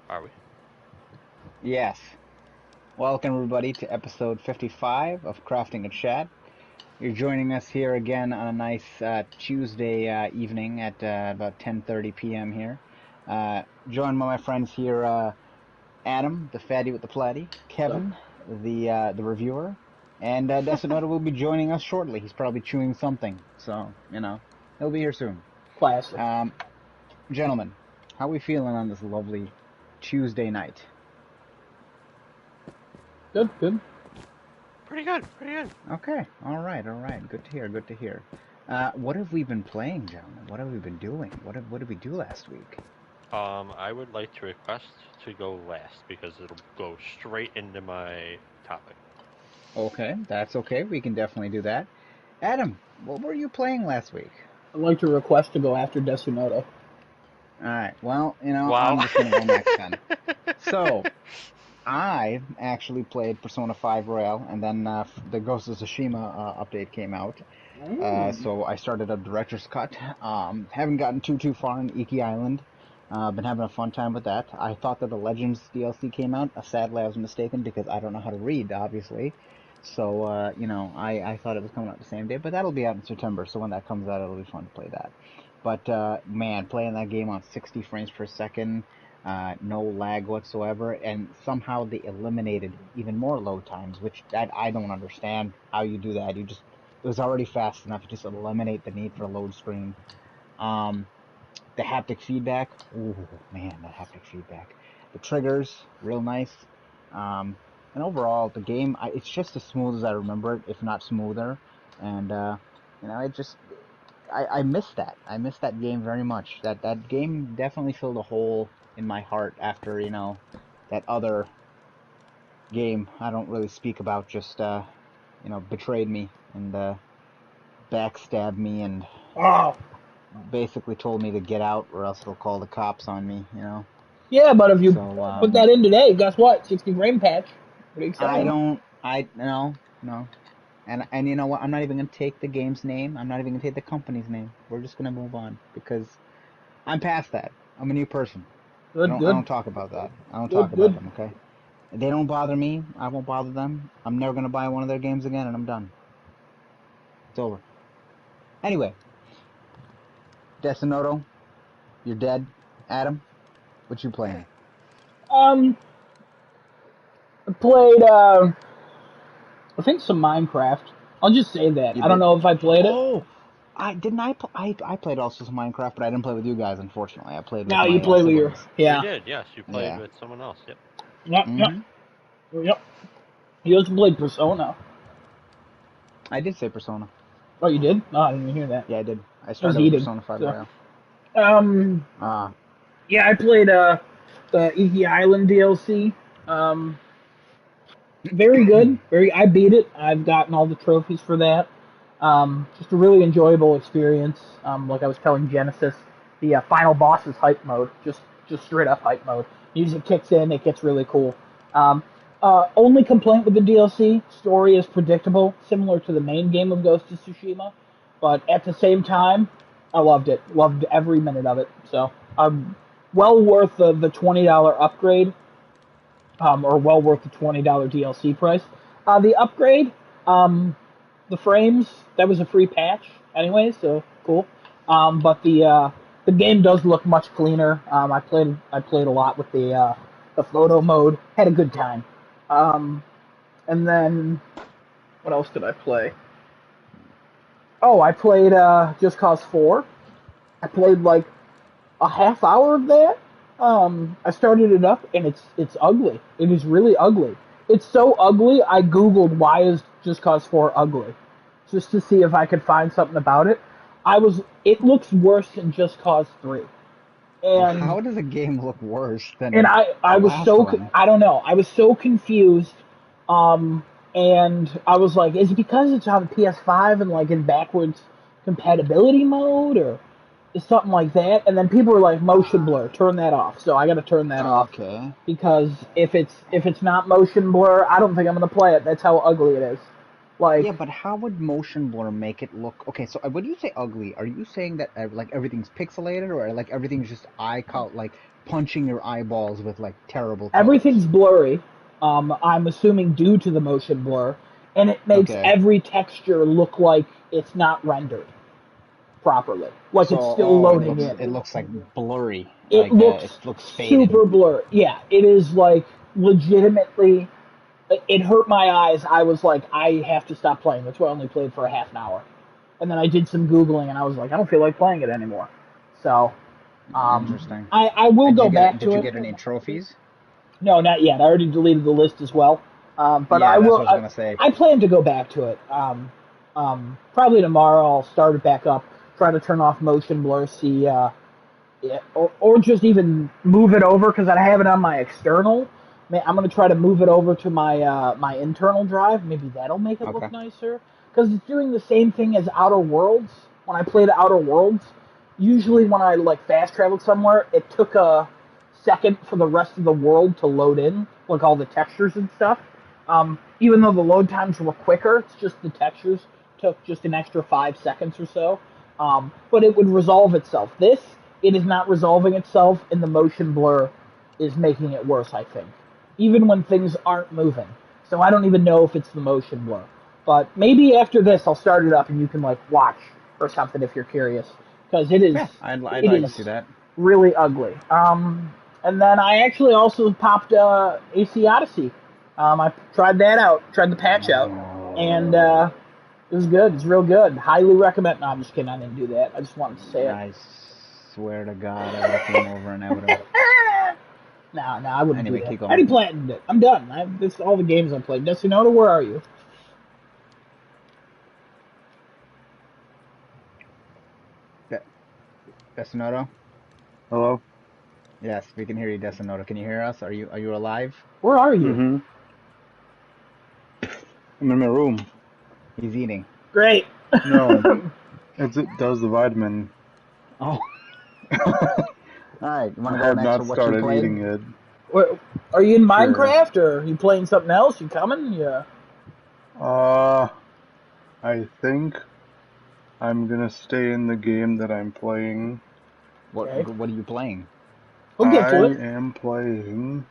Are we? Yes. Welcome, everybody, to episode 55 of Crafting a Chat. You're joining us here again on a nice Tuesday evening at about 10:30 p.m. here. Joined by my friends here, Adam, the fatty with the platy, So, Kevin, the reviewer, and Desunoto will be joining us shortly. He's probably chewing something, so, he'll be here soon. classic. Um, Gentlemen, how are we feeling on this lovely Tuesday night? Good, good. Pretty good. Pretty good. Okay, all right. Good to hear. Good to hear. What have we been playing, gentlemen? What have we been doing? What did we do last week? I would like to request to go last because it'll go straight into my topic. Okay, that's okay. We can definitely do that. Adam, what were you playing last week? I'd like to request to go after Desunoto. All right. Well, Wow. I'm just gonna go next then. So, I actually played Persona 5 Royal, and then the Ghost of Tsushima update came out. So I started a director's cut. Haven't gotten too far in Iki Island. Been having a fun time with that. I thought that the Legends DLC came out. Sadly, I was mistaken because I don't know how to read, obviously. So, I thought it was coming out the same day, but that'll be out in September. So when that comes out, it'll be fun to play that. But man, playing that game on 60 frames per second, no lag whatsoever, and somehow they eliminated even more load times, which I don't understand how you do that. It was already fast enough to just eliminate the need for a load screen. Um, the haptic feedback, ooh man, that haptic feedback. The triggers, real nice. Um, and overall, the game, it's just as smooth as I remember it, if not smoother. And it just, I miss that. I miss that game very much. That game definitely filled a hole in my heart after that other game I don't really speak about just betrayed me and backstabbed me and Oh, basically told me to get out or else they'll call the cops on me. yeah, but if you So put that in today, guess what? 60 frame patch. Pretty I exciting. don't I no. And you know what? I'm not even gonna take the game's name. I'm not even gonna take the company's name. We're just gonna move on because I'm past that. I'm a new person. Good, I good, don't talk about that. I don't talk good, about good. them, okay? They don't bother me. I won't bother them. I'm never gonna buy one of their games again and I'm done. It's over. Anyway, Desunoto, you're dead. Adam, what you playing? Um, I played, I think some Minecraft. I'll just say that. You I don't did? know if I played it. Oh, I didn't. I played also some Minecraft, but I didn't play with you guys. Unfortunately, I played with No, you my play with your, siblings. You yeah. did, yes. You played Yeah. with someone else. Yep. Yep, yep, Mm-hmm. yep. You also played Persona. I did say Persona. Oh, you did? No, I didn't even hear that. Yeah, I did. I I was started with eating, Persona 5 so. Royal. Um, Ah. yeah, I played, the Iki Island DLC. Um, very good. Very. I beat it. I've gotten all the trophies for that. Just a really enjoyable experience. Like I was telling Genesis, the final boss is hype mode. Just straight up hype mode. Music kicks in. It gets really cool. Um, only complaint with the DLC story is predictable, similar to the main game of Ghost of Tsushima, but at the same time, I loved it. Loved every minute of it. So, well worth the $20 upgrade, or well worth the $20 DLC price. The upgrade, um, the frames, that was a free patch anyway, so cool. But the game does look much cleaner. I played a lot with the photo mode. Had a good time. Um, and then what else did I play? Oh, I played Just Cause 4. I played like a half hour of that. I started it up and it's ugly. It is really ugly. It's so ugly. I googled why is Just Cause 4 ugly, just to see if I could find something about it. It looks worse than Just Cause 3, Well, and how does a game look worse and than I the was last so one? I don't know. I was so confused. Um, and I was like, is it because it's on PS5 and like in backwards compatibility mode, or is something like that? And then people were like, motion blur, turn that off. So I got to turn that off Okay. because if it's not motion blur, I don't think I'm gonna play it. That's how ugly it is. Like Yeah, but how would motion blur make it look? Okay, so when you say ugly, are you saying that like everything's pixelated, or like everything's just eye color, like punching your eyeballs with like terrible colors? everything's blurry. I'm assuming due to the motion blur, and it makes Okay, every texture look like it's not rendered properly, like so it's still loading it in. looks like blurry, It like looks it looks faded. super blurry. Yeah, it is like legitimately. It hurt my eyes. I was like, I have to stop playing. That's why I only played for a half an hour, and then I did some googling, and I was like, I don't feel like playing it anymore. So, Interesting. I will And go back did to you it. get any trophies? No, not yet. I already deleted the list as well. But I Yeah, that's will. what I was gonna say. I plan to go back to it. Probably tomorrow. I'll start it back up. Try to turn off motion blur. See, yeah, or just even move it over because I have it on my external. I'm gonna try to move it over to my internal drive. Maybe that'll make it Okay. look nicer because it's doing the same thing as Outer Worlds. When I played Outer Worlds, usually when I like fast traveled somewhere, it took a second for the rest of the world to load in, like all the textures and stuff. Even though the load times were quicker, it's just the textures took just an extra 5 seconds or so. But it would resolve itself. This, it is not resolving itself, and the motion blur is making it worse, I think. Even when things aren't moving. So I don't even know if it's the motion blur. But maybe after this, I'll start it up and you can like watch or something if you're curious, because Yeah, I'd it like to is see that. really ugly. And then I actually also popped AC Odyssey. I tried that out, tried the patch out, and it was good. It's real good. Highly recommend. No, I'm just kidding. I didn't do that. I just wanted to say it. I swear to God, I would have came over and I would have. No, I wouldn't do Anyway, that. keep I already going. platinumed it. I'm done. This is all the games I played. Desunoto, where are you? De- Desunoto? Hello? Yes, we can hear you, Desunoto. Can you hear us? Are you alive? Where are you? Mm-hmm. I'm in my room. He's eating. Great. No, it does the vitamin. Oh, all right. You want I to go have next not for what you started played? eating it. Are you in Sure. Minecraft or are you playing something else? You coming? Yeah. Uh, I think I'm gonna stay in the game that I'm playing. Okay. What are you playing? We'll get I to it. am playing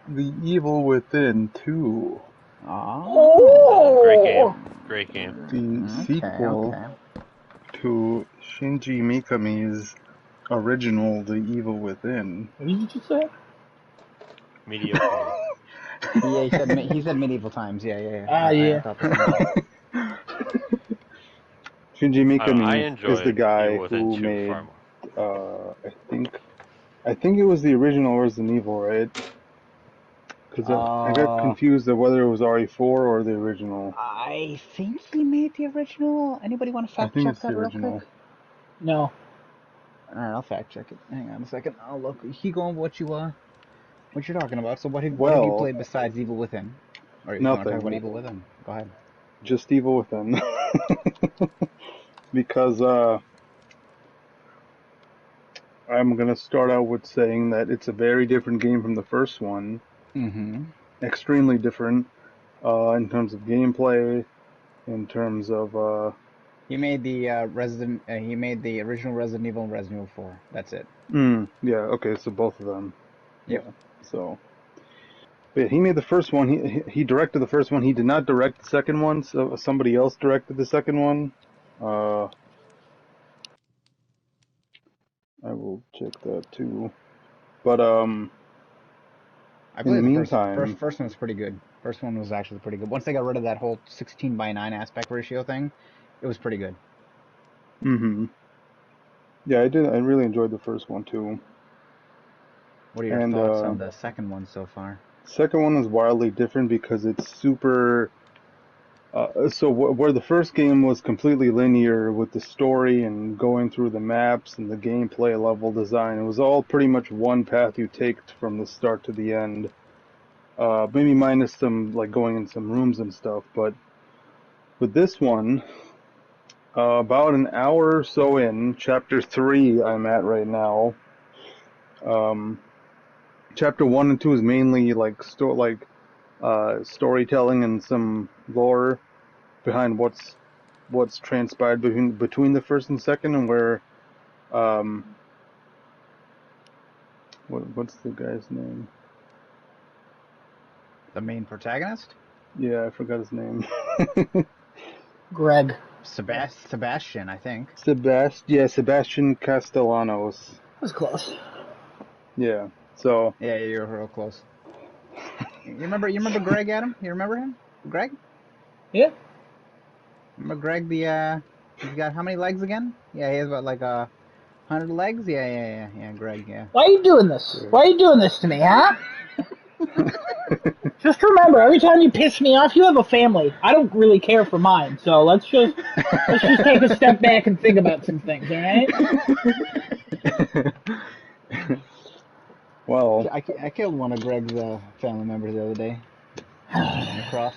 The Evil Within 2, Oh, Great game. Oh. Great game. the okay, sequel okay. to Shinji Mikami's original The Evil Within. What did you just say? Mediocre. Yeah, he said medieval times. Yeah, yeah, yeah. Ah, I yeah. thought the same thing. Shinji I don't know. I Mikami is the enjoyed Evil guy Within who 2 made, far more. I think it was the original Resident Evil, right? Because I got Uh, confused of whether it was RE4 or the original. I think he made the original. Anybody want to I fact think check it's the that real quick? original. No. All right, I'll fact check it. Hang on a second. I'll look. He going what you're talking about. So what have you Well, played besides Evil Within? Or if you want to talk about nothing. Evil Within, go ahead. Just Evil Within. Because I'm gonna start out with saying that it's a very different game from the first one. Mm-hmm. Extremely different in terms of gameplay, in terms of He made the Resident. He made the original Resident Evil and Resident Evil 4. That's it. yeah, okay, so both of them. Yep. Yeah. So but yeah, he made the first one. He directed the first one. He did not direct the second one. So somebody else directed the second one. Uh, I will check that too. But I in the played the first. First meantime, first one's pretty good. First one was actually pretty good. Once they got rid of that whole 16:9 aspect ratio thing, it was pretty good. hmm yeah, I did. I really enjoyed the first one too. What are your And thoughts on the second one so far? second one is wildly different because it's super. So where the first game was completely linear with the story and going through the maps and the gameplay level design, it was all pretty much one path you take from the start to the end. Maybe minus some like going in some rooms and stuff, but with this one, about an hour or so in, chapter 3 I'm at right now. Um, chapter 1 and 2 is mainly like storytelling and some lore. behind what's transpired between the first and second, and where what's the guy's name? The main protagonist? Yeah, I forgot his name. Greg. Sebastian, I think. Sebastian Castellanos. That was close. Yeah. So Yeah, you're real close. You remember Greg, Adam? You remember him? Greg? Yeah. Remember Greg, he's got how many legs again? Yeah, he has about like 100 legs? Yeah, Greg, yeah. Why are you doing this? Why are you doing this to me, huh? Just remember, every time you piss me off, you have a family. I don't really care for mine, so let's just take a step back and think about some things, all right? Well, I killed one of Greg's family members the other day. On the cross.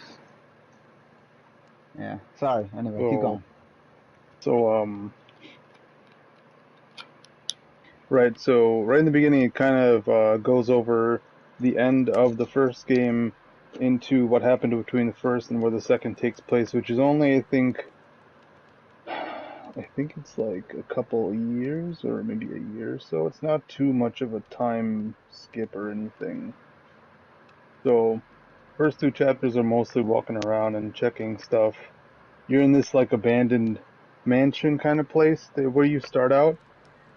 Yeah. Sorry. Anyway, keep going. So right. So right in the beginning, it kind of goes over the end of the first game into what happened between the first and where the second takes place, which is only, I think it's like a couple years or maybe a year, so it's not too much of a time skip or anything. So first two chapters are mostly walking around and checking stuff. You're in this like abandoned mansion kind of place where you start out,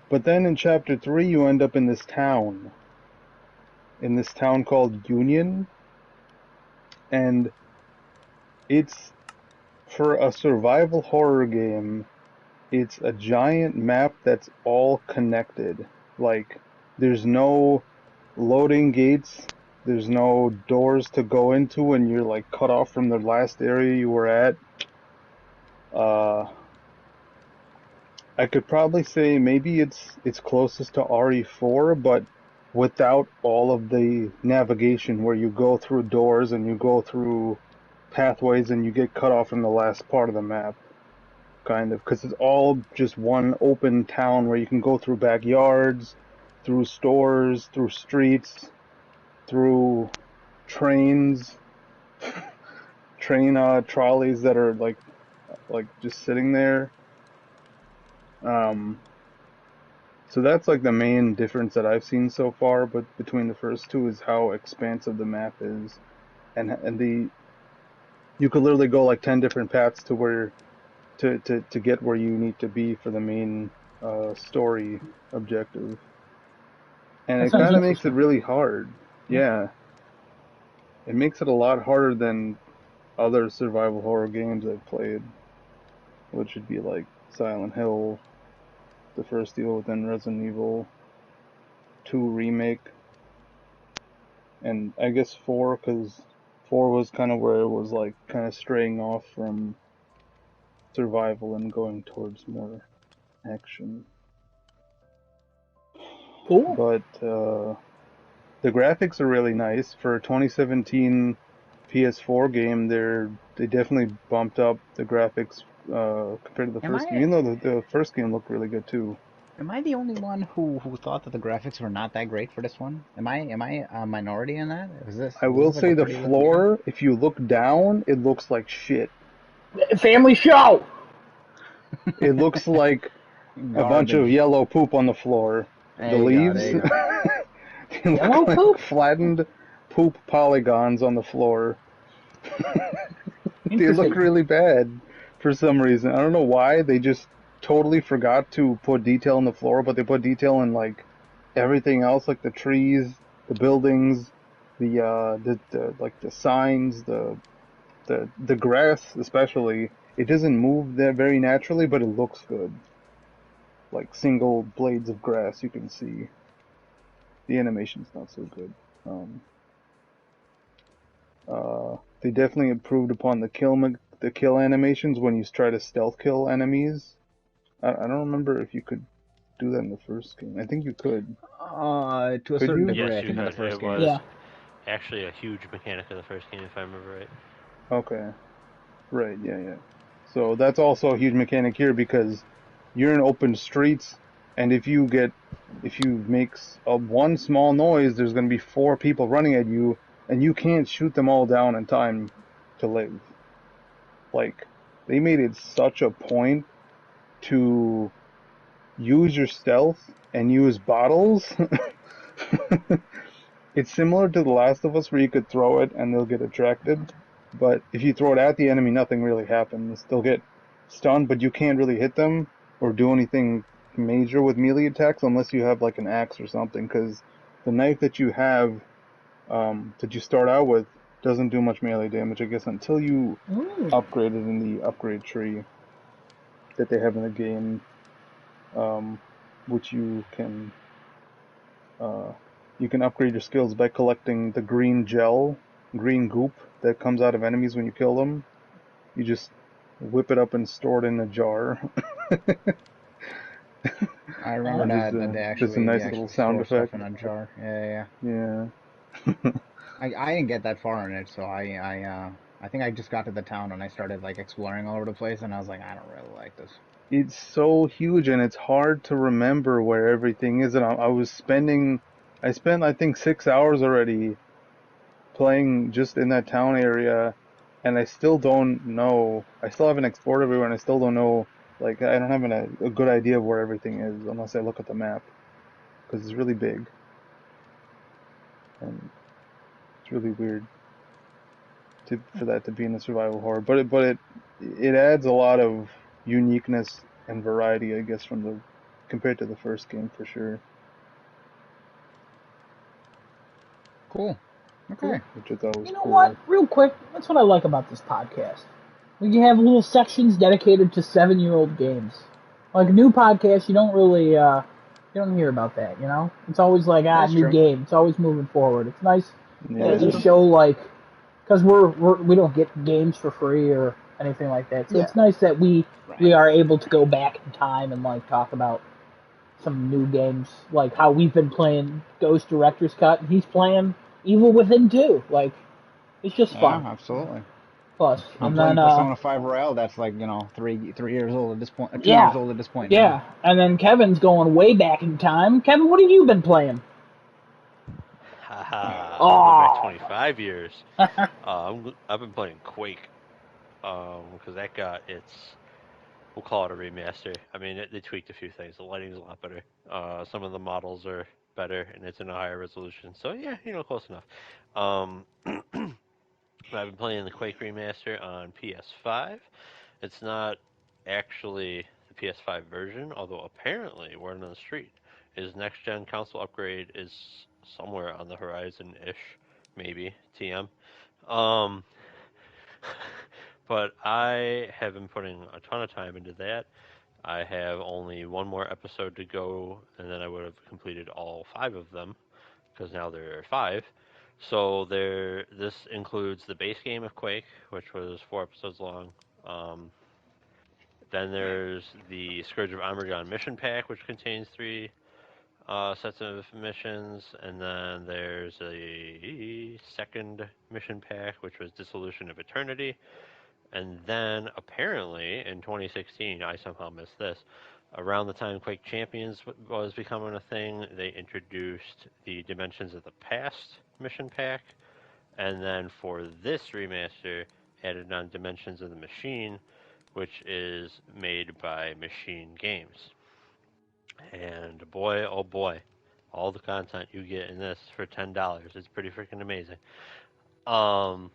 but then in chapter 3 you end up in this town called Union, and it's, for a survival horror game, it's a giant map that's all connected. Like, there's no loading gates, there's no doors to go into when you're like cut off from the last area you were at. I could probably say maybe it's closest to RE4, but without all of the navigation where you go through doors and you go through pathways and you get cut off from the last part of the map, kind of, because it's all just one open town where you can go through backyards, through stores, through streets, through trains, train trolleys that are like just sitting there. So that's like the main difference that I've seen so far, but between the first two is how expansive the map is, and you could literally go like 10 different paths to where to get where you need to be for the main story objective, and That it sounds kind of makes it interesting. really hard. Yeah, it makes it a lot harder than other survival horror games I've played, which would be like Silent Hill, the first Evil Within, Resident Evil 2 remake, and I guess 4, because 4 was kind of where it was like kind of straying off from survival and going towards more action. Cool. But the graphics are really nice for a 2017 PS4 game. They definitely bumped up the graphics compared to the Am first game, I even though the first game looked really good too. am I the only one who thought that the graphics were not that great for this one? Am I a minority in that? I Was will this like a say the pretty looking game? floor, if you look down, it looks like shit. Family show! It looks like a bunch of Garbage. yellow poop on the floor. The There you go. There leaves, you go. they Yellow look like poop? flattened poop polygons on the floor. They look Interesting. really bad for some reason. I don't know why. They just totally forgot to put detail on the floor, but they put detail in like everything else, like the trees, the buildings, the like the signs, the grass especially. It doesn't move there very naturally, but it looks good. Like single blades of grass you can see. The animation's not so good. Um, they definitely improved upon the kill animations when you try to stealth kill enemies. I don't remember if you could do that in the first game. I think you could. To a Could certain you? degree, Yes, I you think in the could. first It game. was Yeah. actually a huge mechanic in the first game, if I remember right. Okay. Right, yeah. So that's also a huge mechanic here because you're in open streets, and if you make one small noise, there's going to be four people running at you, and you can't shoot them all down in time to live. Like, they made it such a point to use your stealth and use bottles. It's similar to The Last of Us where you could throw it and they'll get attracted. But if you throw it at the enemy, nothing really happens. They'll get stunned, but you can't really hit them or do anything major with melee attacks unless you have like an axe or something. Because the knife that you have, that you start out with, doesn't do much melee damage, I guess, until you upgrade it in the upgrade tree that they have in the game, which uh, you can upgrade your skills by collecting the green goop that comes out of enemies when you kill them. You just whip it up and store it in a jar. I remember that they Just a actually nice little sound store stuff effect. in a jar. Yeah. Yeah. I didn't get that far in it, so I think I just got to the town and I started like exploring all over the place, and I was like, I don't really like this. It's so huge and it's hard to remember where everything is. And I spent I think 6 hours already playing just in that town area, and I still don't know. I still haven't explored everywhere, and I still don't know. Like I don't have a good idea of where everything is unless I look at the map because it's really big and it's really weird for that to be in a survival horror. But it adds a lot of uniqueness and variety, I guess, compared to the first game for sure. Cool. Okay. Which I thought was You know what? cool. Real quick, that's what I like about this podcast. We can have little sections dedicated to 7-year-old games. Like new podcasts, you don't really, you don't hear about that. You know, it's always like That's new true. game. It's always moving forward. It's nice Yeah, that that's you true. show like, because we don't get games for free or anything like that. So Yeah. it's nice that we Right. are able to go back in time and like talk about some new games, like how we've been playing Ghost Director's Cut, and he's playing Evil Within 2. Like, it's just Yeah, fun. absolutely. Plus, I'm and playing then Persona 5 Royale. That's like 3 years old at this point. 2 years yeah, old at this point now. yeah, and then Kevin's going way back in time. Kevin, what have you been playing? Haha, I'm going back Oh, 25 years. I've been playing Quake, because that got we'll call it a remaster. I mean, they tweaked a few things. The lighting's a lot better. Some of the models are better, and it's in a higher resolution. So yeah, close enough. Um, I've been playing the Quake Remaster on PS5. It's not actually the PS5 version, although apparently, word on the street, his next gen console upgrade is somewhere on the horizon ish, maybe TM. Um, but I have been putting a ton of time into that. I have only one more episode to go, and then I would have completed all 5 of them because now there are 5. So this includes the base game of Quake, which was 4 episodes long. Um, then there's the Scourge of Amargon mission pack, which contains 3 sets of missions, and then there's a second mission pack, which was Dissolution of Eternity. And then apparently in 2016, I somehow missed this. Around the time Quake Champions was becoming a thing, they introduced the Dimensions of the Past mission pack, and then for this remaster, added on Dimensions of the Machine, which is made by Machine Games. And boy, oh boy, all the content you get in this for $10 is pretty freaking amazing. Um,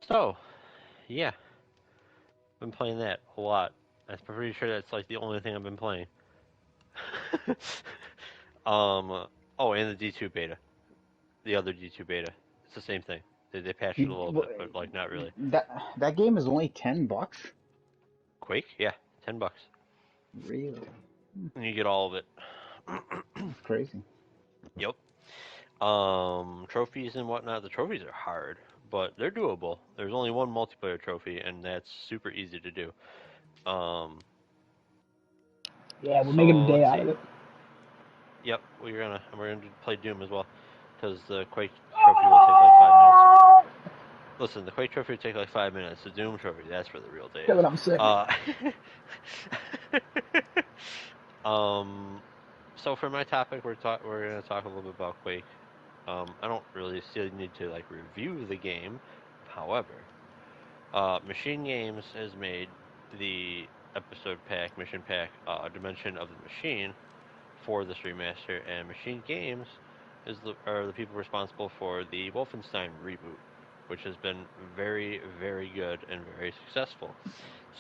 so yeah, been playing that a lot. I'm pretty sure that's like the only thing I've been playing. Oh, and the D2 beta, the other D2 beta. It's the same thing. They patched it a little bit, but like not really. That game is only $10. Quake, yeah, $10, Really? and you get all of it. That's crazy. Yep. Trophies and whatnot. The trophies are hard, but they're doable. There's only one multiplayer trophy, and that's super easy to do. Um, yeah, we're making a so day let's out see. of it. Yep, we're gonna play Doom as well, because the Quake trophy will take like 5 minutes. Listen, the Quake trophy will take like 5 minutes. The Doom trophy, that's for the real days. Kevin, I'm sick. Um, so for my topic, we're gonna talk a little bit about Quake. I don't really still need to like review the game. However, Machine Games has made the episode pack, mission pack, Dimension of the Machine for this remaster, and Machine Games are the people responsible for the Wolfenstein reboot, which has been very, very good and very successful.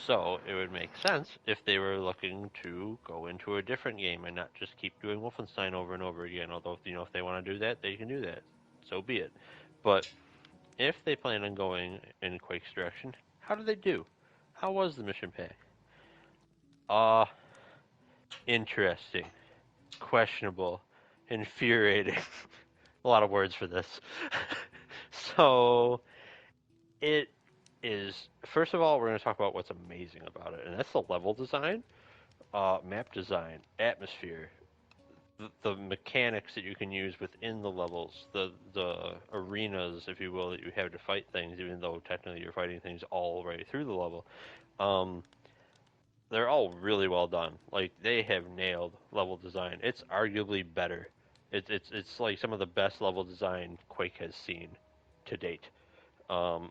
So it would make sense if they were looking to go into a different game and not just keep doing Wolfenstein over and over again. Although, if they want to do that, they can do that. So be it. But if they plan on going in Quake's direction, how did they do? How was the mission pack? Uh, Interesting, questionable, infuriating. A lot of words for this. So it is. First of all, we're going to talk about what's amazing about it, and that's the level design, map design, atmosphere, the mechanics that you can use within the levels, the arenas, if you will, that you have to fight things, even though technically you're fighting things all right through the level. Um, they're all really well done. Like they have nailed level design. It's arguably better. It's like some of the best level design Quake has seen to date. Um,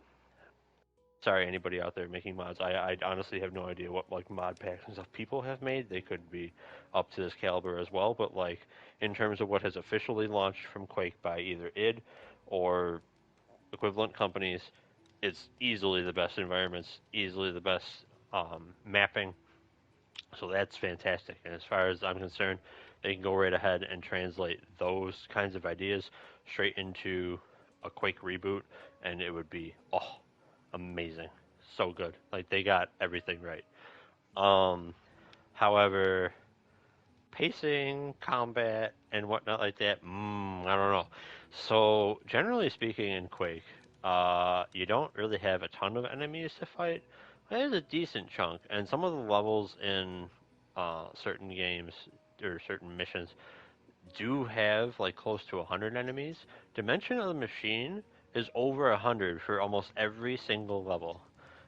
Sorry, anybody out there making mods. I honestly have no idea what like mod packs and stuff people have made. They could be up to this caliber as well. But like in terms of what has officially launched from Quake by either id or equivalent companies, it's easily the best environments, easily the best mapping. So that's fantastic. And as far as I'm concerned, they can go right ahead and translate those kinds of ideas straight into a Quake reboot, and it would be amazing, so good. Like they got everything right. Um, However, pacing, combat, and whatnot like that, I don't know. So generally speaking, in Quake, you don't really have a ton of enemies to fight. There's a decent chunk, and some of the levels in certain games or certain missions do have like close to 100 enemies. Dimension of the Machine is over 100 for almost every single level.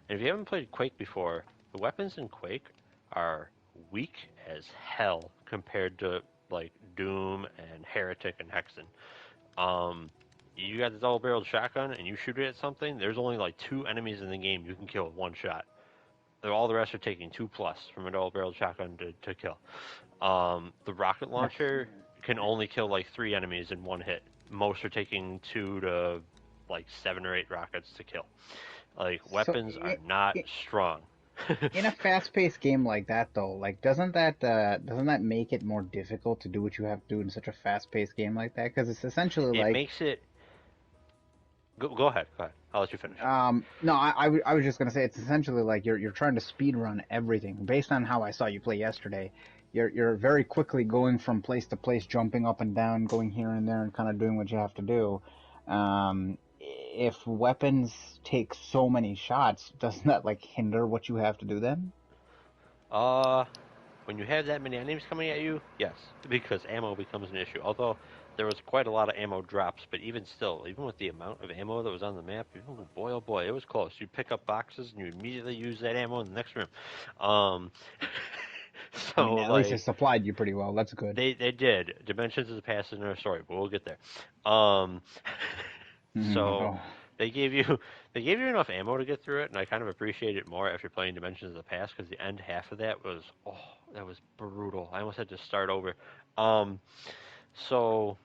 And if you haven't played Quake before, the weapons in Quake are weak as hell compared to like Doom and Heretic and Hexen. Um, you got the double-barreled shotgun and you shoot it at something. There's only like two enemies in the game you can kill with one shot. All the rest are taking 2+ from a double-barreled shotgun to kill. The rocket Yes. launcher can only kill like 3 enemies in one hit. Most are taking 2 to like 7 or 8 rockets to kill. Like So, weapons are not strong. in a fast-paced game like that, though, like doesn't that make it more difficult to do what you have to do in such a fast-paced game like that? Because it's essentially It like, makes it. Go ahead. Go ahead. I'll let you finish. no, I was just gonna say it's essentially like you're trying to speed run everything based on how I saw you play yesterday. You're very quickly going from place to place, jumping up and down, going here and there, and kind of doing what you have to do. If weapons take so many shots, doesn't that like hinder what you have to do then? Uh, when you have that many enemies coming at you, yes, because ammo becomes an issue. Although there was quite a lot of ammo drops, but even still, even with the amount of ammo that was on the map, oh boy, it was close. You pick up boxes and you immediately use that ammo in the next room. Um, I mean, so at least it like supplied you pretty well. That's good. they did. Dimensions is a pass in their story, but we'll get there. Um, so Oh, they gave you they gave you enough ammo to get through it, and I kind of appreciate it more after playing Dimensions of the Past because the end half of that was that was brutal. I almost had to start over. Um, so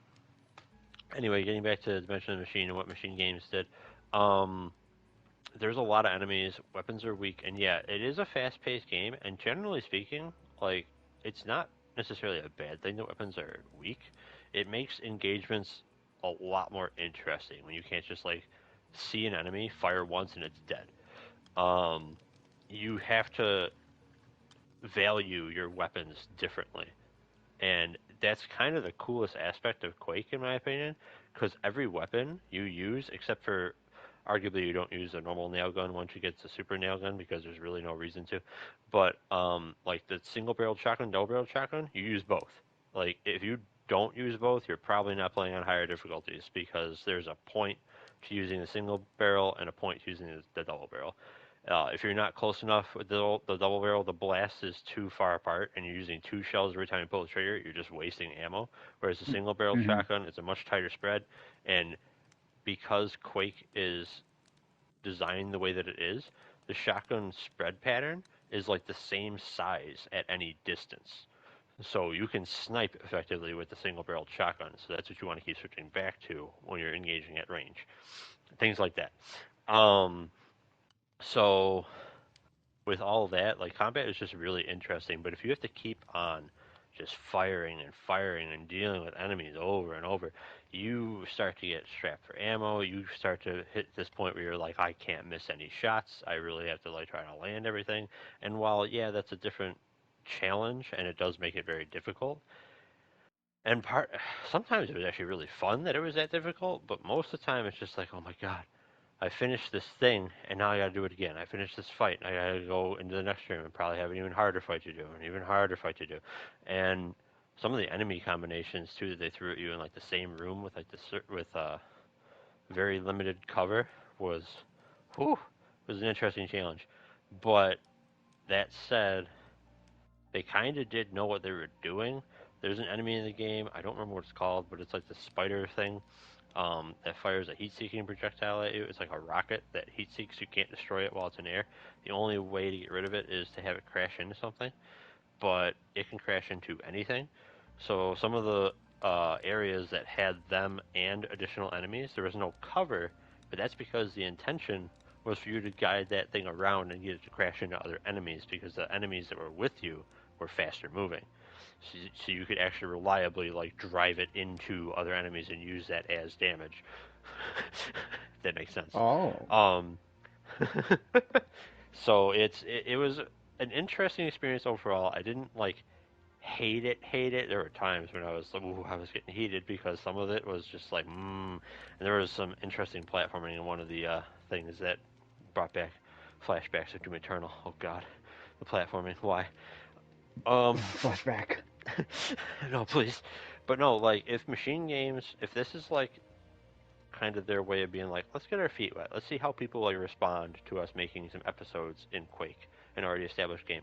anyway, getting back to Dimension of the Machine and what Machine Games did. Um, there's a lot of enemies, weapons are weak, and yeah, it is a fast-paced game. And generally speaking, like it's not necessarily a bad thing that weapons are weak. It makes engagements a lot more interesting when you can't just like see an enemy, fire once, and it's dead. Um, you have to value your weapons differently, and that's kind of the coolest aspect of Quake, in my opinion, because every weapon you use, except for arguably you don't use a normal nail gun once you get to super nail gun because there's really no reason to. But like the single barreled shotgun, double barreled shotgun, you use both. Like if you don't use both, you're probably not playing on higher difficulties because there's a point to using the single barrel and a point to using the double barrel. If you're not close enough with the double barrel, the blast is too far apart, and you're using 2 shells every time you pull the trigger. You're just wasting ammo. Whereas the single barrel mm-hmm. shotgun, it's a much tighter spread, and because Quake is designed the way that it is, the shotgun spread pattern is like the same size at any distance. So you can snipe effectively with the single barreled shotgun. So that's what you want to keep switching back to when you're engaging at range. Things like that. Um, so with all that, like combat is just really interesting. But if you have to keep on just firing and firing and dealing with enemies over and over, you start to get strapped for ammo. You start to hit this point where you're like, I can't miss any shots. I really have to like try to land everything. And while yeah, that's a different challenge and it does make it very difficult. And part sometimes it was actually really fun that it was that difficult, but most of the time it's just like, oh my god, I finished this thing, and now I gotta do it again. I finished this fight, and I gotta go into the next room and probably have an even harder fight to do, an even harder fight to do. And some of the enemy combinations too that they threw at you in like the same room with like with very limited cover was, whew, was an interesting challenge. But that said, they kind of did know what they were doing. There's an enemy in the game. I don't remember what it's called, but it's like the spider thing that fires a heat-seeking projectile at you. It's like a rocket that heat-seeks. You can't destroy it while it's in air. The only way to get rid of it is to have it crash into something, but it can crash into anything. So some of the areas that had them and additional enemies, there was no cover, but that's because the intention was for you to guide that thing around and get it to crash into other enemies because the enemies that were with you were faster moving. So you could actually reliably like drive it into other enemies and use that as damage. If that makes sense. Oh. Um, so it was an interesting experience overall. I didn't like hate it, hate it. There were times when I was like, ooh, I was getting heated because some of it was just like, and there was some interesting platforming in one of the things that brought back flashbacks of Doom Eternal. Oh God, the platforming. Why? Um, Flashback. no, please. But no, like if Machine Games, if this is like kind of their way of being like, let's get our feet wet. Let's see how people like respond to us making some episodes in Quake, an already established game.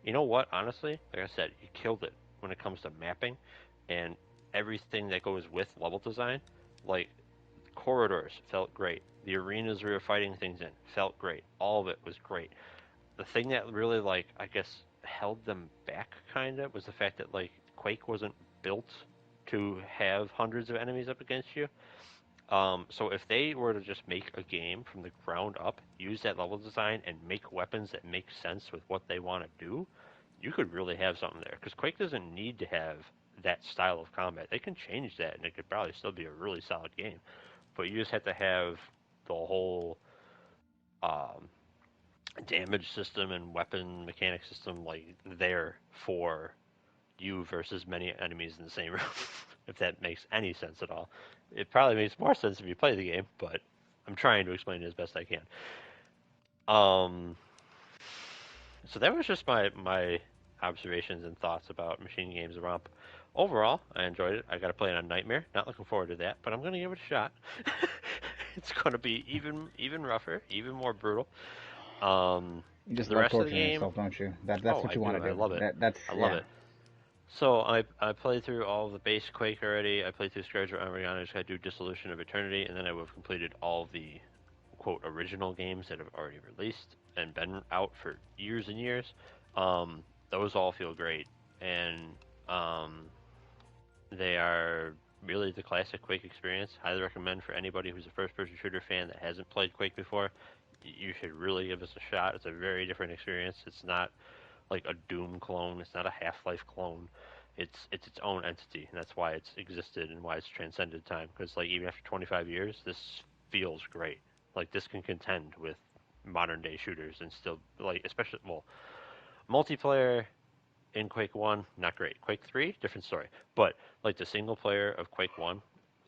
You know what? Honestly, like I said, you killed it when it comes to mapping and everything that goes with level design. Like corridors felt great. The arenas we were fighting things in felt great. All of it was great. The thing that really like I guess held them back kind of was the fact that like Quake wasn't built to have hundreds of enemies up against you. So if they were to just make a game from the ground up, use that level design, and make weapons that make sense with what they want to do, you could really have something there. Because Quake doesn't need to have that style of combat. They can change that, and it could probably still be a really solid game. But you just have to have the whole um, damage system and weapon mechanic system like there for you versus many enemies in the same room. If that makes any sense at all. It probably makes more sense if you play the game, but I'm trying to explain it as best I can. Um, so that was just my observations and thoughts about Machine Games Romp. Overall, I enjoyed it. I got to play it on Nightmare. Not looking forward to that, but I'm going to give it a shot. It's going to be even rougher, even more brutal. Um, You just the love rest of the torturing game, yourself, don't you? That's oh, what I you want do. to I do. love it. That's I love yeah. it. So I played through all of the base Quake already. I played through Scourge of Armageddon. I just got to do Dissolution of Eternity, and then I would have completed all of the quote original games that have already released and been out for years and years. Um, those all feel great, and um, they are really the classic Quake experience. Highly recommend for anybody who's a first-person shooter fan that hasn't played Quake before. You should really give this a shot. It's a very different experience. It's not like a Doom clone. It's not a Half-Life clone. It's its own entity, and that's why it's existed and why it's transcended time. Because like even after 25 years, this feels great. Like this can contend with modern day shooters and still like especially well multiplayer in Quake 1 not great. Quake 3 different story. But like the single player of Quake 1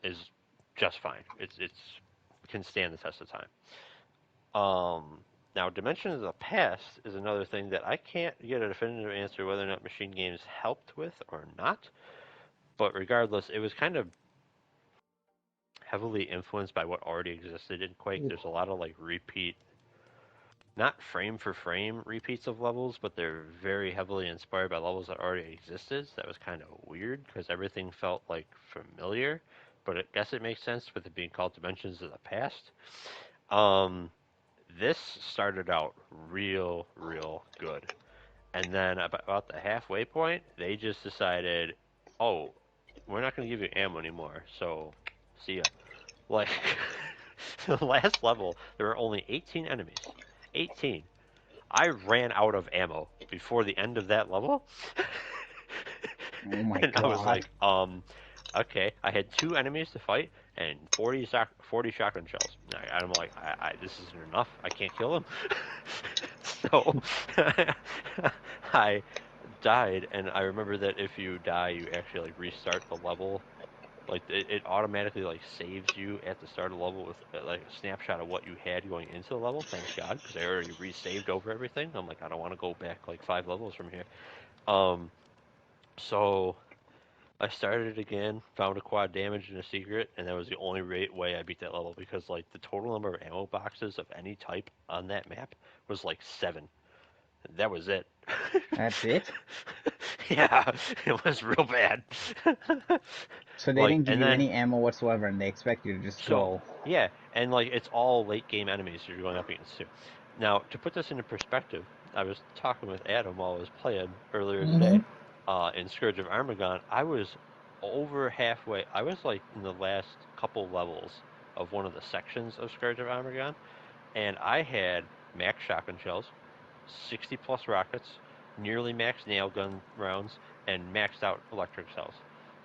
is just fine. It's can stand the test of time. Now, Dimensions of the Past is another thing that I can't get a definitive answer whether or not Machine Games helped with or not. But regardless, it was kind of heavily influenced by what already existed in Quake. Ooh. There's a lot of like repeat, not frame for frame repeats of levels, but they're very heavily inspired by levels that already existed. So that was kind of weird because everything felt like familiar. But I guess it makes sense with it being called Dimensions of the Past. Um, This started out real good. And then about the halfway point, they just decided, oh, we're not going to give you ammo anymore. So, see ya. Like, the last level, there were only 18 enemies. 18. I ran out of ammo before the end of that level. Oh my And I was god. like, okay. I had 2 enemies to fight and 40 shotgun shells. I'm like, this isn't enough. I can't kill them. So I died, and I remember that if you die, you actually like restart the level. Like it automatically like saves you at the start of the level with like a snapshot of what you had going into the level. Thank God, because I already resaved over everything. I'm like, I don't want to go back like 5 levels from here. Um, so I started it again, found a quad damage and a secret, and that was the only way I beat that level because like the total number of ammo boxes of any type on that map was like 7. That was it. That's it? Yeah, it was real bad. So they Like, didn't give and you then any ammo whatsoever, and they expect you to just so go. yeah, and like it's all late game enemies you're going up against too. Now, to put this into perspective, I was talking with Adam while I was playing earlier Mm-hmm. today. In Scourge of Armagon, I was over halfway. I was like in the last couple levels of one of the sections of Scourge of Armagon, and I had max shotgun shells, 60 plus rockets, nearly max nail gun rounds, and maxed out electric cells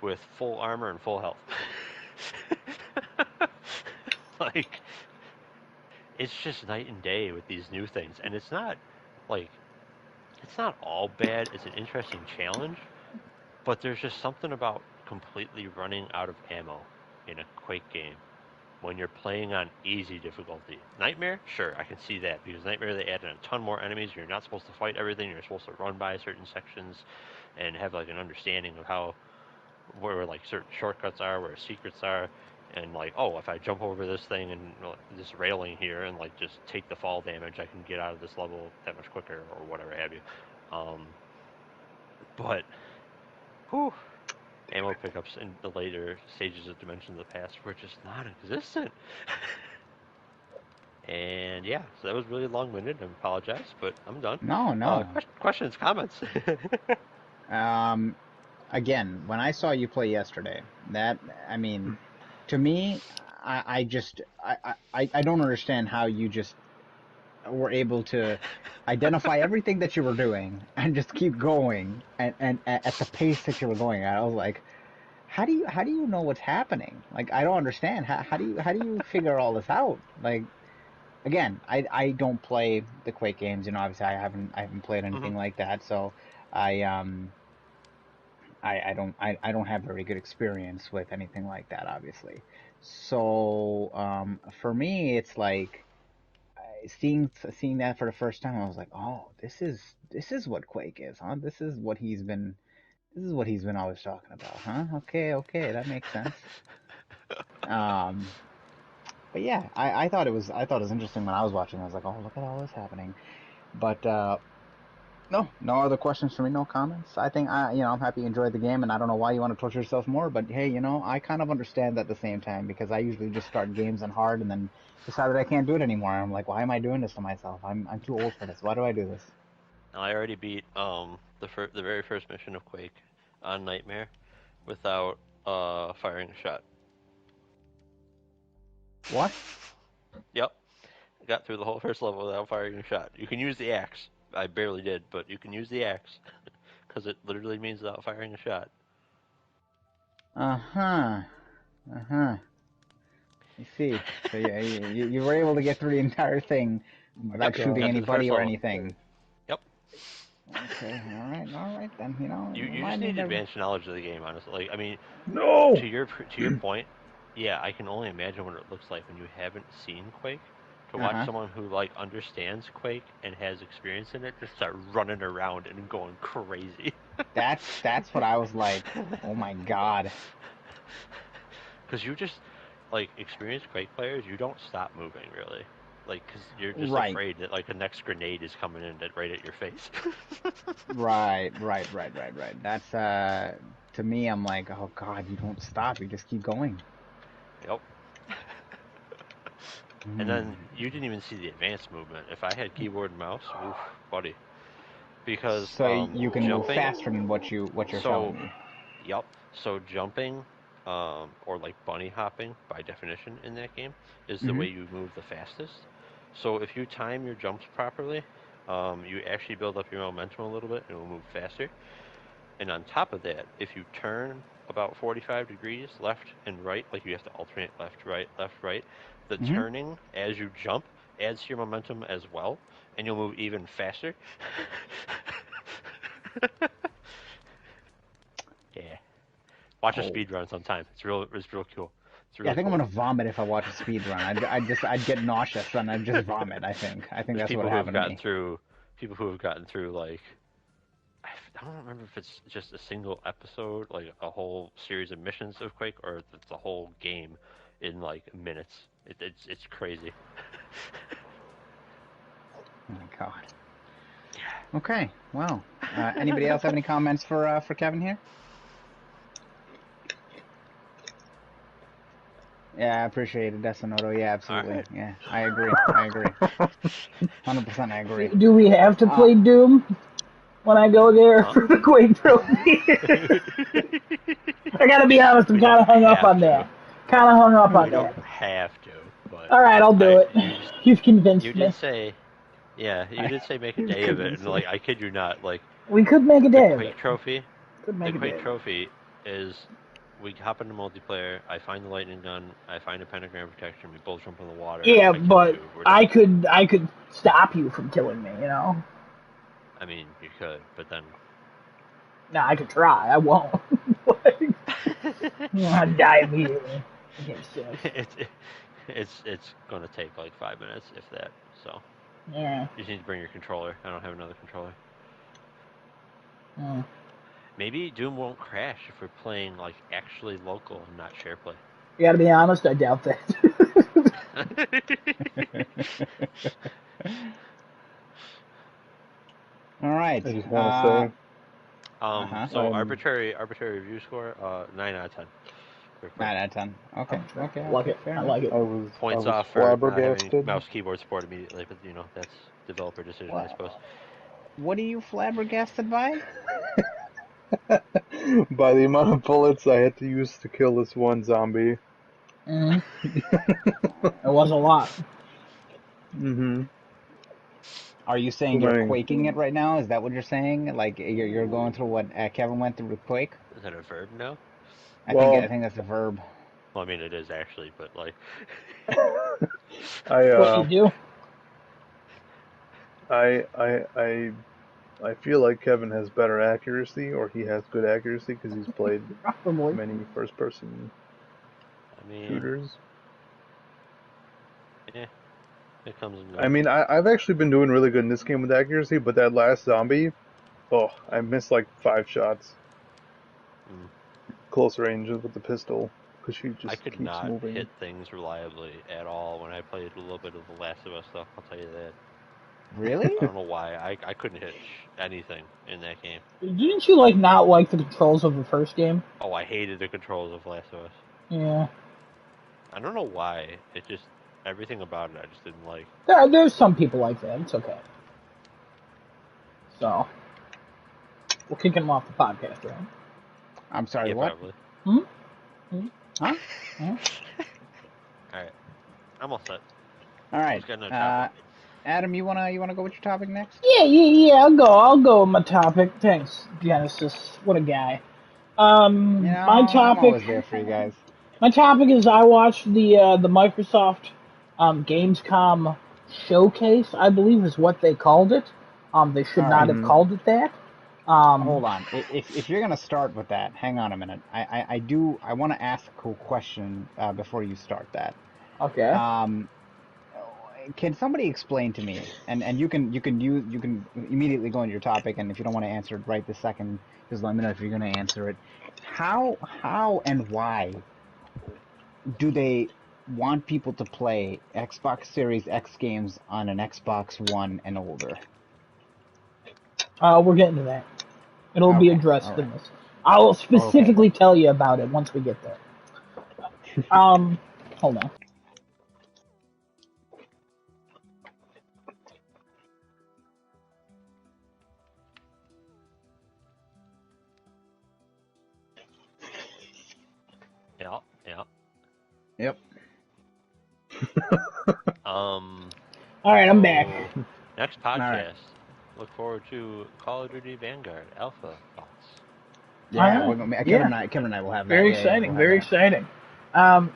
with full armor and full health. Like, it's just night and day with these new things. And like, it's not all bad. It's an interesting challenge, but there's just something about completely running out of ammo in a Quake game when you're playing on easy difficulty. Nightmare, sure, I can see that because Nightmare they added a ton more enemies. You're not supposed to fight everything. You're supposed to run by certain sections and have like an understanding of how where like certain shortcuts are, where secrets are, and like if I jump over this thing and this railing here and like just take the fall damage, I can get out of this level that much quicker or whatever have you. Um, but whew, ammo pickups in the later stages of Dimensions of the Past were just non-existent. And yeah, so that was really long-winded. I apologize, but I'm done. No, no. Questions, comments? Um, Again, when I saw you play yesterday, I mean, to me, I just, I don't understand how you just were able to identify everything that you were doing and just keep going and at the pace that you were going at. I was like, how do you know what's happening? Like, I don't understand. How do you figure all this out? Like, again, I don't play the Quake games. You know, obviously I haven't played Hmm. anything like that, so I I don't have very good experience with anything like that, obviously. So for me, it's like seeing that for the first time. I was like, oh, this is what Quake is, huh? This is what he's been always talking about, huh? Okay, okay, that makes sense. Um, but yeah, I thought it was interesting when I was watching. I was like, oh, look at all this happening. But no, no other questions for me, no comments. I think I'm happy you enjoyed the game, and I don't know why you want to torture yourself more, but hey, I kind of understand that at the same time because I usually just start games on hard and then decide that I can't do it anymore. I'm like, why am I doing this to myself? I'm too old for this. Why do I do this? I already beat the very first mission of Quake on Nightmare without firing a shot. What? Yep, I got through the whole first level without firing a shot. You can use the axe. I barely did, but you can use the axe because it literally means without firing a shot. Uh huh. Uh huh. I see. So you were able to get through the entire thing without Yep, shooting got through the anybody first or level. anything. Yep, Okay, all right then. you just Remind me need never. advanced knowledge of the game, honestly. Like, I mean, No! to your point, yeah, I can only imagine what it looks like when you haven't seen Quake. To Uh watch huh. someone who like understands Quake and has experience in it just start running around and going crazy. That's what I was like. Oh my god. Because you just like experienced Quake players, you don't stop moving really. Like, because you're just Right. afraid that like the next grenade is coming in right at your face. Right. That's to me I'm like, oh god, you don't stop, you just keep going. Yep. And then you didn't even see the advanced movement. If I had keyboard and mouse, oof, buddy. Because So you can move jumping, faster than what you're so telling me. yep, so jumping, or like bunny hopping by definition in that game is the Mm-hmm. way you move the fastest. So if you time your jumps properly, you actually build up your momentum a little bit and it will move faster. And on top of that, if you turn about 45 degrees left and right, like you have to alternate left, right, the Mm-hmm. turning as you jump adds to your momentum as well, and you'll move even faster. Yeah. Watch a Oh. speed run sometime. It's real cool. It's Yeah, I really think I'm cool. gonna vomit if I watch a speed run. I'd get nauseous and I'd just vomit. I think There's that's what people who have happened to gotten me. through like I don't remember if it's just a single episode, like a whole series of missions of Quake, or if it's a whole game in like minutes. It's crazy. Oh my god. Okay. Well, anybody else have any comments for Kevin here? Yeah, I appreciate it, Desunoto. Yeah, All absolutely. right. Yeah, I agree. I agree. 100% I agree. Do we have to play Doom when I go there Huh? for the Quake Trophy? I gotta be honest, I'm We kind don't of hung up have on to. that. Kind of hung up We on don't that. have to, but All right, I'll do it. You've you convinced did me. say, yeah, you I, did say make a day of it, and like I kid you not, like We could make a the day of it. Quake trophy, Could the make a day Quake of it. trophy is we hop into multiplayer. I find the lightning gun. I find a pentagram protection. We both jump in the water. Yeah, I kill but you. We're done. I could stop you from killing me. You know. I mean, you could, but then No, I could try. I won't. Like, I'd die immediately. Okay, sis. it's it's gonna take like 5 minutes, if that. So Yeah. you just need to bring your controller. I don't have another controller. Mm. Maybe Doom won't crash if we're playing like actually local and not share play. You gotta be honest. I doubt that. all right. I just want to say, Uh-huh. So I'm arbitrary review score, 9 out of 10 for Quake. 9 out of 10. Okay. Okay. I like Okay. it. Fair I enough. like it. I Points was off for not having flabbergasted. mouse keyboard support immediately, but that's developer decision, I What? suppose. What are you flabbergasted by? By the amount of bullets I had to use to kill this one zombie. Mm. It was a lot. Mm-hmm. Are you Too saying you're many. quaking it right now? Is that what you're saying? Like you're going through what Kevin went through with Quake? Is that a verb now? I Well, think that's a verb. Well, I mean, it is actually, but like, I What you do? I I I I feel like Kevin has better accuracy, or he has good accuracy because he's played Probably. many first-person I mean, shooters. yeah, it comes and I goes. mean, I've actually been doing really good in this game with accuracy, but that last zombie, oh, I missed like 5 shots Mm. close range with the pistol because she I just could keeps not moving. hit things reliably at all when I played a little bit of The Last of Us stuff. I'll tell you that. Really? I don't know why. I couldn't hit anything in that game. Didn't you not like the controls of the first game? Oh, I hated the controls of Last of Us. Yeah. I don't know why. It just everything about it I just didn't like. There's some people like that. It's okay. So we're kicking them off the podcast, right? I'm sorry. Yeah, What? probably. Hmm? Hmm? Huh? Hmm? All right, I'm all set. All right. Let's get another topic. Adam, you wanna go with your topic next? Yeah. I'll go with my topic. Thanks, Genesis. What a guy. You know, My I'm topic. always there for you guys. My topic is I watched the Microsoft Gamescom showcase. I believe is what they called it. They should All not right. have Hmm. called it that. Hold on. If you're gonna start with that, hang on a minute. I want to ask a cool question before you start that. Okay. Um, can somebody explain to me? And you can immediately go into your topic, and if you don't want to answer it right this second, just let me know if you're gonna answer it. How and why do they want people to play Xbox Series X games on an Xbox One and older? We're getting to that. It'll be Okay. All addressed right. in this. I will Okay. specifically tell you about it once we get there. Um, Hold on. Um, All right, I'm back. so next All right. podcast, look forward to Call of Duty Vanguard Alpha thoughts. All Yeah, right. Kevin Yeah. and I will have that. Very Yeah, yeah, we'll exciting. have Very that. exciting.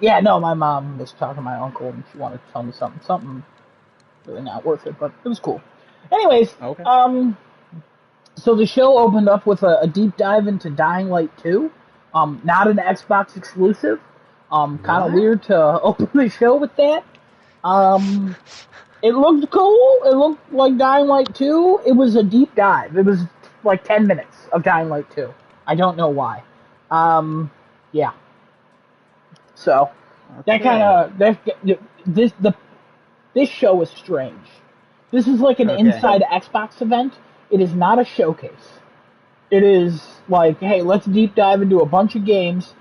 Yeah, no, my mom was talking to my uncle and she wanted to tell me something really not worth it, but it was cool. Anyways, Okay. so the show opened up with a deep dive into Dying Light 2. Not an Xbox exclusive. Kind of What? weird to open the show with that. Um, it looked cool. It looked like Dying Light 2. It was a deep dive. It was like 10 minutes of Dying Light 2. I don't know why. Yeah. So that kind Okay. of this show was strange. This is like an Okay. inside Xbox event. It is not a showcase. It is like, hey, let's deep dive into a bunch of games.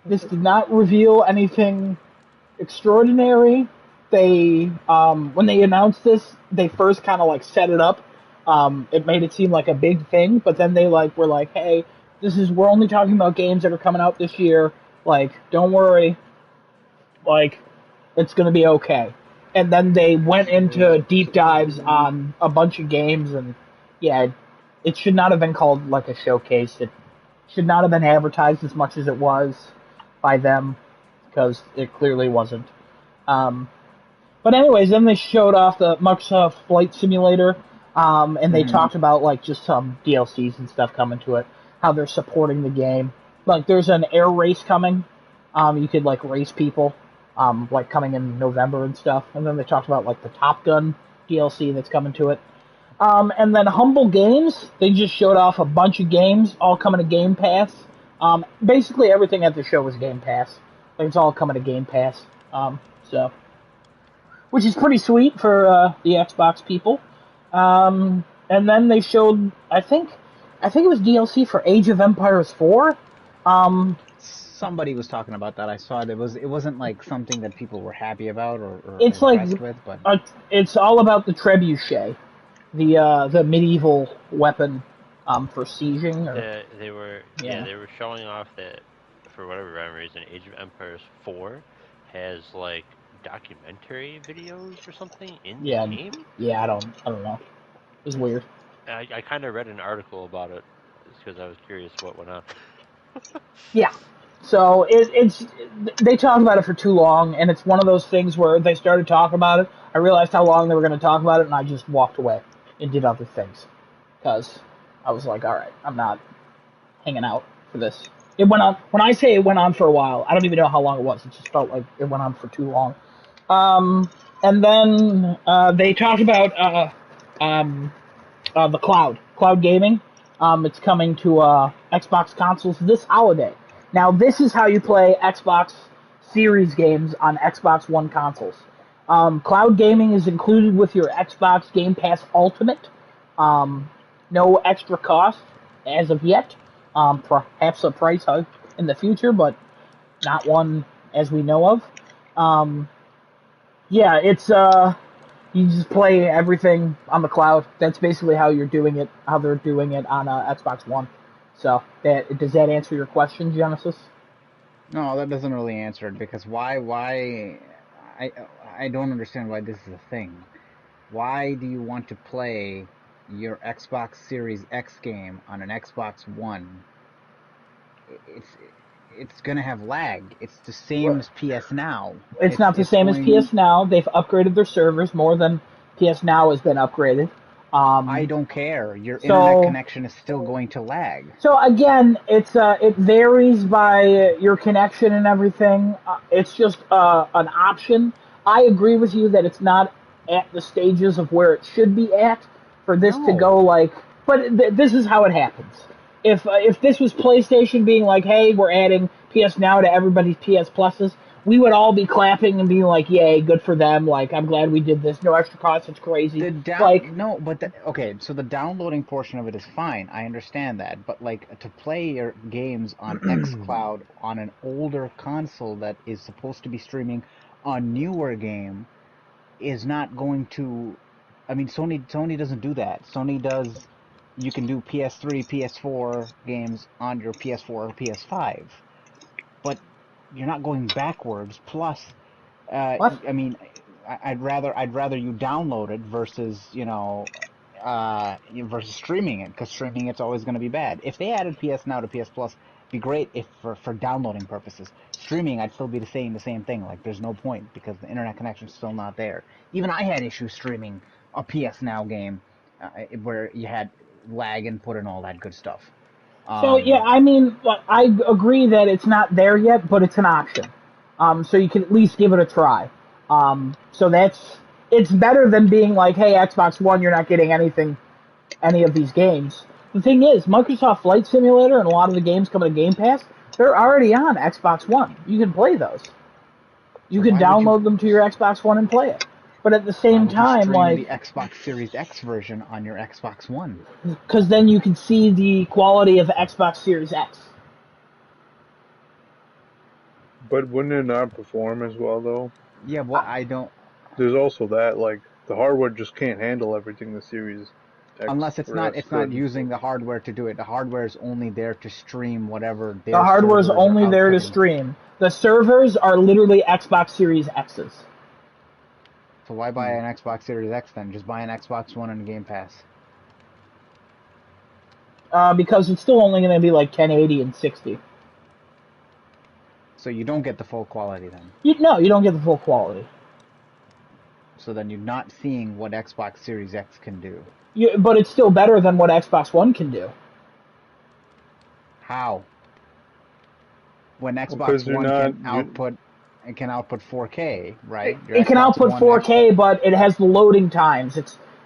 This did not reveal anything extraordinary. They when they announced this, they first kind of like set it up. It made it seem like a big thing, but then they like were like, hey, we're only talking about games that are coming out this year. Like, don't worry, like it's gonna be okay. And then they went into deep dives on a bunch of games, and yeah, it should not have been called like a showcase. It should not have been advertised as much as it was by them because it clearly wasn't. Um, but anyways, then they showed off the Microsoft Flight Simulator, and they Hmm. talked about like just some DLCs and stuff coming to it, how they're supporting the game. Like there's an air race coming. You could like race people, like coming in November and stuff. And then they talked about like the Top Gun DLC that's coming to it. And then Humble Games, they just showed off a bunch of games, all coming to Game Pass. Basically everything at the show was Game Pass. Like it's all coming to Game Pass. So which is pretty sweet for the Xbox people. And then they showed, I think it was DLC for Age of Empires 4. Um, Somebody was talking about that. I saw it. It wasn't like something that people were happy about or it's like impressed with, but it's all about the trebuchet, the medieval weapon for sieging or They were yeah. they were showing off that for whatever rhyme reason, Age of Empires 4 has like documentary videos or something in the Yeah, game. yeah. I don't know. It was weird. I kind of read an article about it because I was curious what went on. Yeah. So it's they talked about it for too long, and it's one of those things where they started talking about it. I realized how long they were going to talk about it, and I just walked away and did other things because I was like, all right, I'm not hanging out for this. It went on. When I say it went on for a while, I don't even know how long it was. It just felt like it went on for too long. And then they talked about um, the cloud gaming. It's coming to Xbox consoles this holiday. Now, this is how you play Xbox Series games on Xbox One consoles. Cloud gaming is included with your Xbox Game Pass Ultimate. Um, no extra cost as of yet. Perhaps a price hike in the future, but not one as we know of. Um, yeah, it's you just play everything on the cloud. That's basically how you're doing it. How they're doing it on Xbox One. So does that answer your question, Genesis? no, that doesn't really answer it because why I I don't understand why this is a thing. Why do you want to play your Xbox Series X game on an Xbox One? It's it's gonna have lag. It's the same as PS Now. It's not the It's same as going. PS Now. They've upgraded their servers more than PS Now has been upgraded. I Um, don't care. Your internet so connection is still going to lag. So again, it varies by your connection and everything. It's just an option. I agree with you that it's not at the stages of where it should be at for this to go No. like. But this is how it happens. If this was PlayStation being like, hey, we're adding PS Now to everybody's PS Pluses, we would all be clapping and being like, yay, good for them. Like, I'm glad we did this. No extra cost. It's crazy. The down Like, no, but okay, so the downloading portion of it is fine. I understand that, but like to play your games on xCloud on an older console that is supposed to be streaming a newer game is not going to. I mean, Sony doesn't do that. Sony does. You can do PS3, PS4 games on your PS4 or PS5, but you're not going backwards. Plus, What? I mean, I'd rather you download it versus versus streaming it, because streaming it's always going to be bad. If they added PS Now to PS Plus, it'd be great if for downloading purposes. Streaming, I'd still be saying the same thing. Like, there's no point because the internet connection's still not there. Even I had issues streaming a PS Now game where you had lag input and all that good stuff. So yeah, I mean, I agree that it's not there yet, but it's an option. So you can at least give it a try. So it's better than being like, hey, Xbox One, you're not getting any of these games. The thing is, Microsoft Flight Simulator and a lot of the games coming to Game Pass, they're already on Xbox One. You can play those. You So can download them to your Xbox One and play it. But at the why same would you time, stream like, the Xbox Series X version on your Xbox One? because then you can see the quality of the Xbox Series X. But wouldn't it not perform as well though? Yeah, well, I don't. There's also that, like, the hardware just can't handle everything the Series X Unless or S it's not could. using the hardware to do it. The hardware is only there to stream whatever The their hardware is servers are only there to outputting. stream. The servers are literally Xbox Series X's. So why buy an Xbox Series X then? Just buy an Xbox One and Game Pass. Because it's still only going to be like 1080 and 60. So you don't get the full quality then. No, you don't get the full quality. So then you're not seeing what Xbox Series X can do. But it's still better than what Xbox One can do. How? When Xbox Because you're One not. can output 4K, right? Your It can Xbox output One 4K, but it has the loading times.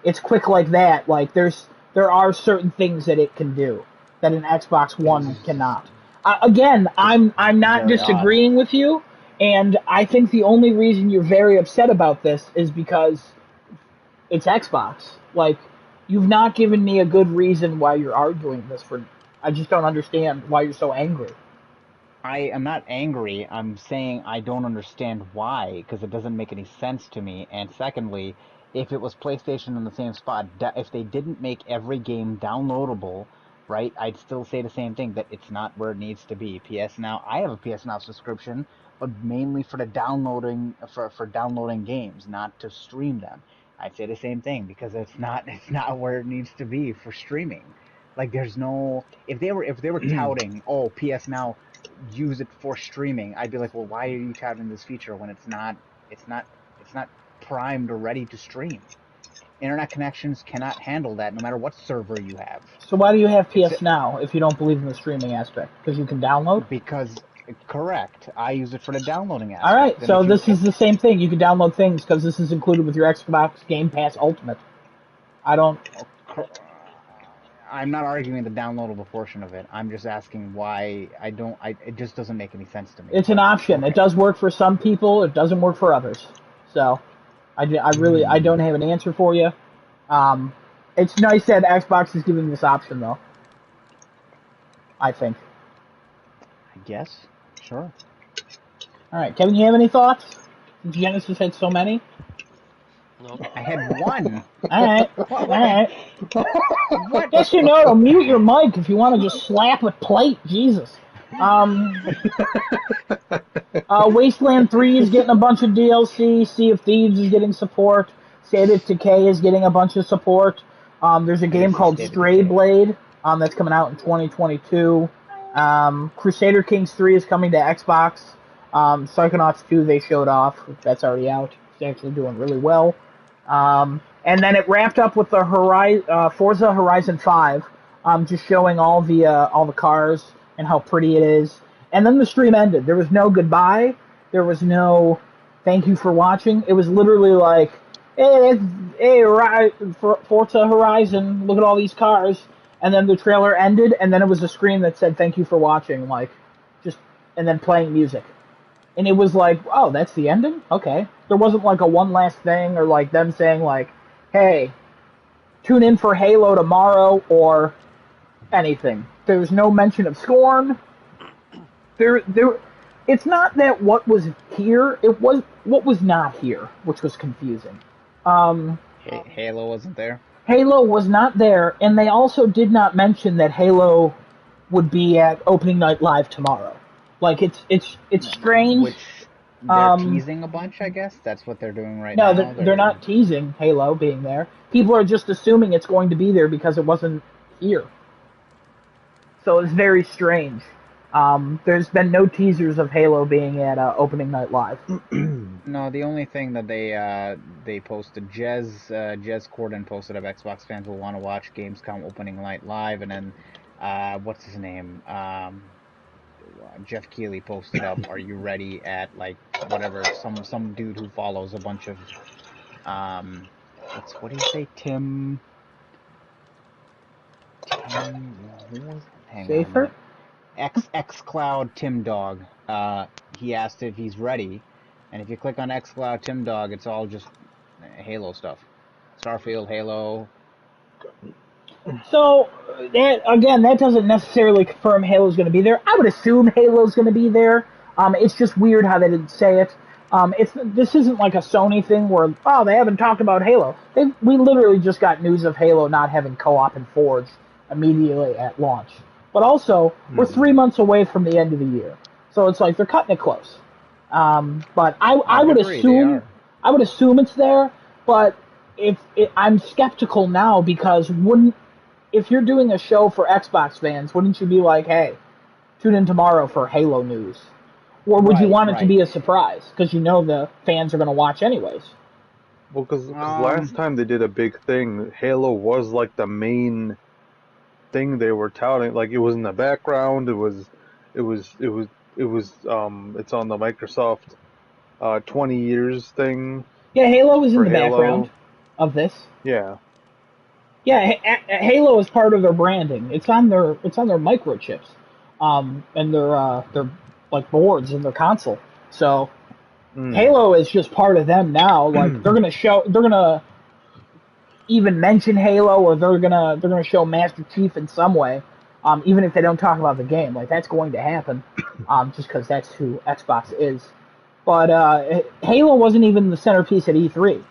It's quick like that. Like there are certain things that it can do that an Xbox One cannot. Again, I'm not very odd. disagreeing with you, and I think the only reason you're very upset about this is because it's Xbox. Like, you've not given me a good reason why you're arguing this for. I just don't understand why you're so angry. I am not angry. I'm saying I don't understand why, because it doesn't make any sense to me. And secondly, if it was PlayStation in the same spot, if they didn't make every game downloadable, right, I'd still say the same thing, that it's not where it needs to be. PS Now, I have a PS Now subscription, but mainly for the downloading, for downloading games, not to stream them. I'd say the same thing, because it's not where it needs to be for streaming. Like, there's no, if they were touting, oh, PS Now, use it for streaming, I'd be like, well, why are you touting this feature when it's not primed or ready to stream? Internet connections cannot handle that, no matter what server you have. So why do you have It's PS Now if you don't believe in the streaming aspect? Because you can download? because correct, I use it for the downloading aspect. Alright, And so if you, this is the same thing. You can download things because this is included with your Xbox Game Pass Ultimate. I don't... I'm not arguing the downloadable portion of it. I'm just asking why it just doesn't make any sense to me. It's an option. It does work for some people. It doesn't work for others. So, I don't have an answer for you. It's nice that Xbox is giving this option, though. I think. I guess. Sure. Alright, Kevin, you have any thoughts? Since Genesis had so many? No. I had one. Alright. Alright. Desunoto, mute your mic if you want to just slap a plate. Jesus. Wasteland 3 is getting a bunch of DLC. Sea of Thieves is getting support. State of Decay is getting a bunch of support. There's a game called Stray Blade that's coming out in 2022. Crusader Kings 3 is coming to Xbox. Psychonauts 2 they showed off. That's already out. It's actually doing really well. And then it wrapped up with the Forza Horizon 5, just showing all the cars and how pretty it is. And then the stream ended. There was no goodbye. There was no thank you for watching. It was literally like, hey, Forza Horizon, look at all these cars. And then the trailer ended, and then it was a screen that said thank you for watching, like, just, and then playing music. And it was like, oh, that's the ending? Okay. There wasn't like a one last thing, or like them saying like, hey, tune in for Halo tomorrow, or anything. There was no mention of Scorn. It's not that what was here, it was what was not here, which was confusing. Halo wasn't there. Halo was not there, and they also did not mention that Halo would be at opening night live tomorrow. Like, it's strange. They're Um, teasing a bunch, I guess. That's what they're doing right no, now. they're They're not teasing Halo being there. People are just assuming it's going to be there because it wasn't here. So it's very strange. There's been no teasers of Halo being at opening night live. No, the only thing that they posted, Jez Corden posted of Xbox fans will want to watch Gamescom opening night live, and then what's his name? Jeff Keighley posted up, "Are you ready?" at like whatever some dude who follows a bunch of um, what do you say, who was it? Hang on a Safer? minute. X Cloud Tim Dog. He asked if he's ready, and if you click on X Cloud Tim Dog, it's all just Halo stuff. Starfield, Halo. So that doesn't necessarily confirm Halo's going to be there. I would assume Halo's going to be there. It's just weird how they didn't say it. This isn't like a Sony thing where they haven't talked about Halo. We literally just got news of Halo not having co-op and Forge immediately at launch. But also we're 3 months away from the end of the year, so it's like they're cutting it close. But I I would would agree, they assume are. it's there. But I'm skeptical now because wouldn't if you're doing a show for Xbox fans, wouldn't you be like, hey, tune in tomorrow for Halo news? Or would you Right, want it to right. be a surprise? Because you know the fans are going to watch anyways. Well, because last Um, time they did a big thing, Halo was like the main thing they were touting. Like it was in the background. It was, it was, it's on the Microsoft 20 years thing Yeah, Halo is in for the background Halo. of this. Yeah. Yeah, Halo is part of their branding. It's on their microchips, and their like boards in their console. So Mm. Halo is just part of them now. Like they're gonna even mention Halo, or they're gonna show Master Chief in some way, even if they don't talk about the game. Like that's going to happen, just because that's who Xbox is. But Halo wasn't even the centerpiece at E3.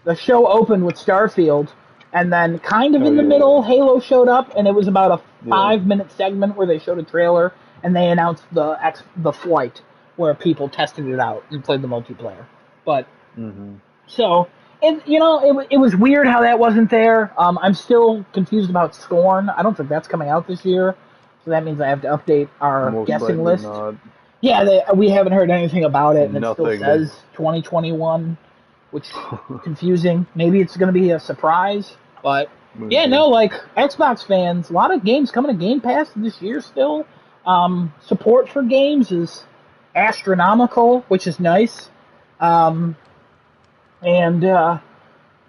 The show opened with Starfield, and then kind of Oh in the yeah, middle, Halo showed up, and it was about a yeah. 5 minute segment where they showed a trailer and they announced the flight where people tested it out and played the multiplayer. But Hmm. so, and it was weird how that wasn't there. I'm still confused about Scorn. I don't think that's coming out this year, so that means I have to update our Most guessing likely list. not. Yeah, we haven't heard anything about it, and it still Nothing. says 2021, which confusing. Maybe it's going to be a surprise, but yeah, Maybe. no, like Xbox fans, a lot of games coming to Game Pass this year still. Support for games is astronomical, which is nice. Um, and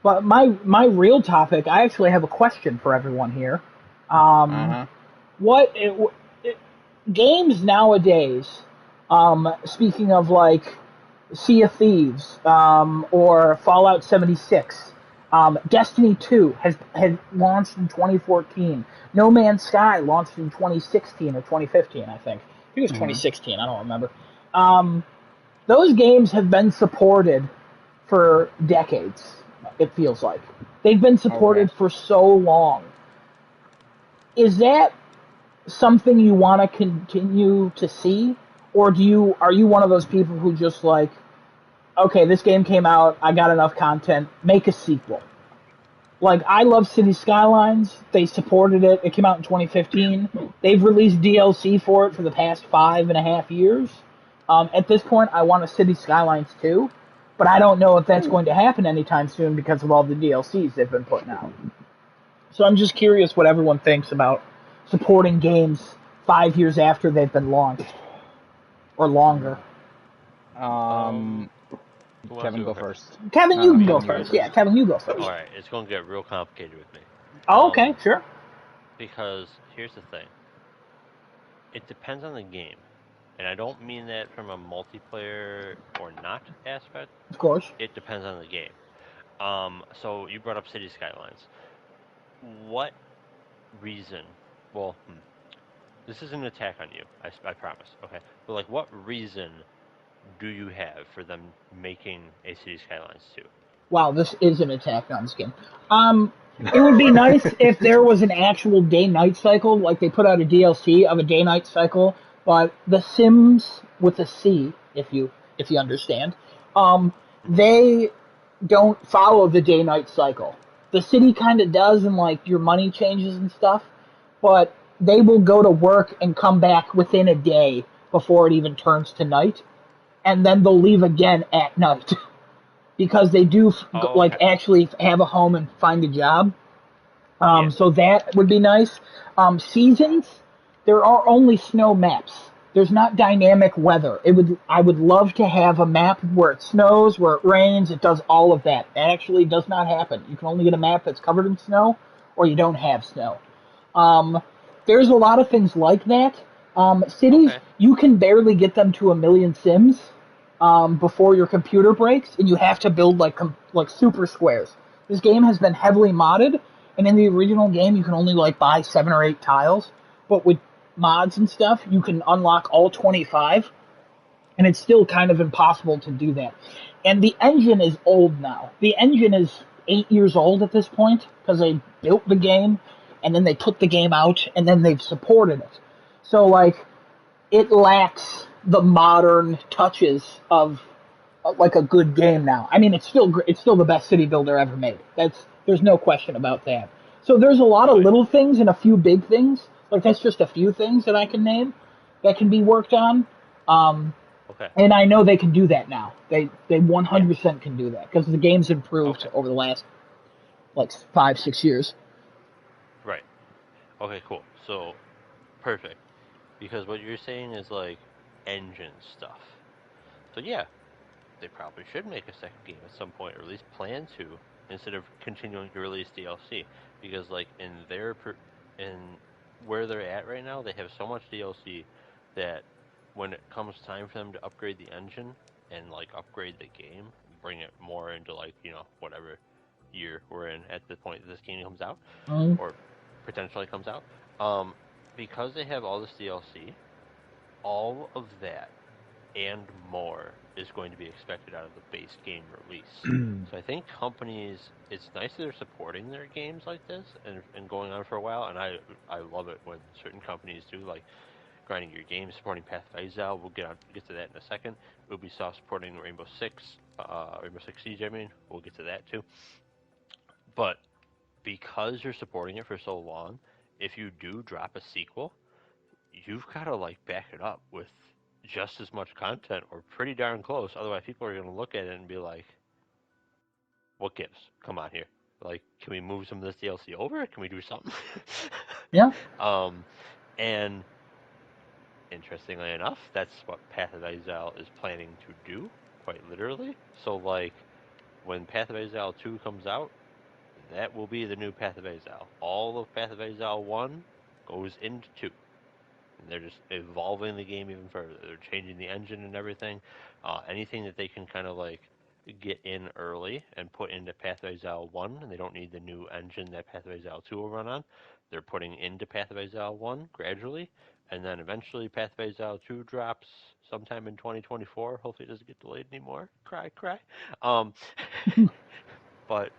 but my real topic, I actually have a question for everyone here. Um, uh-huh. what it, games nowadays? Speaking of like Sea of Thieves, or Fallout 76, Destiny 2 has launched in 2014. No Man's Sky launched in 2016 or 2015, I think. I think it was Hmm. 2016. I don't remember. Um, those games have been supported for decades. It feels like they've been Okay. supported for so long. Is that something you want to continue to see, or are you one of those people who just like, okay, this game came out, I got enough content, make a sequel? Like, I love City Skylines. They supported it. It came out in 2015. They've released DLC for it for the past 5.5 years. At this point, I want a City Skylines 2, but I don't know if that's going to happen anytime soon because of all the DLCs they've been putting out. So I'm just curious what everyone thinks about supporting games 5 years after they've been launched, or longer. Um, Who wants to Kevin, go go first? first. Kevin, you No, can go Kevin, you go first. Yeah, first. Kevin, you go first. All right, it's going to get real complicated with me. Oh, okay, Um, sure. because here's the thing. It depends on the game. And I don't mean that from a multiplayer or not aspect. Of course. It depends on the game. So you brought up City Skylines. What reason? Well, this is an attack on you. I promise. Okay, but like, what reason do you have for them making a City Skylines 2? Wow, this is an attack on skin. It would be nice if there was an actual day-night cycle, like they put out a DLC of a day-night cycle. But The Sims with a C, if you if you understand. Um, Hmm. they don't follow the day night cycle. The city kind of does, and like your money changes and stuff, but they will go to work and come back within a day before it even turns to night, and then they'll leave again at night because they do Oh, like okay. actually have a home and find a job. Yeah. So that would be nice. Seasons, there are only snow maps. There's not dynamic weather. I would love to have a map where it snows, where it rains, it does all of that. That actually does not happen. You can only get a map that's covered in snow, or you don't have snow. Um, there's a lot of things like that. Cities, Okay. you can barely get them to a million sims before your computer breaks, and you have to build like super squares. This game has been heavily modded, and in the original game, you can only like buy 7 or 8 tiles. But with mods and stuff, you can unlock all 25, and it's still kind of impossible to do that. And the engine is old now. The engine is 8 years old at this point because they built the Hmm. game, and then they put the game out, and then they've supported it. So like it lacks the modern touches of like a good game now. I mean, it's still the best city builder ever made. There's no question about that. So there's a lot of Right. little things and a few big things. Like that's just a few things that I can name that can be worked on. Um, Okay. and I know they can do that now. They Yeah. 100% can do that because the game's improved Okay. over the last like 5 6 years. Right. Okay. Cool. So perfect. Because what you're saying is like engine stuff. So yeah, they probably should make a second game at some point, or at least plan to, instead of continuing to release DLC. Because like in where they're at right now, they have so much DLC that when it comes time for them to upgrade the engine and like upgrade the game, bring it more into like whatever year we're in at the point that this game comes out Um, or potentially comes out, um, because they have all this DLC, all of that and more is going to be expected out of the base game release. So I think companies, it's nice that they're supporting their games like this and going on for a while. And I love it when certain companies do, like grinding your game, supporting Path of Exile. Get to that in a second. Ubisoft supporting Rainbow Six Siege. I mean, we'll get to that too. But because you're supporting it for so long, if you do drop a sequel, you've got to like back it up with just as much content or pretty darn close. Otherwise, people are going to look at it and be like, "What gives? Come on here! Like, can we move some of this DLC over? Can we do something?" yeah. um, and interestingly enough, that's what Path of Exile is planning to do, quite literally. So, like, when Path of Exile 2 comes out, that will be the new Path of Exile. All of Path of Exile 1 goes into 2. And they're just evolving the game even further. They're changing the engine and everything. Anything that they can kind of like get in early and put into Path of Exile 1, and they don't need the new engine that Path of Exile 2 will run on. They're putting into Path of Exile 1 gradually, and then eventually Path of Exile 2 drops sometime in 2024. Hopefully it doesn't get delayed anymore. Cry, cry. Um, but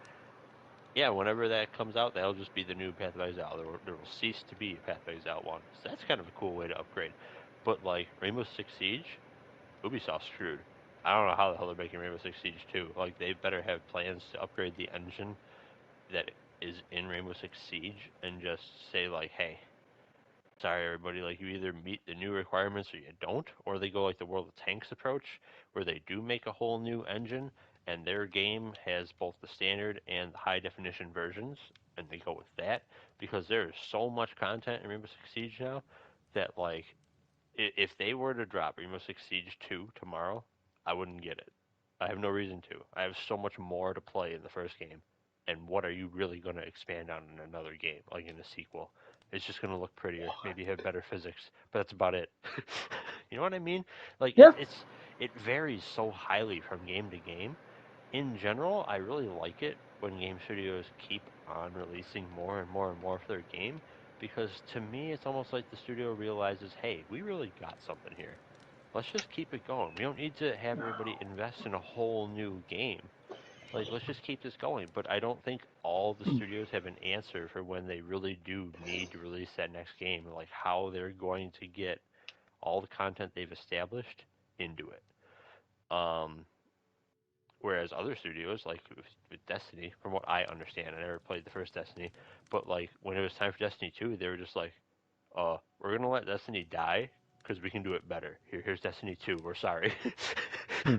yeah, whenever that comes out, that'll just be the new Path of Exile. There will cease to be a Path of Exile 1. So that's kind of a cool way to upgrade. But like Rainbow Six Siege, Ubisoft's screwed. I don't know how the hell they're making Rainbow Six Siege 2. Like they better have plans to upgrade the engine that is in Rainbow Six Siege and just say like, hey, sorry everybody, like you either meet the new requirements or you don't, or they go like the World of Tanks approach, where they do make a whole new engine and their game has both the standard and the high definition versions, and they go with that because there is so much content in Rainbow Six Siege now that like if they were to drop Rainbow Six Siege 2 tomorrow, I wouldn't get it. I have no reason to. I have so much more to play in the first game. And what are you really going to expand on in another game, like in a sequel? It's just going to look prettier, maybe have better physics, but that's about it. You know what I mean? Like Yeah. it varies so highly from game to game. In general, I really like it when game studios keep on releasing more and more and more for their game because to me it's almost like the studio realizes, hey, we really got something here. Let's just keep it going. We don't need to have everybody invest in a whole new game. Like, let's just keep this going. But I don't think all the studios have an answer for when they really do need to release that next game, like how they're going to get all the content they've established into it. Whereas other studios, like with Destiny, from what I understand, I never played the first Destiny, but like when it was time for Destiny 2, they were just like, we're gonna let Destiny die because we can do it better. Here's Destiny 2. We're sorry. Hmm.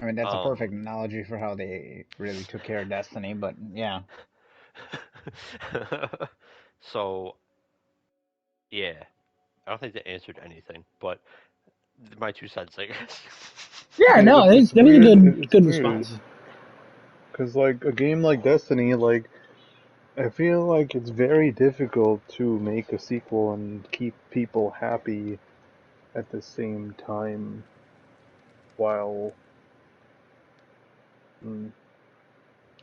I mean, that's a um, perfect analogy for how they really took care of Destiny, but yeah. so yeah, I don't think that answered anything, but my 2 cents, I guess. Yeah, It, no, it's that was a weird. good It's good response. weird because like a game like Destiny, like I feel like it's very difficult to make a sequel and keep people happy at the same time while mm,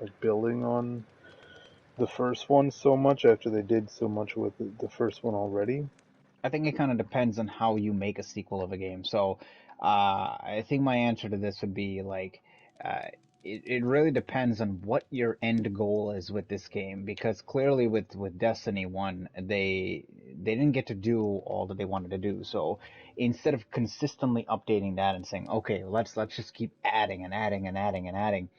like building on the first one so much after they did so much with the first one already. I think it kind of depends on how you make a sequel of a game. So, I think my answer to this would be like, uh, it really depends on what your end goal is with this game. Because clearly, with Destiny One, they didn't get to do all that they wanted to do. So instead of consistently updating that and saying, okay, let's just keep adding and adding and adding and adding,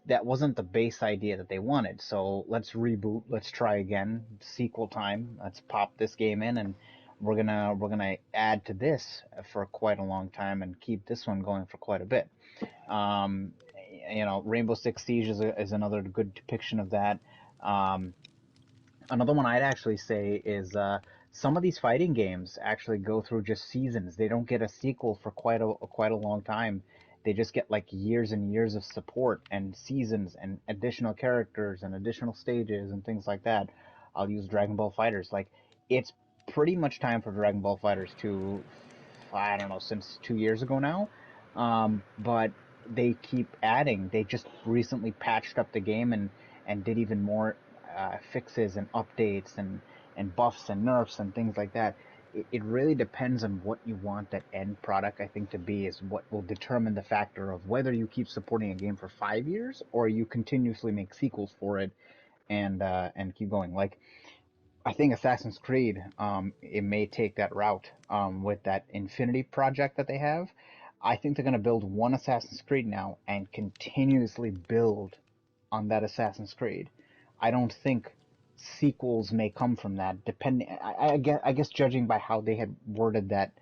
that wasn't the base idea that they wanted. So let's reboot, let's try again, sequel time. Let's pop this game in, and we're gonna add to this for quite a long time and keep this one going for quite a bit. Um, Rainbow Six Siege is another good depiction of that. Um, Another one I'd actually say is some of these fighting games actually go through just seasons. They don't get a sequel for quite a long time. They just get like years and years of support and seasons and additional characters and additional stages and things like that. I'll use Dragon Ball Fighters. Like it's pretty much time for Dragon Ball Fighters to, I don't know, since 2 years ago now. But they keep adding. They just recently patched up the game and did even more fixes and updates and buffs and nerfs and things like that. It really depends on what you want that end product, I think, to be, is what will determine the factor of whether you keep supporting a game for 5 years or you continuously make sequels for it and keep going. Like I think Assassin's Creed, it may take that route with that Infinity project that they have. I think they're going to build one Assassin's Creed now and continuously build on that Assassin's Creed. I don't think sequels may come from that. Depending, I guess judging by how they had worded that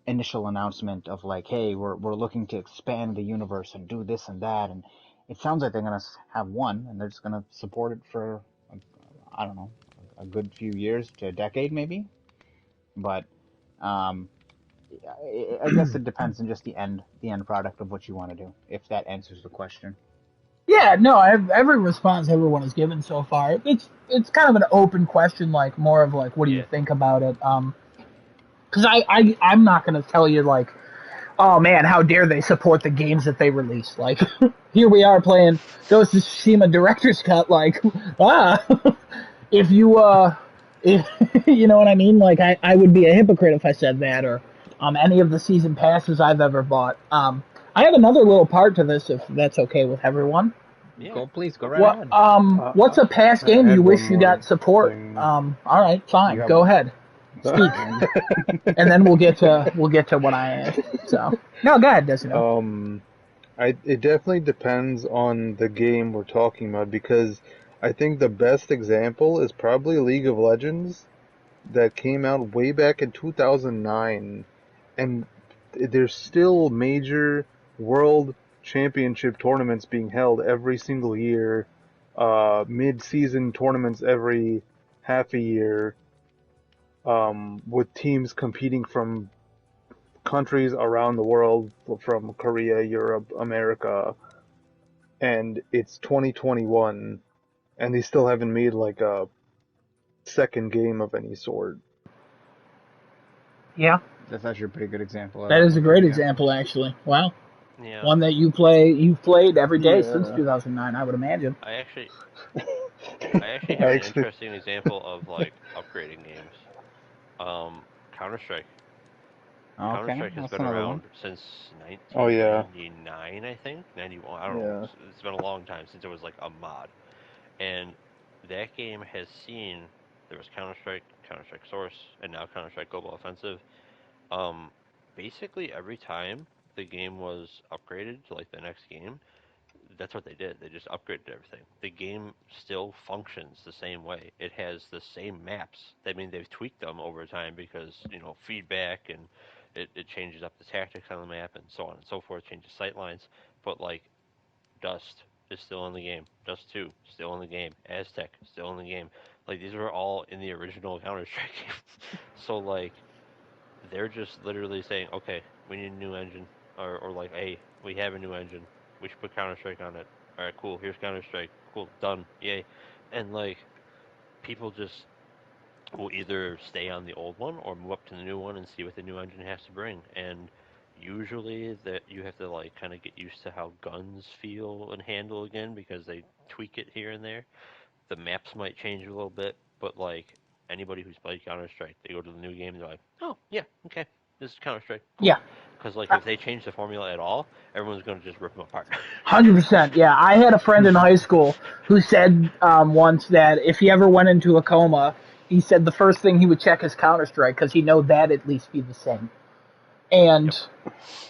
initial announcement of like, hey, we're looking to expand the universe and do this and that, and it sounds like they're gonna have one, and they're just gonna support it for, I don't know, a good few years to a decade maybe. But um, I guess it depends on just the end product of what you want to do. If that answers the question. Yeah, no, every response everyone has given so far, it's kind of an open question, like more of like, what do you Yeah. think about it? Because I'm not gonna tell you like, oh man, how dare they support the games that they release? Like, here we are playing Ghost of Tsushima Director's Cut. Like, ah, if you if you know what I mean, like I would be a hypocrite if I said that, or any of the season passes I've ever bought. I have another little part to this, if that's okay with everyone. Yeah. Please go Go right for it. What ahead. what's a past I game you had one wish you got more support? thing. All right, You fine, have go one? ahead, speak, and then we'll get to what I asked. So no, go ahead, Desunoto. um, it definitely depends on the game we're talking about because I think the best example is probably League of Legends that came out way back in 2009, and there's still major world championship tournaments being held every single year, mid-season tournaments every half a year, with teams competing from countries around the world, from Korea, Europe, America, and it's 2021, and they still haven't made like a second game of any sort. Yeah, That's actually a pretty good example of that that is a one too. great Yeah. example, actually. Wow, Yeah. one that you've played every day since Yeah. 2009, I would imagine. I actually I actually I have an actually, interesting example of like upgrading games. Counter Strike. Counter Okay, Strike has that's been another one. around since oh yeah, 1999, I think. 91. I don't know. yeah. It's been a long time since it was like a mod. And that game has seen there was Counter Strike, Counter Strike Source, and now Counter Strike Global Offensive. Um, basically every time the game was upgraded to like the next game, that's what they did. They just upgraded everything. The game still functions the same way. It has the same maps. I mean, they've tweaked them over time because feedback and it changes up the tactics on the map and so on and so forth. Changes sight lines, but like Dust is still in the game. Dust 2 still in the game. Aztec still in the game. Like these were all in the original Counter Strike game. So like they're just literally saying, okay, we need a new engine, or like, hey, we have a new engine, we should put Counter Strike on it. All right, cool. Here's Counter Strike. Cool, done. Yay. And like people just will either stay on the old one or move up to the new one and see what the new engine has to bring. And usually that you have to like kind of get used to how guns feel and handle again because they tweak it here and there. The maps might change a little bit, but like anybody who's played Counter Strike, they go to the new game and they're like, oh yeah, okay, this is Counter Strike, cool. Yeah. Because like if they change the formula at all, everyone's gonna just rip them apart. 100%. Yeah, I had a friend in high school who said once that if he ever went into a coma, he said the first thing he would check is Counter Strike because he know that at least be the same. And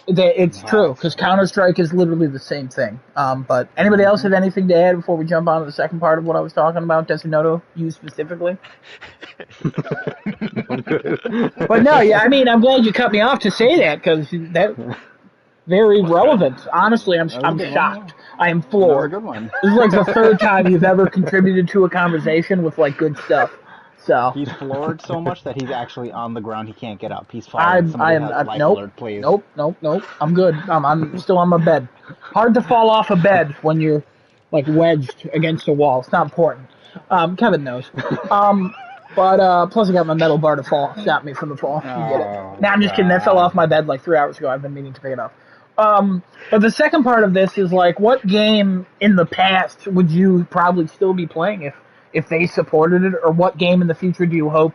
it's true because Counter Strike is literally the same thing. But anybody else have anything to add before we jump on to the second part of what I was talking about, Desunoto, you specifically? But no, yeah, I mean, I'm glad you cut me off to say that because that very relevant. Honestly, I'm shocked. I am floored. That was a good one. This is like the third time you've ever contributed to a conversation with like good stuff. So He's floored so much that he's actually on the ground. He can't get up. He's falling. I am nope, alert, please. nope. I'm good. I'm still on my bed. Hard to fall off a bed when you're like wedged against a wall. It's not important. Kevin knows. But plus I got my metal bar to stop me from the fall. You get it. Nah, I'm just kidding. That fell off my bed like 3 hours ago. I've been meaning to pick it up. But the second part of this is like, what game in the past would you probably still be playing if they supported it, or what game in the future do you hope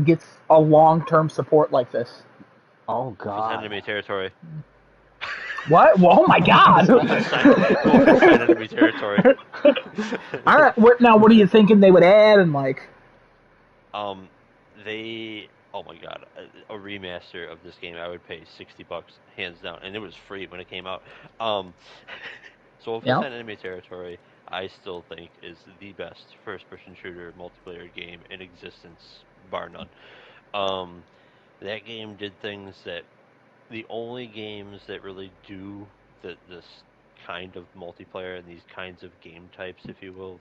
gets a long-term support like this? Oh God! Enemy territory. What? Oh my God! Enemy territory. All right. What are you thinking they would add and like? Oh my God, a remaster of this game, I would pay $60 hands down, and it was free when it came out. So Wolfenstein Enemy Territory, I still think is the best first-person shooter multiplayer game in existence, bar none. That game did things that the only games that really do this kind of multiplayer and these kinds of game types, if you will,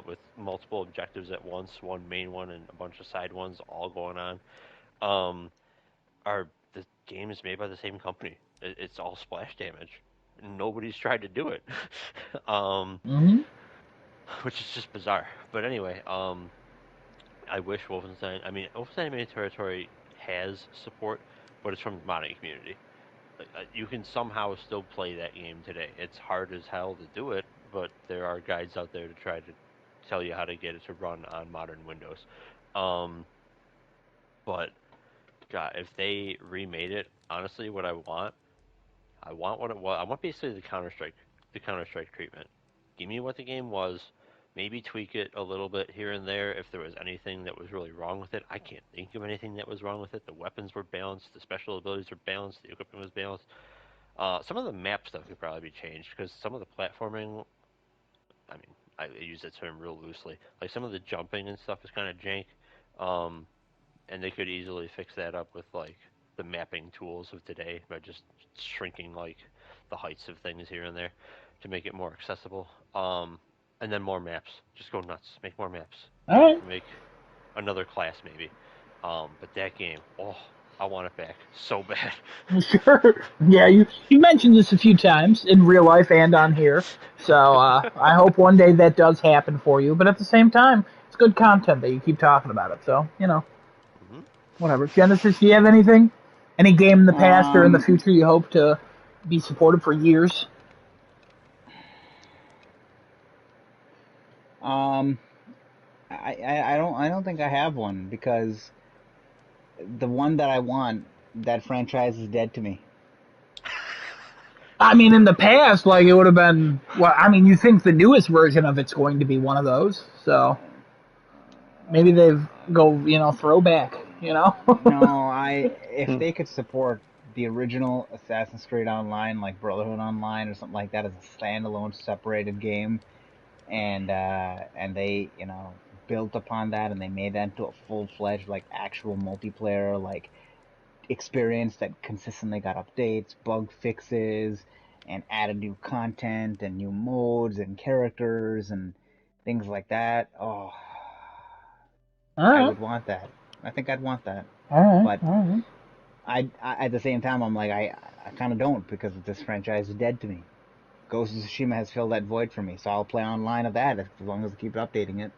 with multiple objectives at once, one main one and a bunch of side ones all going on, are the games made by the same company. It's all splash damage. Nobody's tried to do it, which is just bizarre. But anyway, I wish Wolfenstein. I mean, Wolfenstein Enemy Territory has support, but it's from the modding community. You can somehow still play that game today. It's hard as hell to do it, but there are guides out there to try to tell you how to get it to run on modern Windows. But God, if they remade it, honestly, what I want what it was. I want basically the Counter Strike treatment. Give me what the game was. Maybe tweak it a little bit here and there if there was anything that was really wrong with it. I can't think of anything that was wrong with it. The weapons were balanced, the special abilities were balanced, the equipment was balanced. Some of the map stuff could probably be changed because some of the platforming, I mean, I use that term real loosely. Like some of the jumping and stuff is kind of jank, and they could easily fix that up with like the mapping tools of today by just shrinking like the heights of things here and there to make it more accessible. And then more maps. Just go nuts. Make more maps. All right. Make another class maybe. But that game, I want it back so bad. Sure. Yeah, you mentioned this a few times in real life and on here. So I hope one day that does happen for you. But at the same time, it's good content that you keep talking about it. So, whatever. Genesis, do you have anything? Any game in the past or in the future you hope to be supported for years? I don't think I have one because the one that I want, that franchise is dead to me. I mean, in the past, like, it would have been, well, I mean, you think the newest version of it's going to be one of those, so maybe they've throwback, No, if they could support the original Assassin's Creed Online, like Brotherhood Online or something like that, is a standalone, separated game, and they built upon that and they made that into a full-fledged like actual multiplayer like experience that consistently got updates, bug fixes, and added new content and new modes and characters and things like that. Oh, All I right, would want that. I think I'd want that. all right, But all right. at the same time, I'm like, I kind of don't because this franchise is dead to me. Ghost of Tsushima has filled that void for me, so I'll play online of that as long as they keep updating it.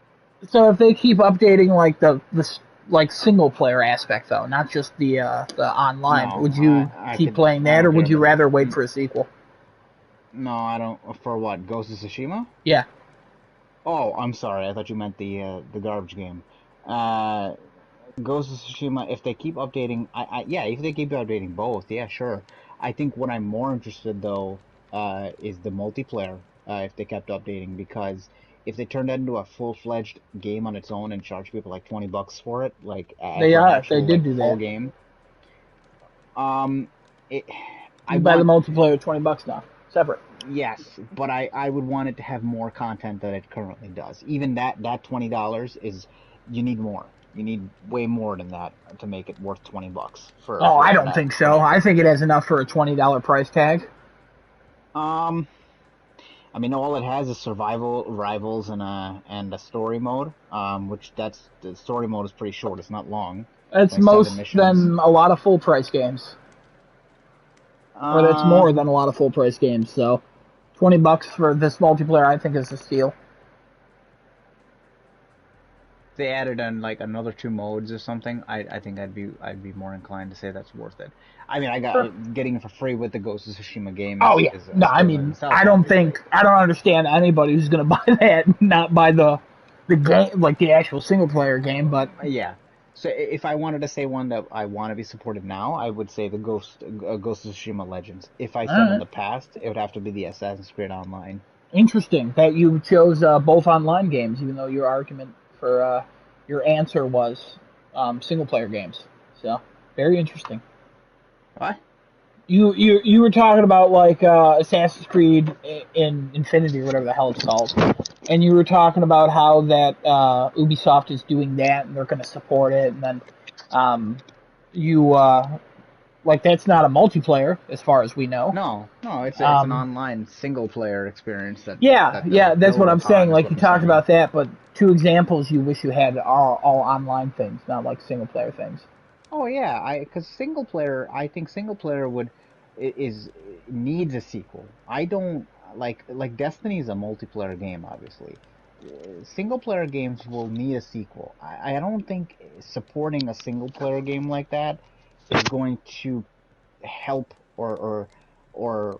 So if they keep updating like the like single player aspect though, not just the online, No, would you keep playing I that, don't or care would you about rather wait that. for a sequel? No, I don't. For what? Ghost of Tsushima? Yeah. Oh, I'm sorry. I thought you meant the garbage game. Uh, Ghost of Tsushima. If they keep updating, yeah, if they keep updating both, yeah, sure. I think what I'm more interested though, is the multiplayer. If they kept updating, because if they turned that into a full-fledged game on its own and charge people like $20 for it, like They for an are. They actual did like do full that. game, um, it, I You buy the want multiplayer $20 now, separate. yes, but I would want it to have more content than it currently does. Even that $20 is you need more. You need way more than that to make it worth $20 Oh, I for don't that think for so. that I game. think it has enough for a $20 price tag. Um, I mean, all it has is survival, rivals, and a story mode. Which that's the story mode is pretty short. It's not long. It's It's only seven most missions. than a lot of full price games, or that's Uh, more than a lot of full price games. So, $20 for this multiplayer, I think, is a steal. they added in like another two modes or something, I think I'd be more inclined to say that's worth it. I mean, I Sure. got getting it for free with the Ghost of Tsushima game Oh is yeah. is a No, I steal in mean, itself, I don't obviously. think I don't understand anybody who's gonna buy that, and not buy the game, like the actual single player game. But Yeah. So if I wanted to say one that I want to be supported now, I would say the Ghost of Tsushima Legends. If I all said in right, the past, it would have to be the Assassin's Creed Online. interesting that you chose both online games, even though your argument for your answer was single player games. So very interesting. What? You were talking about like Assassin's Creed in Infinity or whatever the hell it's called, and you were talking about how that Ubisoft is doing that and they're going to support it, and then you like that's not a multiplayer as far as we know. No, no, it's an Um, online single player experience yeah, that they'll yeah, that's what build I'm saying. upon. Is Like what you I'm talked saying. about that, but two examples you wish you had are all online things, not like single player things. Oh yeah, I because single player, I think single player would is needs a sequel. I don't like Destiny is a multiplayer game, obviously. Single player games will need a sequel. I don't think supporting a single player game like that is going to help or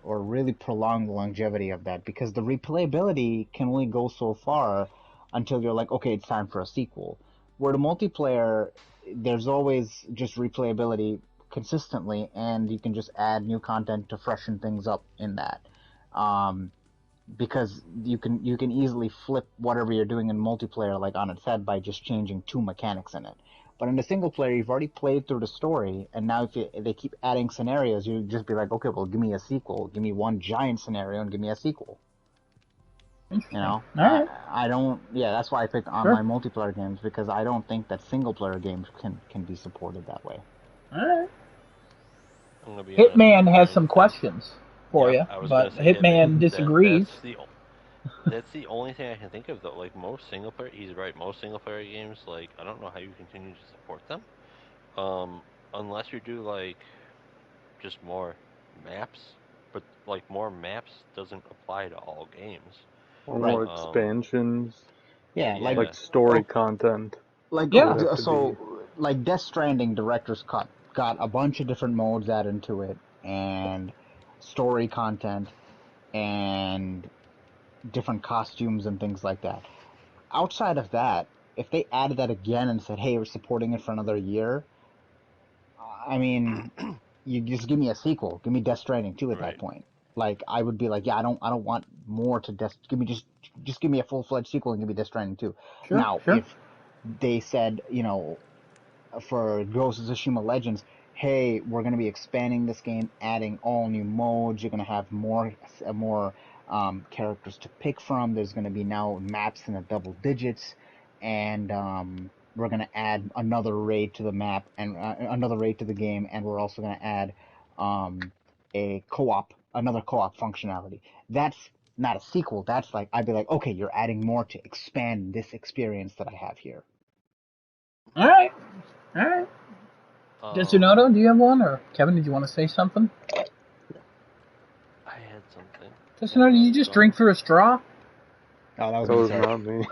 really prolong the longevity of that because the replayability can only go so far until you're like, okay, it's time for a sequel. Where the multiplayer, there's always just replayability consistently, and you can just add new content to freshen things up in that. Um, because you can easily flip whatever you're doing in multiplayer like on its head by just changing two mechanics in it. But in the single player, you've already played through the story, and now if they keep adding scenarios, you just be like, okay, well, give me a sequel, give me one giant scenario, and give me a sequel. You Interesting. know, All right, I don't. Yeah, that's why I picked sure. online multiplayer games because I don't think that single player games can be supported that way. All right. I'm gonna be honest with you, Hitman has Brian. some questions for Yep, you, I was gonna but say Hitman. Hitman That disagrees. that's the only thing I can think of though. Like most single player, he's right. Most single player games, like I don't know how you continue to support them. Um, unless you do like just more maps, but like more maps doesn't apply to all games. Or Right. more Um, expansions, Yeah, like yeah, story oh, content. like It would Yeah. have to be. Death Stranding director's cut got a bunch of different modes added into it and story content and different costumes and things like that. Outside of that, if they added that again and said, "Hey, we're supporting it for another year," I mean, you just give me a sequel. Give me Death Stranding 2 at that right. point. Like I would be like, yeah, I don't want more to Death. Give me just give me a full fledged sequel and give me Death Stranding 2. Sure. Now, Sure. if they said, for Ghost of Tsushima Legends, hey, we're going to be expanding this game, adding all new modes. You're going to have more characters to pick from. There's going to be now maps in the double digits, and we're going to add another raid to the map and another raid to the game, and we're also going to add um, another co-op functionality. That's not a sequel. That's like I'd be like, okay, you're adding more to expand this experience that I have here. All right. All right. Desunoto, do you have one? Or Kevin, did you want to say something? I had something. Desunoto, did you just drink through a straw? Oh, that was That me, was sir. not me.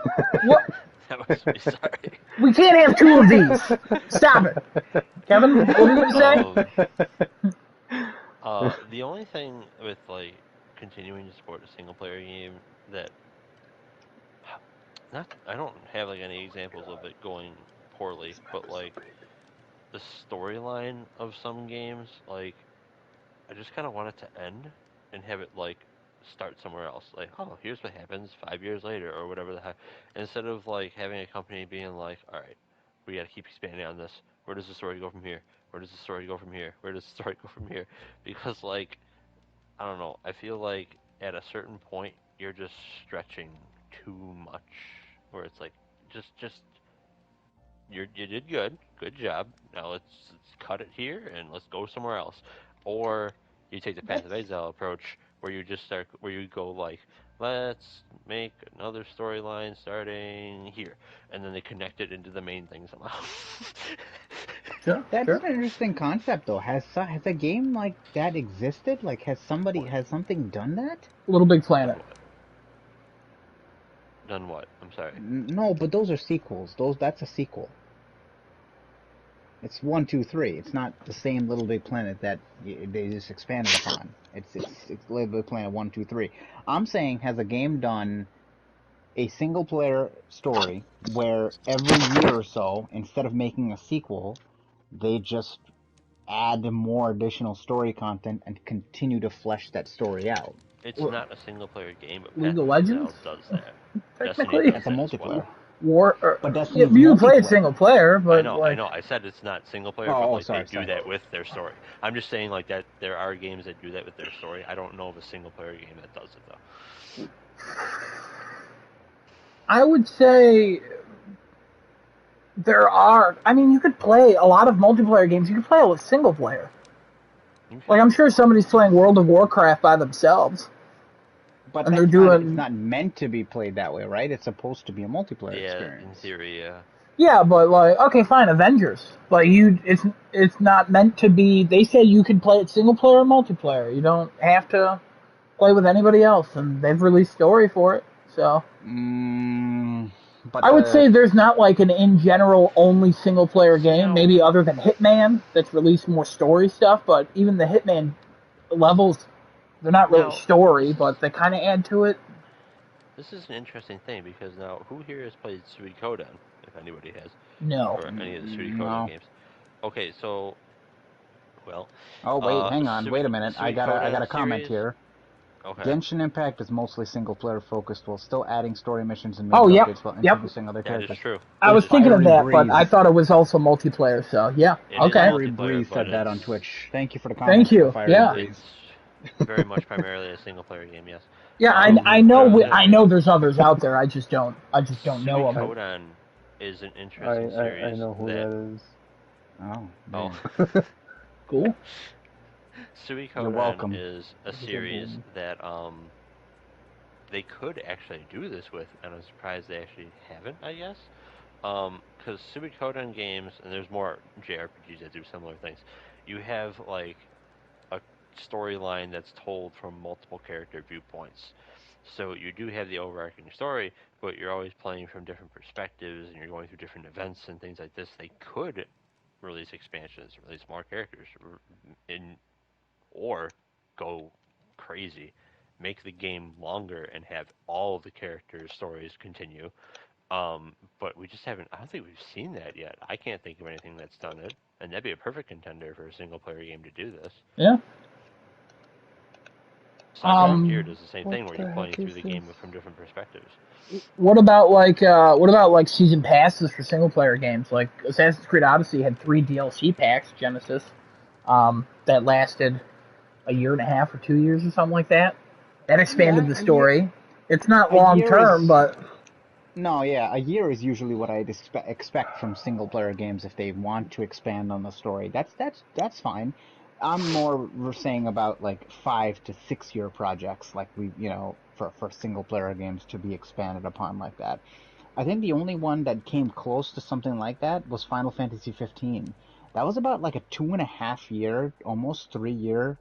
What? That was me, sorry. We can't have two of these. Stop it. Kevin, what were you saying? The only thing with like continuing to support a single player game that not I don't have like any examples of it going poorly, but like the storyline of some games, like I just kind of want it to end and have it like start somewhere else. Like, oh, here's what happens 5 years later or whatever the heck. Instead of like having a company being like, all right, we got to keep expanding on this. Where does the story go from here? Where does the story go from here? Where does the story go from here? Because like I don't know. I feel like at a certain point you're just stretching too much, where it's like just you did good job. Now let's cut it here and let's go somewhere else, or you take the Path of That's Exile approach where you just start where you go like let's make another storyline starting here, and then they connect it into the main thing somehow. Sure, That's sure. an interesting concept, though. Has a game like that existed? Like, has something done that? Little Big Done Planet. what? Done what? I'm sorry. No, but those are sequels. That's a sequel. It's 1, 2, 3. It's not the same Little Big Planet that they just expanded upon. It's Little Big Planet 1, 2, 3. I'm saying, has a game done a single player story where every year or so, instead of making a sequel, they just add more additional story content and continue to flesh that story out? It's not a single player game, but League Path of of Legends? Exile does that. Destiny Technically, does That's a that as well. multiplayer. War. But Yeah, Destiny's you play it single multiplayer. player, I but know, I like, know. I said it's not single player, but Oh, like they sorry, do sorry. that with their story. I'm just saying like that there are games that do that with their story. I don't know of a single player game that does it though. I would say there are. I mean, you could play a lot of multiplayer games. You could play it with single player. Like, Okay. I'm sure somebody's playing World of Warcraft by themselves, But and they're it's doing. not meant to be played that way, right? It's supposed to be a multiplayer Yeah, in experience. theory, yeah. Yeah, but like, okay, fine, Avengers. But it's not meant to be. They say you can play it single player or multiplayer. You don't have to play with anybody else, and they've released story for it. So But I would say there's not like an in general only single player See game, now, maybe other than Hitman that's released more story stuff. But even the Hitman levels, they're not really now story, but they kind of add to it. this is an interesting thing because now who here has played Suikoden, if anybody has, No. or any of the Suikoden no. games? Okay, so well, Oh wait, hang on. Wait a The minute. I got Suikoden a comment series. here. Okay, Genshin Impact is mostly single player focused while still adding story missions and Oh, major yep, updates while yep. introducing other that is characters. true. I That was is thinking true. of Fiery that, but I Breeze. thought it was also multiplayer. So yeah, It is okay. Fiery multiplayer, Breeze but said that on Twitch. Thank you for the Thank comment, you. Fiery Yeah, Breeze. very much primarily a single player game. Yes. yeah. I What I was know gonna I say, know there's others out there. I just don't know them. Suikoden is an interesting I series know who that that is. Oh, oh, man. Cool. You're Suikoden welcome. is a series that they could actually do this with, and I'm surprised they actually haven't. I guess because Suikoden games, and there's more JRPGs that do similar things. You have like a storyline that's told from multiple character viewpoints. So you do have the overarching story, but you're always playing from different perspectives and you're going through different events and things like this. They could release expansions, release more characters, in, or go crazy, make the game longer and have all of the characters' stories continue. But we just haven't. I don't think we've seen that yet. I can't think of anything that's done it, and that'd be a perfect contender for a single player game to do this. Yeah. Soccer Frontier Um. does the same What thing where you're the playing heck through is the this? game from different perspectives. What about like season passes for single player games? Like Assassin's Creed Odyssey had 3 DLC packs. Genesis. that lasted a year and a half or 2 years or something like that. That expanded Yeah, the story. It's not a long year term, is but no, yeah, a year is usually what I'd expect from single player games if they want to expand on the story. That's fine. I'm more saying about like 5 to 6 year projects, like for single player games to be expanded upon like that. I think the only one that came close to something like that was Final Fantasy 15. That was about like a 2.5 year, almost 3 year.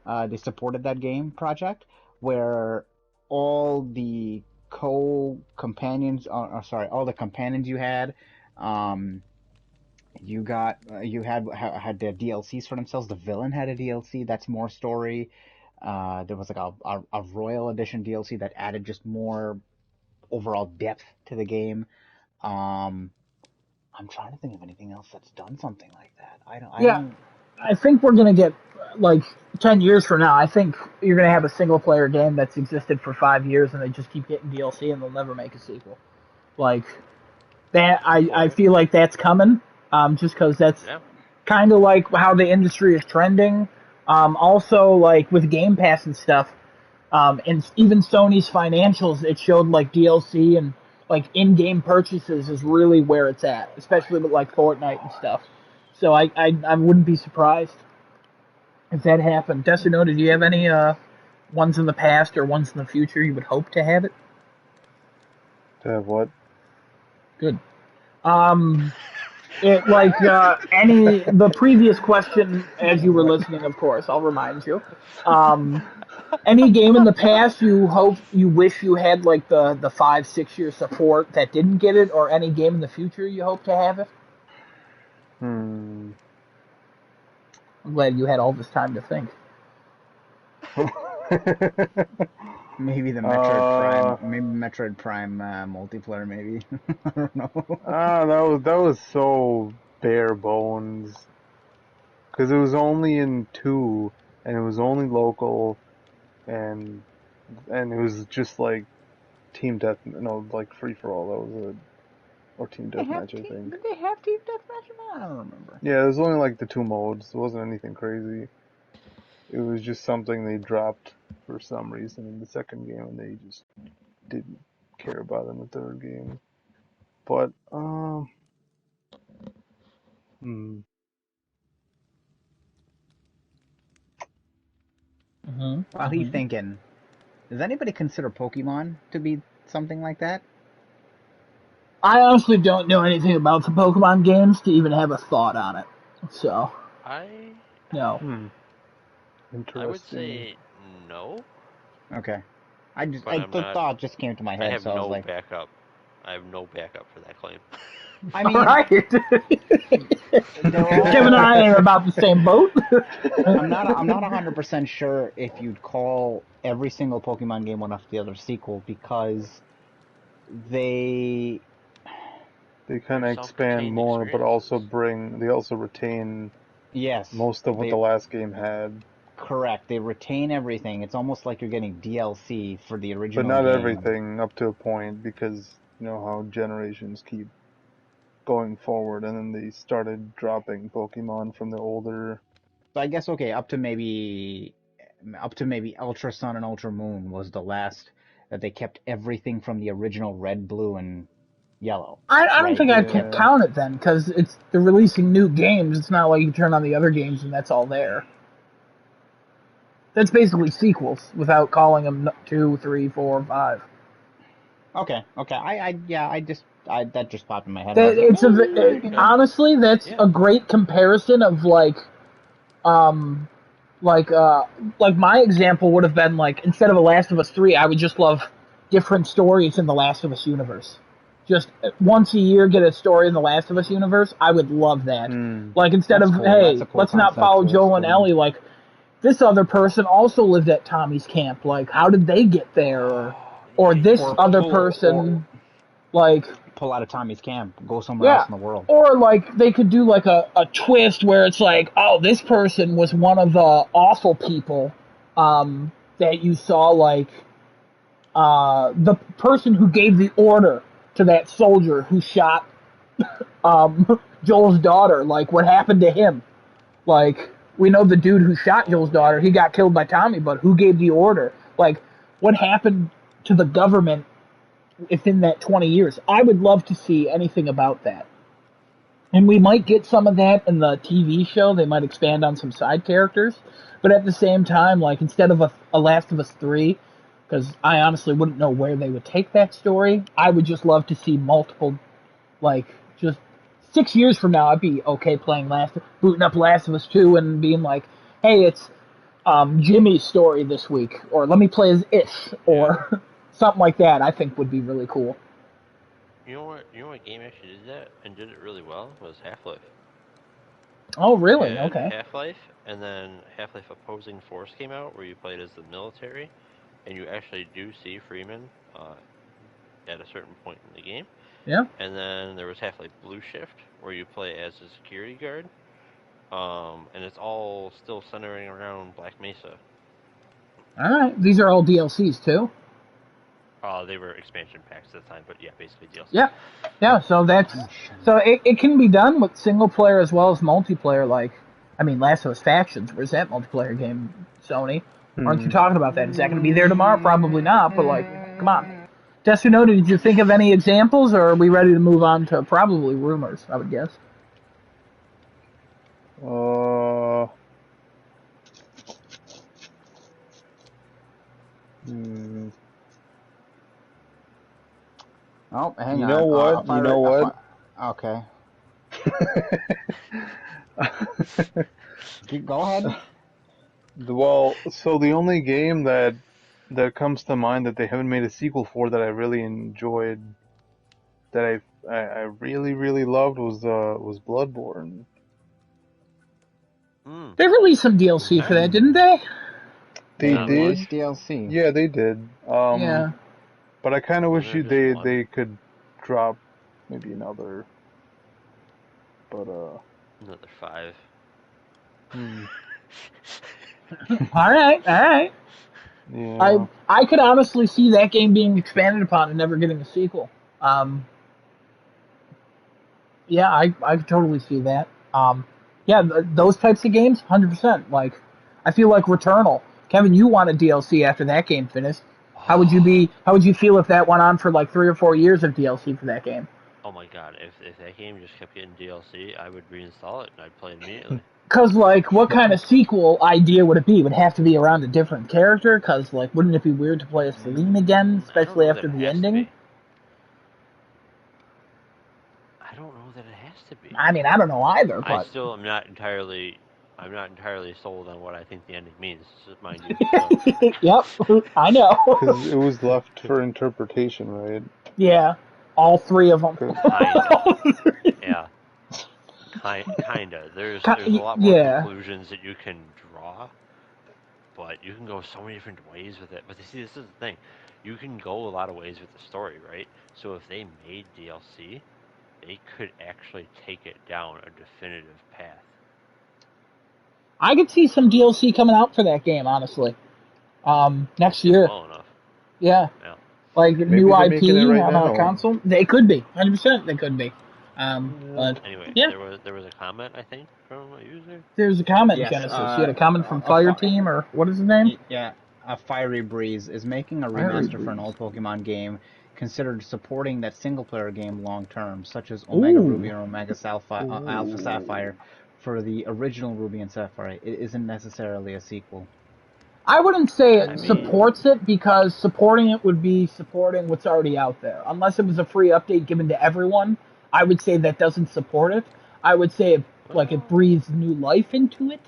They supported that game project where all the co-companions, sorry, all the companions you had, um, you had the DLCs for themselves. The villain had a DLC that's more story. There was like a Royal Edition DLC that added just more overall depth to the game. Um, I'm trying to think of anything else that's done something like that. I yeah, don't. I think we're gonna get like 10 years from now. I think you're gonna have a single player game that's existed for 5 years, and they just keep getting DLC, and they'll never make a sequel. Like that, I Hopefully. feel like that's coming. Just because that's Yeah. kind of like how the industry is trending. Also, like with Game Pass and stuff, and even Sony's financials, it showed like DLC and like in-game purchases is really where it's at, especially with like Fortnite and stuff. So I wouldn't be surprised if that happened. Desunoto, do you have any ones in the past or ones in the future you would hope to have it? To have what? Good. Um, It like any the previous question as you were listening, of course, I'll remind you. Um, any game in the past you hope you wish you had like the 5 6 year support that didn't get it, or any game in the future you hope to have it. Hmm. I'm glad you had all this time to think. Maybe the Metroid uh, Prime, maybe Metroid Prime multiplayer, maybe. I don't know. that was so bare bones because it was only in two, and it was only local, and it was just like team death, no, like free for all. That was it, or team deathmatch, I think. Did they have team deathmatch in that? I don't remember. Yeah, it was only like the two modes. It wasn't anything crazy. It was just something they dropped for some reason in the second game, and they just didn't care about in the third game. But hmm, Mm-hmm. While he's Mm-hmm. thinking, does anybody consider Pokemon to be something like that? I honestly don't know anything about the Pokemon games to even have a thought on it. So I no. hmm, I would interesting. say no, Okay. but I'm The not. thought just came to my I head, have so I was no like, backup. I have no backup for that claim. I All mean, right. they're Kevin and all. I are about the same boat. I'm not 100% sure if you'd call every single Pokemon game one after the other sequel because they They kind They're of expand self-contained more, but also experiences. they also retain yes, most of what the they last game had, correct. They retain everything. It's almost like you're getting DLC for the but original not game. everything up to a point because you know how generations keep going forward, and then they started dropping Pokemon from the older. So I guess okay, up to maybe Ultra Sun and Ultra Moon was the last that they kept everything from the original Red, Blue, and Yellow, I don't right? think I can Yeah, count it then because it's they're releasing new games. It's not like you turn on the other games and that's all there. That's basically sequels without calling them two, three, four, five. Okay, okay. Yeah, that just popped in my head, and I That was like, it's maybe Okay. not. honestly that's Yeah. a great comparison of um like uh like my example would have been like instead of a Last of Us 3, I would just love different stories in the Last of Us universe. Just once a year get a story in the Last of Us universe. I would love that. hmm, Like instead That's of cool. That's a hey, cool let's not concept follow to Joel and explain. Ellie. Like this other person also lived at Tommy's camp. Like how did they get there? Oh, Or yeah, this Or other or person like pull out of Tommy's camp, go somewhere else yeah. in the world. Or like they could do like a twist where it's like, oh, this person was one of the awful people that you saw like the person who gave the order to that soldier who shot Joel's daughter, like what happened to him. Like we know the dude who shot Joel's daughter, he got killed by Tommy, but who gave the order? Like, what happened to the government within that 20 years? I would love to see anything about that. And we might get some of that in the TV show. They might expand on some side characters. But at the same time, like, instead of a Last of Us 3, because I honestly wouldn't know where they would take that story, I would just love to see multiple, like, just 6 years from now, I'd be okay playing booting up Last of Us 2 and being like, hey, it's Jimmy's story this week, or let me play as Ish, or something like that. I think would be really cool. You know what game actually did that and did it really well was Half-Life. Oh, really? Okay. Half-Life, and then Half-Life Opposing Force came out, where you played as the military, and you actually do see Freeman at a certain point in the game. Yeah. And then there was Half-Life Blue Shift, where you play as a security guard, and it's all still centering around Black Mesa. All right. These are all DLCs too. They were expansion packs at the time, but yeah, basically DLC. Yeah. So it can be done with single player as well as multiplayer. Like, I mean, Last of Us Factions. Where's that multiplayer game, Sony? Aren't you talking about that? Is that going to be there tomorrow? Probably not. But like, come on. Desunoto, did you think of any examples, or are we ready to move on to probably rumors? I would guess. Oh, hang on. You know what? You know what? Okay. Go ahead. Well, so the only game that comes to mind that they haven't made a sequel for that I really enjoyed, that I really really loved was Bloodborne. They released some DLC for that, didn't they? They did. DLC. Yeah, they did. Yeah. But I kind of wish they could drop maybe another. But Another 5. All right. Yeah. I could honestly see that game being expanded upon and never getting a sequel. Yeah, I could totally see that. Those types of games, 100%. Like, I feel like Returnal. Kevin, you wanted DLC after that game finished. How would you feel if that went on for like 3 or 4 years of DLC for that game? Oh my god, if that game just kept getting DLC, I would reinstall it and I'd play it immediately. Because, like, what kind of sequel idea would it be? Would it have to be around a different character? Because, like, wouldn't it be weird to play as Celine again, especially after the ending? I don't know that it has to be. I mean, I don't know either, but... I still am not entirely sold on what I think the ending means, mind you. So. Yep, I know. Because it was left for interpretation, right? Yeah, all 3 of them. Yeah. Kinda. There's a lot more conclusions that you can draw, but you can go so many different ways with it. But you see, this is the thing. You can go a lot of ways with the story, right? So if they made DLC, they could actually take it down a definitive path. I could see some DLC coming out for that game, honestly. Next year. Well enough. Yeah. Like, maybe new IP right on now. a console. They could be. 100% they could be. But anyway, yeah. there was a comment, I think, from a user. There's a comment, Yes, Genesis. You had a comment from Fireteam, or what is his name? Yeah, a Fiery Breeze is making a remaster for an old Pokemon game considered supporting that single-player game long-term, such as Omega Ruby or Omega Alpha Sapphire for the original Ruby and Sapphire. It isn't necessarily a sequel. I wouldn't say it supports it, because supporting it would be supporting what's already out there. Unless it was a free update given to everyone, I would say that doesn't support it. I would say it breathes new life into it,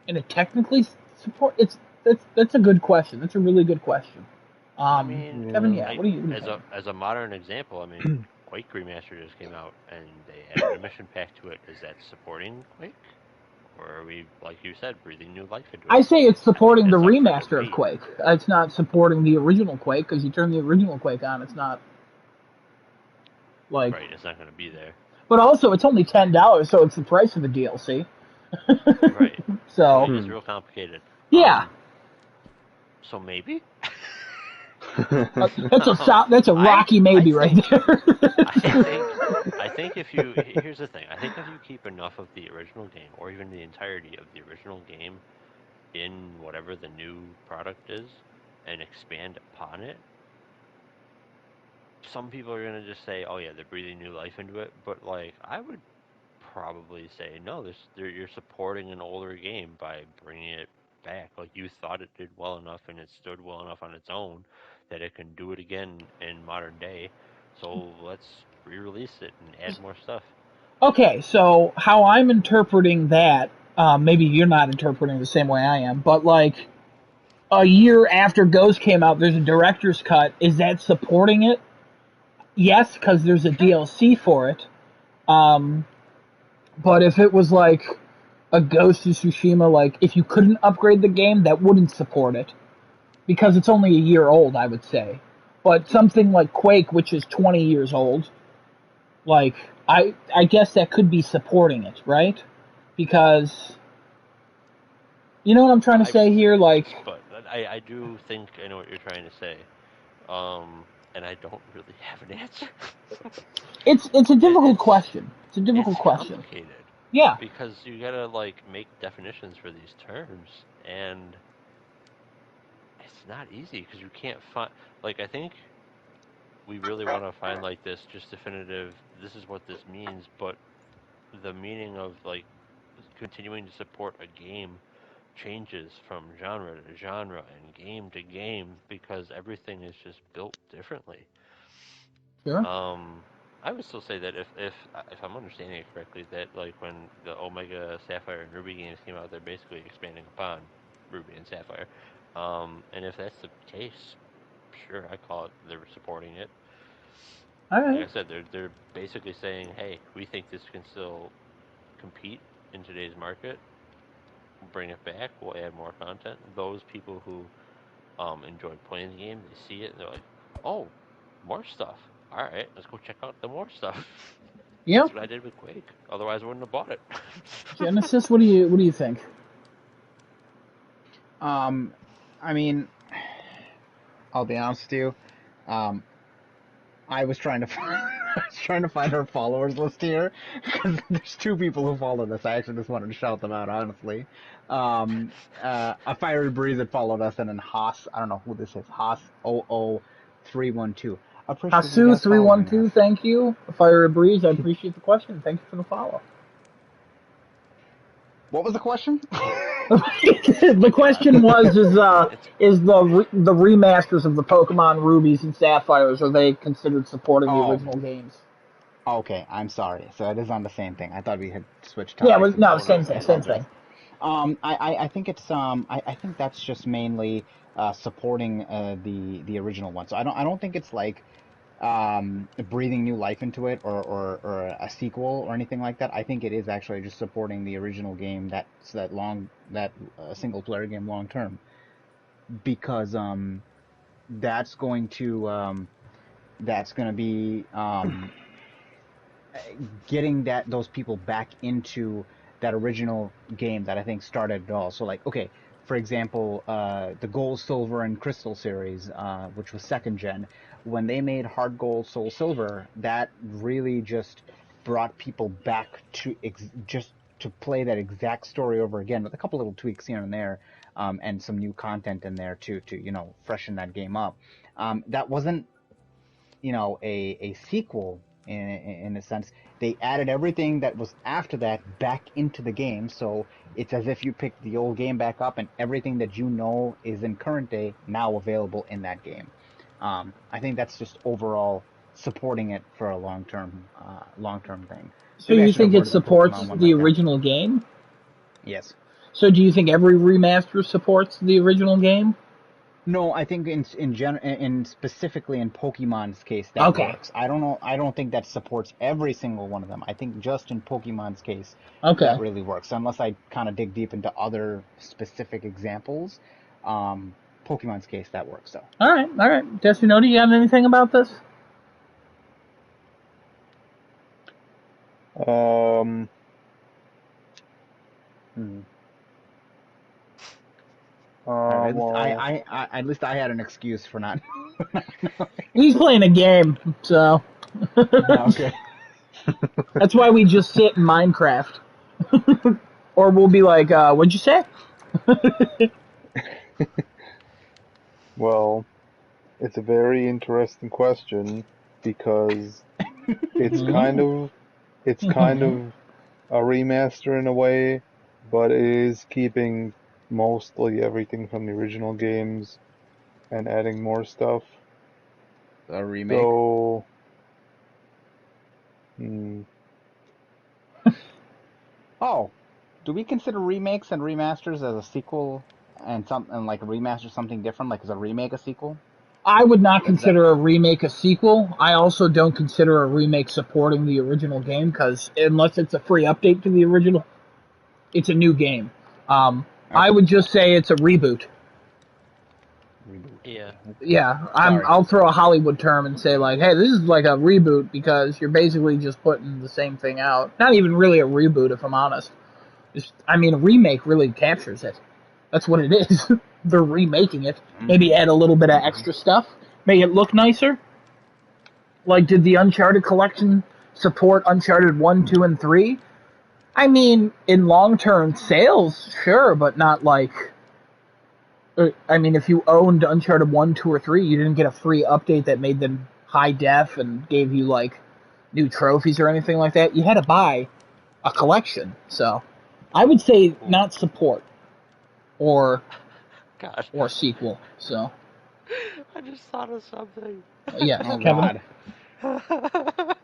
and it technically support. That's a good question. That's a really good question. Kevin, what do you think? As a modern example, I mean, Quake Remaster just came out, and they added a mission pack to it. Is that supporting Quake? Or are we, like you said, breathing new life into it? I say it's supporting the remaster of Quake. It's not supporting the original Quake, because you turn the original Quake on, it's not like... Right, it's not going to be there. But also, it's only $10, so it's the price of the DLC. Right. So... It's real complicated. Yeah. So maybe? That's a rocky maybe right there. I think if you here's the thing. I think if you keep enough of the original game, or even the entirety of the original game, in whatever the new product is, and expand upon it, some people are gonna just say, "Oh yeah, they're breathing new life into it." But like, I would probably say, "No, you're supporting an older game by bringing it back. Like you thought it did well enough and it stood well enough on its own that it can do it again in modern day. So let's re-release it and add more stuff." Okay, so how I'm interpreting that, maybe you're not interpreting the same way I am, but like a year after Ghost came out, there's a director's cut. Is that supporting it? Yes, because there's a Sure. DLC for it. Um, but if it was like a Ghost of Tsushima, like if you couldn't upgrade the game, that wouldn't support it because it's only a year old, I would say. But something like Quake, which is 20 years old, like I guess that could be supporting it, right? Because you know what I'm trying to I say here, like yes, but I do think I know what you're trying to say. And I don't really have an answer. it's a it, difficult it's question. It's a difficult it's question. complicated Yeah, because you gotta like make definitions for these terms, and it's not easy because you can't find like I think we really want to find like this just definitive. This is what this means, but the meaning of like continuing to support a game changes from genre to genre and game to game because everything is just built differently. sure. Um, I would still say that if I'm understanding it correctly, that like when the Omega Sapphire and Ruby games came out, they're basically expanding upon Ruby and Sapphire. And if that's the case, sure, I call it they're supporting it. All Like right. I said, they're basically saying, hey, we think this can still compete in today's market. We'll bring it back. We'll add more content. Those people who enjoyed playing the game, they see it and they're like, oh, more stuff. All right, let's go check out the more stuff. Yeah. That's what I did with Quake. Otherwise, I wouldn't have bought it. Genesis, what do you think? Um, I mean, I'll be honest with you. Um, I was trying to I was trying to find her followers list here because there's two people who follow this. I actually just wanted to shout them out, honestly. A fiery breeze that followed us, and then Haas. I don't know who this is. Haas 00312. Appreciate you Hasu guys three one following us. two, thank you. Fire a breeze, I appreciate the question. Thank you for the follow. What was the question? Oh The my god. question was It's is the remasters of the Pokemon Rubies and Sapphires, are they considered supporting the Oh, original games? okay. I'm sorry. So it is on the same thing. I thought we had switched Yeah, topics. no, oh no, same I thing, man. same apologize. thing. I think it's I think that's just mainly supporting the original one. So I don't think it's like breathing new life into it or a sequel or anything like that. I think it is actually just supporting the original game that single player game long term because that's going to that's going to be getting those people back into that original game that I think started it all. So like, okay, for example, the Gold, Silver, and Crystal series, which was second gen, when they made Hard Gold, Soul Silver, that really just brought people back to just to play that exact story over again with a couple little tweaks here and there, and some new content in there to freshen that game up. That wasn't a sequel in a sense. They added everything that was after that back into the game, so it's as if you picked the old game back up and everything that you know is in current day now available in that game. I think that's just overall supporting it for a long term thing. So Maybe I you should have think it worded the supports Pokemon one the like that. original game? Yes. So do you think every remaster supports the original game? No, I think in specifically in Pokemon's case that Okay. works. I don't know. I don't think that supports every single one of them. I think just in Pokemon's case that Okay. really works. Unless I kind of dig deep into other specific examples, Pokemon's case that works though. All right. All right. Desunoto, you got anything about this? Um, hmm. All right. At least Well, at least I had an excuse for not. He's playing a game, so. Okay. That's why we just sit in Minecraft. Or we'll be like, what'd you say? Well, it's a very interesting question because it's kind of it's kind of a remaster in a way, but it is keeping mostly everything from the original games and adding more stuff. A remake. So, hmm, Oh, do we consider remakes and remasters as a sequel and like a remaster something different? Like is a remake a sequel? I would not Is that consider a remake a sequel. I also don't consider a remake supporting the original game because unless it's a free update to the original, it's a new game. I okay? would just say it's a reboot. Reboot. Yeah. Okay. Yeah, Sorry. I'll throw a Hollywood term and say like, hey, this is like a reboot because you're basically just putting the same thing out. Not even really a reboot, if I'm honest. A remake really captures it. That's what it is. They're remaking it. Maybe add a little bit of extra stuff. Make it look nicer. Like, did the Uncharted collection support Uncharted 1, 2, and 3? I mean, in long-term sales, sure, but not like... if you owned Uncharted 1, 2, or 3, you didn't get a free update that made them high def and gave you, like, new trophies or anything like that. You had to buy a collection, so... I would say not support or God, sequel, so... I just thought of something. Yes, Oh Kevin? God.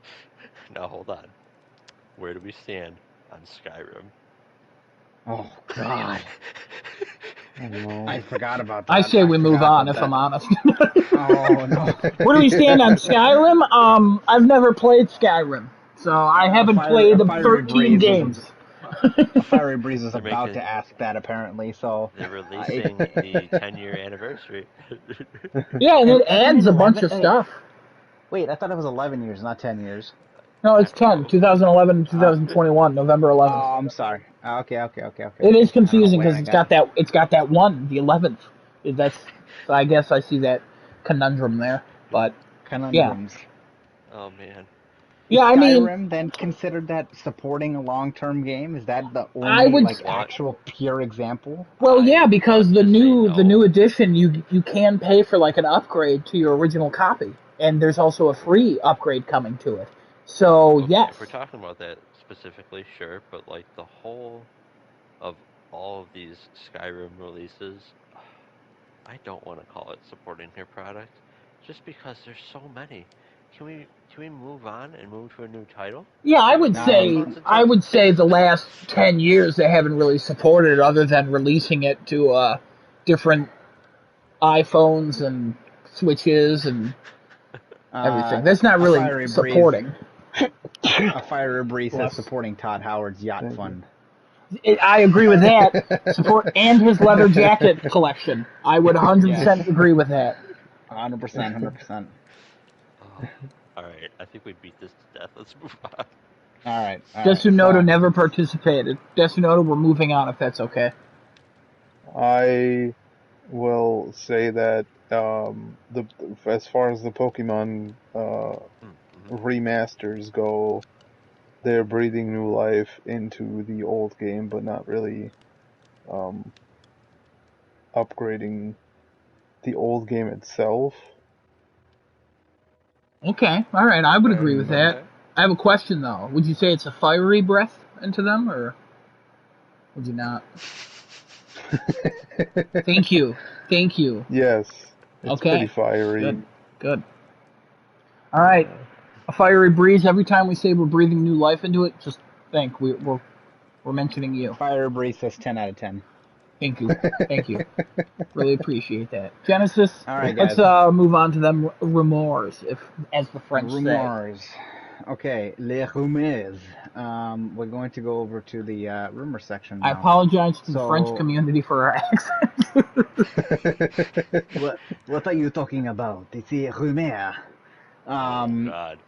Now hold on. Where do we stand on Skyrim? Oh God. I don't know. I forgot about I that. say I we move forgot on, about if I'm that. honest. Oh no. Where do we stand on Skyrim? I've never played Skyrim, so I haven't played A the fiery 13 breeze was games. a fiery breeze was They're about to making. ask that apparently. So They're I releasing the 10-year anniversary. Yeah, and it isn't it adds a bunch 11? of stuff. Wait, I thought it was 11 years, not 10 years. No, it's I don't 10, know. 2011 Uh, 2021, November 11th. oh, I'm sorry. It is I don't know confusing when because I got. it's got that one, the 11th. That's so I guess I see that conundrum there, but yeah, Conundrums. Oh man. Is yeah. Skyrim then considered that supporting a long-term game? Is that the I only would. like Want actual pure example? Well, I yeah, because want to say the new no. edition, you can pay for like an upgrade to your original copy, and there's also a free upgrade coming to it. So Okay, yes, if we're talking about that specifically, sure, but like the whole of all of these Skyrim releases, I don't want to call it supporting their product, just because there's so many. Can we move on and move to a new title yeah, for six Um, months I until would six? say the last 10 years they haven't really supported it other than releasing it to different iPhones and Switches and everything. That's not a really fiery breeze. supporting. A fiery breeze says Bless. supporting Todd Howard's yacht Thank you. fund. I agree with that. Support and his leather jacket collection. I would Yes, 100% agree with that. 100%, 100%. Oh, all right. I think we beat this to death. Let's move on. All right, all right. Desunoto never participated. Desunoto, we're moving on if that's okay. I will say that the as far as the Pokemon Mm-hmm. remasters go, they're breathing new life into the old game, but not really um, upgrading the old game itself. Okay, all right, I would Okay. agree with that. Okay. I have a question though. Would you say it's a fiery breath into them, or would you not? Thank you, thank you. Yes, it's pretty Okay, fiery. good, good. All right, Yeah. a fiery breeze. Every time we say we're breathing new life into it, just think we're mentioning you. Fire breeze says 10 out of 10. Thank you, thank you. Really appreciate that. Genesis, All right, let's guys. move on to them rumors, if as the French say. Rumors. Okay, les rumeurs. We're going to go over to the rumor section I now. apologize to the French So, community for our accent. what are you talking about? It's a rumeur. Oh Um, God.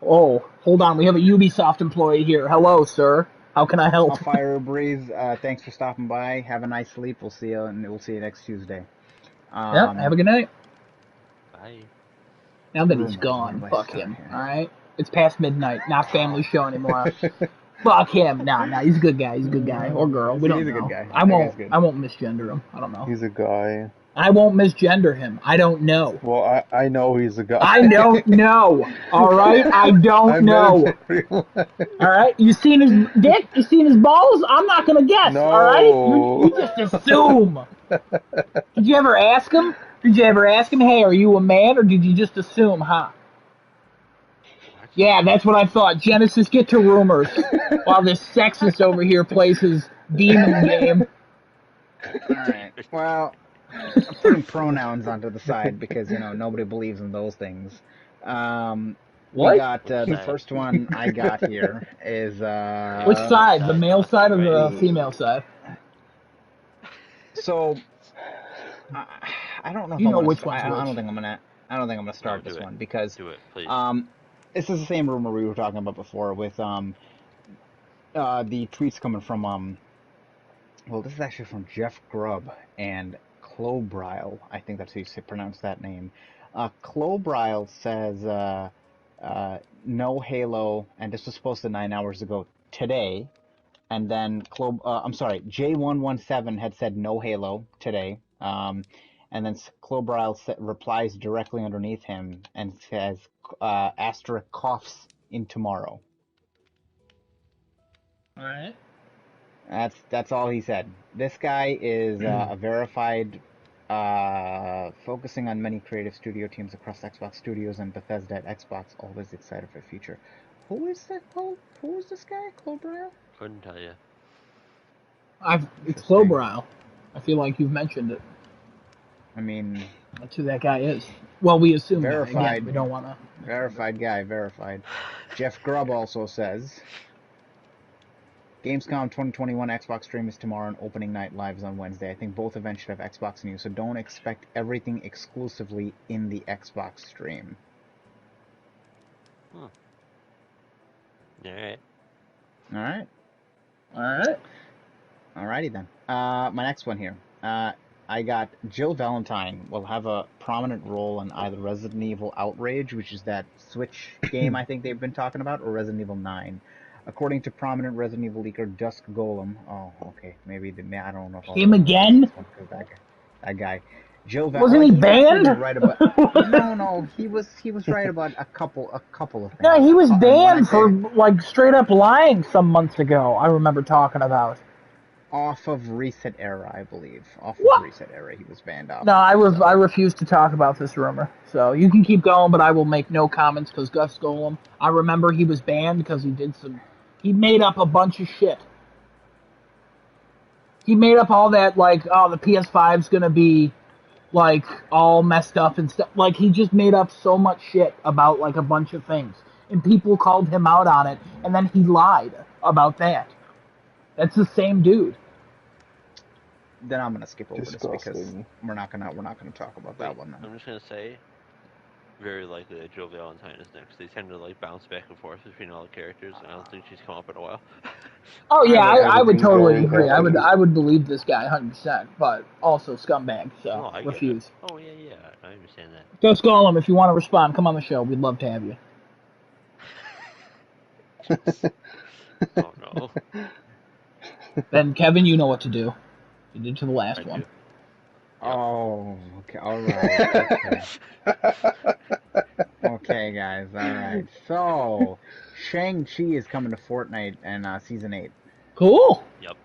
Oh, hold on. We have a Ubisoft employee here. Hello, sir. How can I help? a fire breeze. Thanks for stopping by. Have a nice sleep. We'll see you, and we'll see you next Tuesday. Yep. Have a Um, good night. Bye. Now that he's rumors. Where gone, do I fuck start him. here? All right. It's past midnight. Not family show anymore. Fuck him. Nah, he's a good guy. He's a good guy. Or girl. We don't He's a know. good guy. I That guy's won't. good. I won't misgender him. I don't know. He's a guy. I won't misgender him. I don't know. Well, I know he's a guy. I don't know. All right. I don't I know. met him in real life. All right. You seen his dick? You seen his balls? I'm not gonna guess. No. All right. You just assume. Did you ever ask him? Hey, are you a man, or did you just assume, huh? Yeah, that's what I thought. Genesis, get to rumors while this sexist over here plays his demon game. Alright. Well, I'm putting pronouns onto the side because, nobody believes in those things. What? We got the first one I got here is Which side? The male side or the female side? So I don't know if You I'm know gonna which one's I don't which. think I'm gonna start this one because Do it, please. this is the same rumor we were talking about before with the tweets coming from well, this is actually from Jeff Grubb and Clobrile. I think that's how you pronounce that name. Clobrile says no Halo, and this was supposed to 9 hours ago today. And then J117 had said no Halo today. And then Clobrile replies directly underneath him and says asterisk coughs in tomorrow. All right. That's all he said. This guy is a verified, focusing on many creative studio teams across Xbox Studios and Bethesda at Xbox. Always excited for the future. Who is this guy? Clobrile? Couldn't tell you. It's Clobrile. I feel like you've mentioned it. I mean, That's who that guy is. Well, we assume verified. that. Again, we don't want to. Verified guy, verified. Jeff Grubb also says Gamescom 2021 Xbox stream is tomorrow and opening night live is on Wednesday. I think both events should have Xbox news, so don't expect everything exclusively in the Xbox stream. Alright. Alrighty then. My next one here. I got Jill Valentine will have a prominent role in either Resident Evil Outrage, which is that Switch game I think they've been talking about, or Resident Evil 9. According to prominent Resident Evil leaker Dusk Golem. Oh, okay. Maybe I don't know if Him again? That guy. Jill Wasn't he banned? Right about, no, he was right about a couple of things. No, he was banned for like straight up lying some months ago. I remember talking about. Off of Reset Era, I believe. Reset Era, he was banned off. No, I refuse to talk about this rumor. So you can keep going, but I will make no comments because Gus Golem. I remember he was banned because he made up a bunch of shit. He made up all that like, oh, the PS5's gonna be like all messed up and stuff. Like he just made up so much shit about like a bunch of things, and people called him out on it, and then he lied about that. That's the same dude. Then I'm gonna skip over this because we're not gonna talk about that one. Then. I'm just gonna say, very likely that Jill Valentine is next. They tend to like bounce back and forth between all the characters, and I don't think she's come up in a while. Oh yeah, I would totally agree. I would believe this guy 100%, but also scumbag, so refuse. Oh yeah, I understand that. Ghost Golem, if you want to respond, come on the show. We'd love to have you. Oh no. Then Kevin, you know what to do. You did to the last one. Yep. Oh, okay, all right. Okay, guys, all right. So, Shang-Chi is coming to Fortnite and Season 8. Cool. Yep.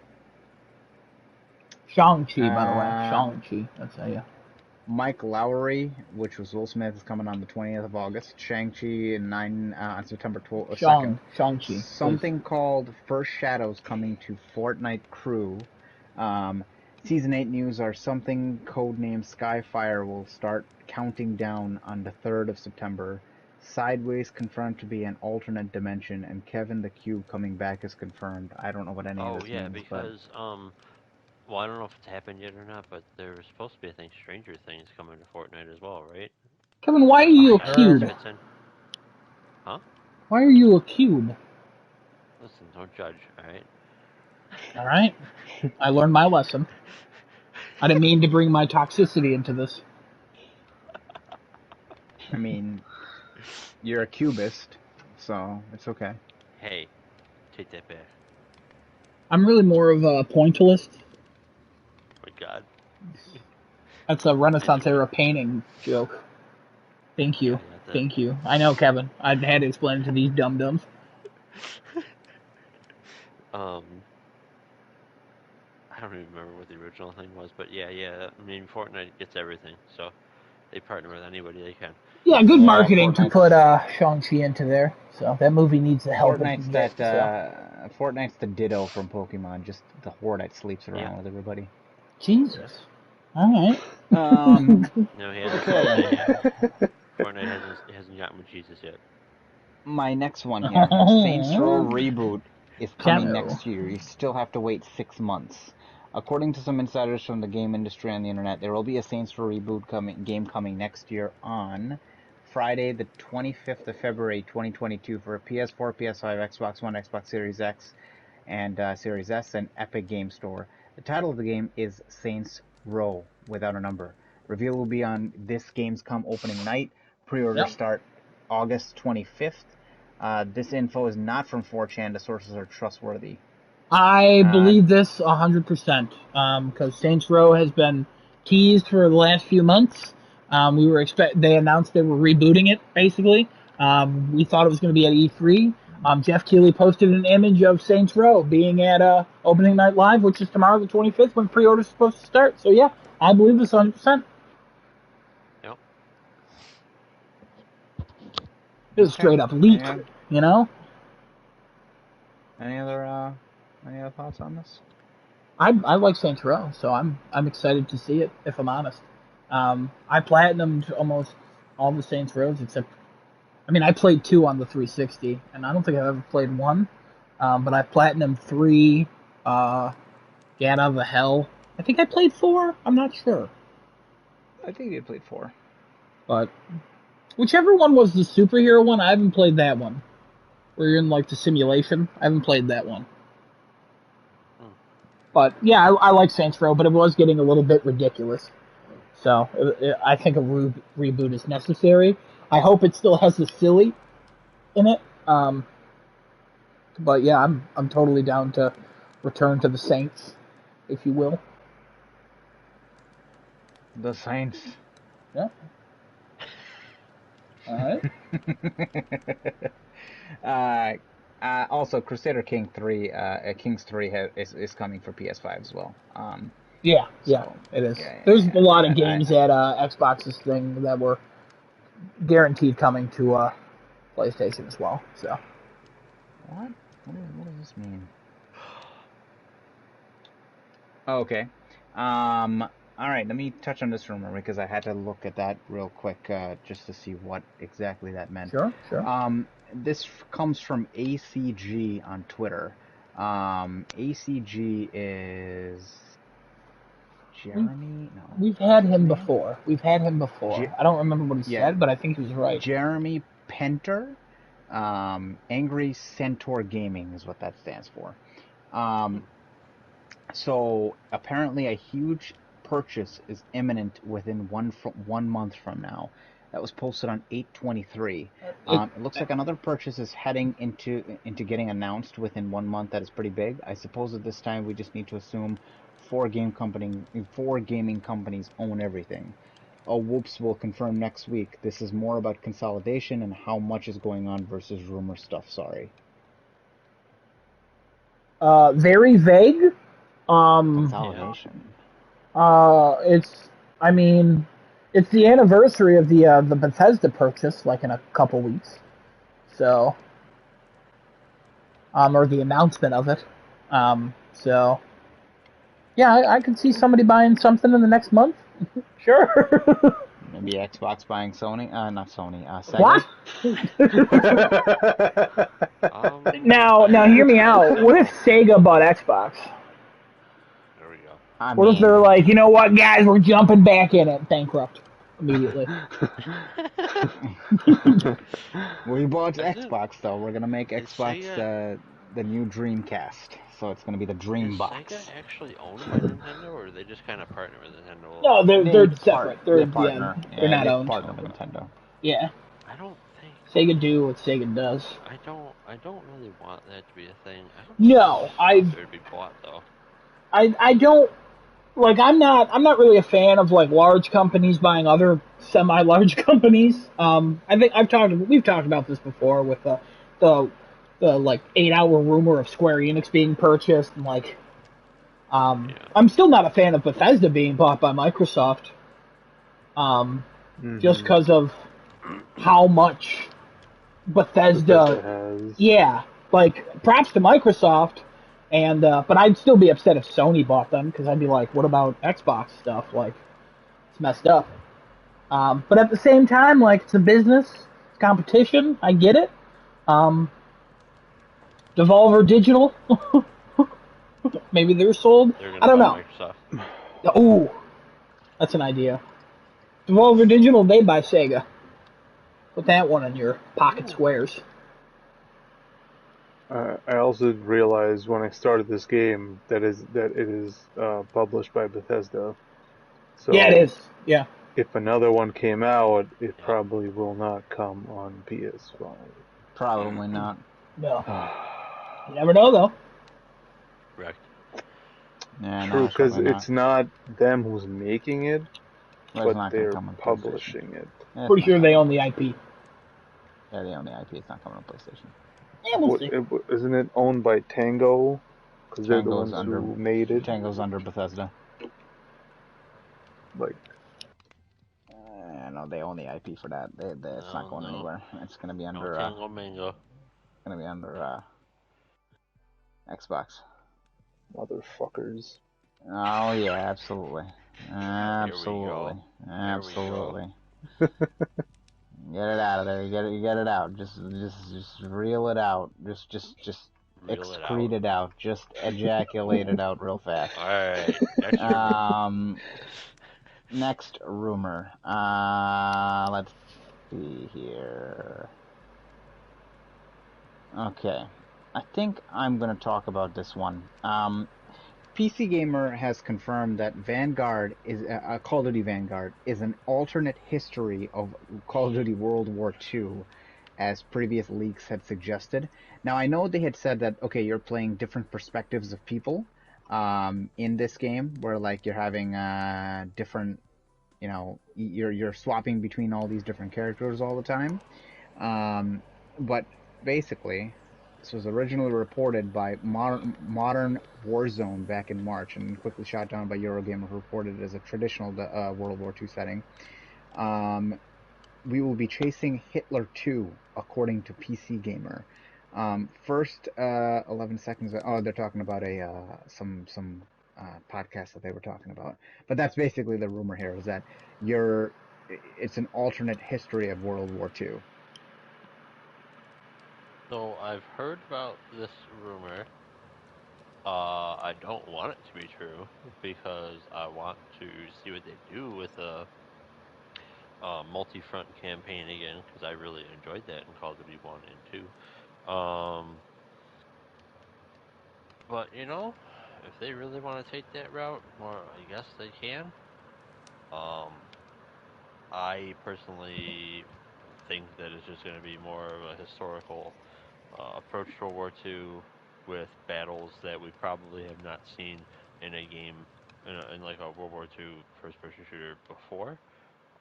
Shang-Chi, by the way. Shang-Chi, that's how you. Mike Lowry, which was Will Smith, is coming on the 20th of August. Shang-Chi on September 2nd. Shang-Chi. Something called First Shadows coming to Fortnite Crew. Season 8 news are something codenamed Skyfire will start counting down on the 3rd of September. Sideways confirmed to be an alternate dimension, and Kevin the Cube coming back is confirmed. I don't know what any of this means. Oh, yeah, because, well, I don't know if it's happened yet or not, but there was supposed to be, I think, Stranger Things coming to Fortnite as well, right? Kevin, why are you a cube? Huh? Why are you a cube? Listen, don't judge, alright? Alright. I learned my lesson. I didn't mean to bring my toxicity into this. I mean, you're a cubist, so it's okay. Hey, take that back. I'm really more of a pointillist. My God. That's a Renaissance Anyway, era painting joke. Thank yeah, you. I got that. Thank you. I know, Kevin. I had to explain it to these dum-dums. I don't even remember what the original thing was, but yeah. I mean, Fortnite gets everything, so they partner with anybody they can. Yeah, good Well, marketing to put Shang-Chi into there. So that movie needs the help it can get. So. Fortnite's the Ditto from Pokemon, just the whore that sleeps Yeah. around with everybody. Jesus. All right. No, he hasn't. Okay. Fortnite hasn't gotten with Jesus yet. My next one here, Saints Row reboot is coming Piano. next year. You still have to wait 6 months. According to some insiders from the game industry on the internet, there will be a Saints Row game coming next year on Friday, the 25th of February, 2022, for PS4, PS5, Xbox One, Xbox Series X, and Series S, and Epic Game Store. The title of the game is Saints Row, without a number. Reveal will be on this Gamescom opening night. Pre-orders start August 25th. This info is not from 4chan. The sources are trustworthy. I believe this 100%, because Saints Row has been teased for the last few months. They announced they were rebooting it, basically. We thought it was going to be at E3. Jeff Keighley posted an image of Saints Row being at opening night live, which is tomorrow the 25th when pre-orders are supposed to start. So yeah, I believe this 100%. Yep. It was straight up leak, you know? Any other thoughts on this? I like Saints Row, so I'm excited to see it. If I'm honest, I platinumed almost all the Saints Rows except, I mean, I played 2 on the 360, and I don't think I've ever played 1. But I platinumed 3. Get Out of the Hell. I think I played 4. I'm not sure, I think you played 4. but whichever one was the superhero one, I haven't played that one. Where you're in like the simulation, I haven't played that one. But yeah, I like Saints Row, but it was getting a little bit ridiculous. So I think a reboot is necessary. I hope it still has the silly in it. But yeah, I'm totally down to return to the Saints, if you will. The Saints. Yeah. All right. Also, Crusader King 3, Kings 3 is coming for PS5 as well. Yeah, it is. There's a lot of games at Xbox's thing that were guaranteed coming to PlayStation as well. So. What? What does this mean? Okay. All right, let me touch on this rumor because I had to look at that real quick just to see what exactly that meant. Sure. This comes from ACG on Twitter. ACG is Jeremy? No. We've had him before. I don't remember what he said, but I think he was right. Jeremy Penter. Angry Centaur Gaming is what that stands for. So apparently a huge purchase is imminent within 1 month from now. That was posted on 8/23. It looks like another purchase is heading into getting announced within 1 month. That is pretty big. I suppose at this time we just need to assume 4 gaming companies own everything. Oh, whoops, we'll confirm next week. This is more about consolidation and how much is going on versus rumor stuff. Sorry. Very vague. Consolidation. It's the anniversary of the Bethesda purchase, like in a couple weeks. So, or the announcement of it. So, yeah, I could see somebody buying something in the next month. Sure. Maybe Xbox buying Sony? Not Sony. Sega? What? Now, hear me out. What if Sega bought Xbox? There we go. What if they're like, you know what, guys, we're jumping back in it, bankrupt immediately. We bought Xbox, though. We're gonna make Xbox the new Dreamcast. So it's gonna be the Dreambox. Is Sega actually owned by Nintendo, or do they just kind of partner with Nintendo? No, they're separate. They're partner. they're not owned. Partner with Nintendo. Yeah. I don't think Sega do what Sega does. I don't really want that to be a thing. I don't think there's No, enough stuff there to be bought though. I don't like. I'm not really a fan of like large companies buying other semi-large companies. I think we've talked about this before with the the like 8-hour rumor of Square Enix being purchased, and like Yeah. I'm still not a fan of Bethesda being bought by Microsoft. Just because of how much Bethesda, has. yeah, like props to Microsoft, and but I'd still be upset if Sony bought them because I'd be like, what about Xbox stuff? Like, it's messed up. But at the same time, like it's a business, it's competition. I get it. Devolver Digital, maybe they're sold. They're I gonna don't buy know. Microsoft. Ooh, that's an idea. Devolver Digital, they buy Sega. Put that one in your pocket squares. I also realized when I started this game that it is published by Bethesda. Yeah, it So is. Yeah. if another one came out, it Yep. probably will not come on PS5. Probably not. No. You never know, though. Correct. Yeah, True, no, because certainly not. it's not them who's making it, But it's but not going to they're come on PlayStation. publishing it. It's Pretty not sure they coming own on the PlayStation. IP. Yeah, they own the IP. It's not coming on PlayStation. Yeah, we'll see. Isn't it owned by Tango? Because they're the Tango's ones under who made it. Tango's under Bethesda. Like, No, they own the IP for that. It's not No, going no, anywhere. It's going to be no under Tango Mango. Xbox. motherfuckers. Oh yeah, absolutely, Here we go. absolutely. Get it out of there. You get it out. Just reel it out. Just Reel it excrete it out. Just ejaculate it out real fast. All right. Next rumor. Next rumor. Let's see here. Okay. I think I'm going to talk about this one. PC Gamer has confirmed that Vanguard is Call of Duty Vanguard is an alternate history of Call of Duty World War II, as previous leaks had suggested. Now I know they had said that okay, you're playing different perspectives of people in this game, where like you're having different, you're swapping between all these different characters all the time. But basically, this was originally reported by Modern Warzone back in March and quickly shot down by Eurogamer, who reported it as a traditional World War II setting. We will be chasing Hitler 2, according to PC Gamer. First 11 seconds. Oh, they're talking about some podcast that they were talking about. But that's basically the rumor here, is that it's an alternate history of World War II. So I've heard about this rumor. I don't want it to be true because I want to see what they do with a multi-front campaign again because I really enjoyed that in Call of Duty 1 and 2. But if they really want to take that route, more I guess they can. Um, I personally think that it's just going to be more of a historical approach to World War II with battles that we probably have not seen in a game in like a World War II first-person shooter before.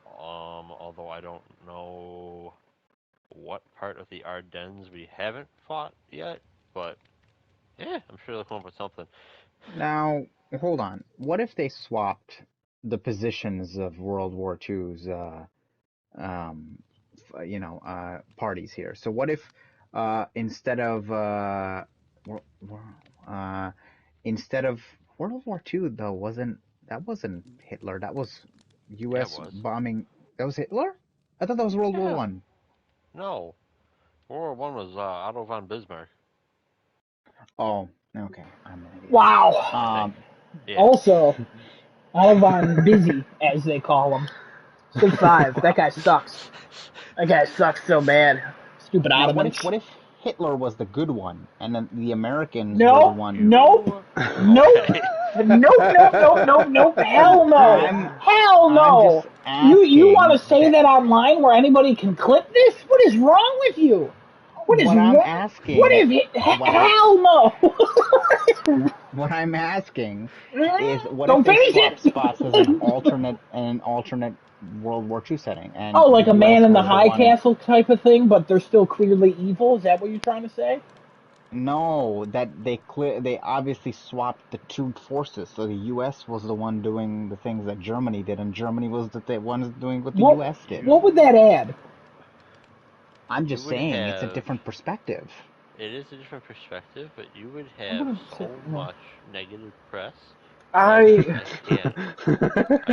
Although I don't know what part of the Ardennes we haven't fought yet, but yeah, I'm sure they'll come up with something. Now, hold on. What if they swapped the positions of World War II's, um, parties here? So what if, instead of, uh, instead of World War II, though, that wasn't Hitler. That was Yeah, it U.S. was. bombing. That was Hitler? I thought that was World War Yeah, One. no. World War I was Otto von Bismarck, Oh, okay. I'm an idiot. Wow. I think. Yeah. Also, Alvan Busy, as they call him. Sig 5. That guy sucks. That guy sucks so bad. Stupid Now, Ottomans. what if Hitler was the good one, and then the Americans were the Nope. one? Nope. Nope. Okay. Nope. Nope. Nope. Nope. Nope. Hell no. I'm Hell I'm just no. You want to asking say that online where anybody can clip this? What is wrong with you? What is what I'm wrong? What asking is it? what I Hell no! what I'm asking is what if Don't they finish swap spots as it. an alternate World War II setting, and Oh, like the a man U.S. in the was the high one. castle type of thing, but they're still clearly evil. Is that what you're trying to say? No, that they obviously swapped the two forces. So the U.S. was the one doing the things that Germany did, and Germany was the one doing what the What U.S. did. what would that add? I'm You just would saying it's a have. different perspective. It is a different perspective, but you would I'm have gonna say, so much negative press that I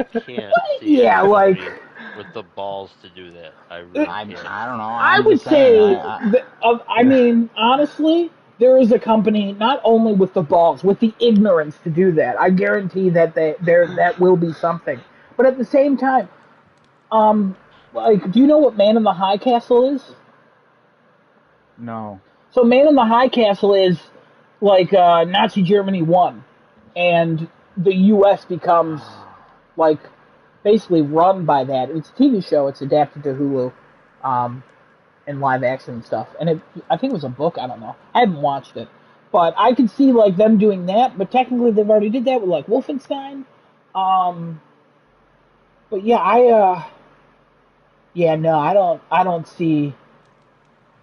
I can't see yeah, like anybody with the balls to do that. I really can't. I don't know. I I'm would just saying. say that, I mean, honestly, there is a company not only with the balls, with the ignorance to do that. I guarantee that that will be something. But at the same time, um, like, do you know what Man in the High Castle is? No. So Man in the High Castle is like Nazi Germany won, and the U.S. becomes like basically run by that. It's a TV show. It's adapted to Hulu. And live action and stuff. And I think it was a book. I don't know. I haven't watched it, but I could see like them doing that. But technically, they've already did that with like Wolfenstein. Um, but yeah, yeah, no, I don't see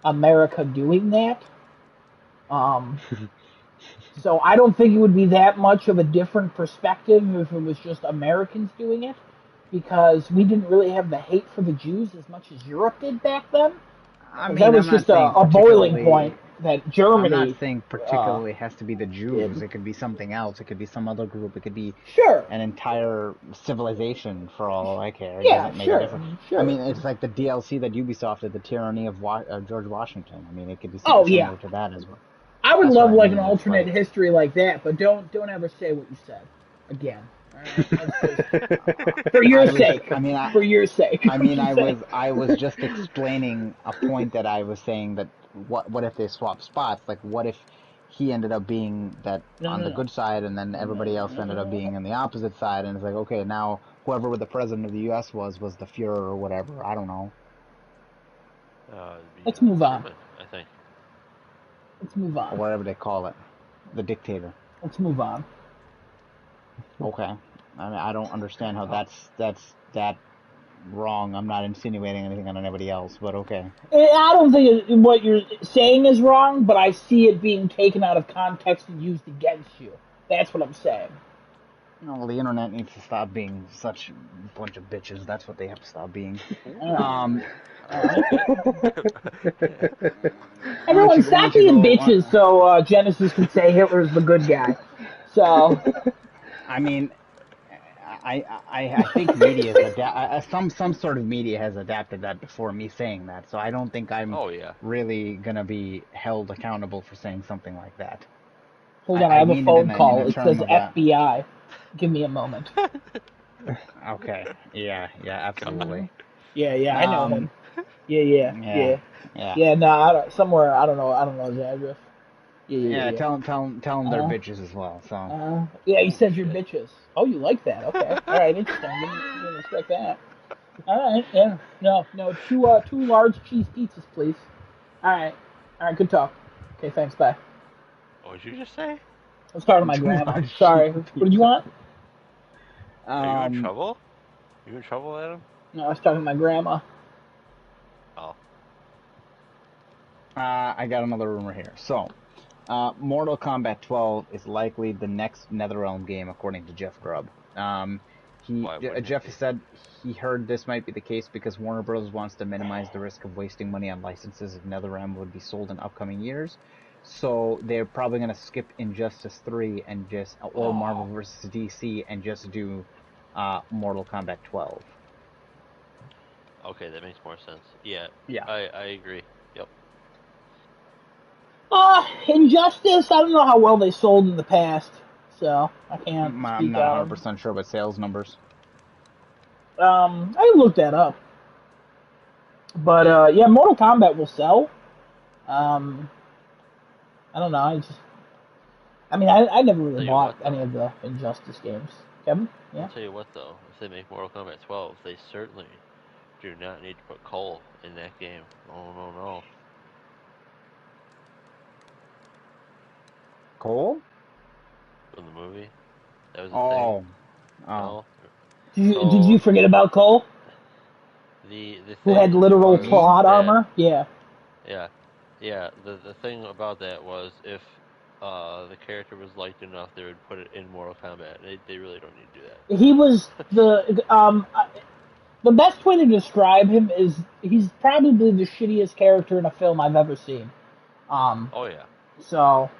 America doing that. Um, so I don't think it would be that much of a different perspective if it was just Americans doing it, because we didn't really have the hate for the Jews as much as Europe did back then. I Because that mean, was I'm not just saying a boiling point particularly. that I'm not Germany saying uh, particularly has to be the Jews. did. It could be something else. It could be some other group. It could be Sure. an entire civilization for all I care. It Yeah, doesn't make a sure. difference. I Sure. mean, it's like the DLC that Ubisoft did, the tyranny of George Washington. I mean, it could be something Oh yeah. similar to that as well. I would That's what love I like an mean. It's alternate like, history like that, but don't ever say what you said again. All right. That's just for your I was, sake. I mean, For your sake. I Don't mean, you say? I was just explaining a point that I was saying that what if they swap spots? Like, what if he ended up being that No, on no, the no. good side, and then everybody else ended up being on the opposite side, and it's like, okay, now whoever the president of the U.S. was the Fuhrer or whatever. I don't know, It'd be Let's move on. Truman, I think. Let's move or on. whatever they call it, the dictator. Let's move on. Okay, I mean, I don't understand how that's that wrong. I'm not insinuating anything on anybody else, but okay. I don't think what you're saying is wrong, but I see it being taken out of context and used against you. That's what I'm saying. No, the internet needs to stop being such a bunch of bitches. That's what they have to stop being. Ooh. Um, All right. why don't Everyone, you why stop don't you being go? bitches so Genesis can say Hitler's the good guy. So, I mean, I think media has some sort of media has adapted that before me saying that. So I don't think I'm Oh yeah. really gonna be held accountable for saying something like that. hold on, I I have a mean it phone in call. a It term says of that. FBI. Give me a moment. Okay, yeah, Uh, absolutely. yeah, yeah, I know Um, him. Yeah, yeah, yeah, yeah. yeah. Yeah, no, I don't, somewhere, I don't know his address. Yeah, yeah, Yeah, yeah. tell them they're Uh, bitches as well. So, yeah, he Oh says you're shit. bitches. Oh, you like that? Okay. All right, interesting. Didn't expect that. All right, yeah. No, no, two large cheese pizzas, please. All right, good talk. Okay, thanks, bye. What did you just say? I was talking to my two grandma. large cheese Sorry. What did you pizzas. want? Are you in Um, trouble? You in trouble, Adam? No, I was talking to my grandma. Oh. I got another rumor here. So, Mortal Kombat 12 is likely the next NetherRealm game, according to Jeff Grubb. Why wouldn't it Jeff be? said he heard this might be the case because Warner Bros. Wants to minimize the risk of wasting money on licenses if NetherRealm would be sold in upcoming years. So they're probably going to skip Injustice 3 and just or Marvel Oh, vs. DC and just do Mortal Kombat 12. Okay, that makes more sense. Yeah, Yeah, I agree. Yep. Injustice. I don't know how well they sold in the past, so I can't I'm speak not on. 100% sure about sales numbers. I can look that up. But yeah, Mortal Kombat will sell. Um, I don't know. I never really Tell you bought what any though. of the Injustice games. Kevin? I'll Yeah. tell you what, though. If they make Mortal Kombat 12, they certainly do not need to put Cole in that game. Oh, no, no. Cole? From the movie. That was a thing. Oh. Oh. No? Did So, you forget about Cole, the who had thing literal was Me? plot that, armor? Yeah. yeah, yeah, the thing about that was if the character was liked enough, they would put it in Mortal Kombat. They really don't need to do He was that. the best way to describe him is he's probably the shittiest character in a film I've ever seen. Um, Oh, yeah. so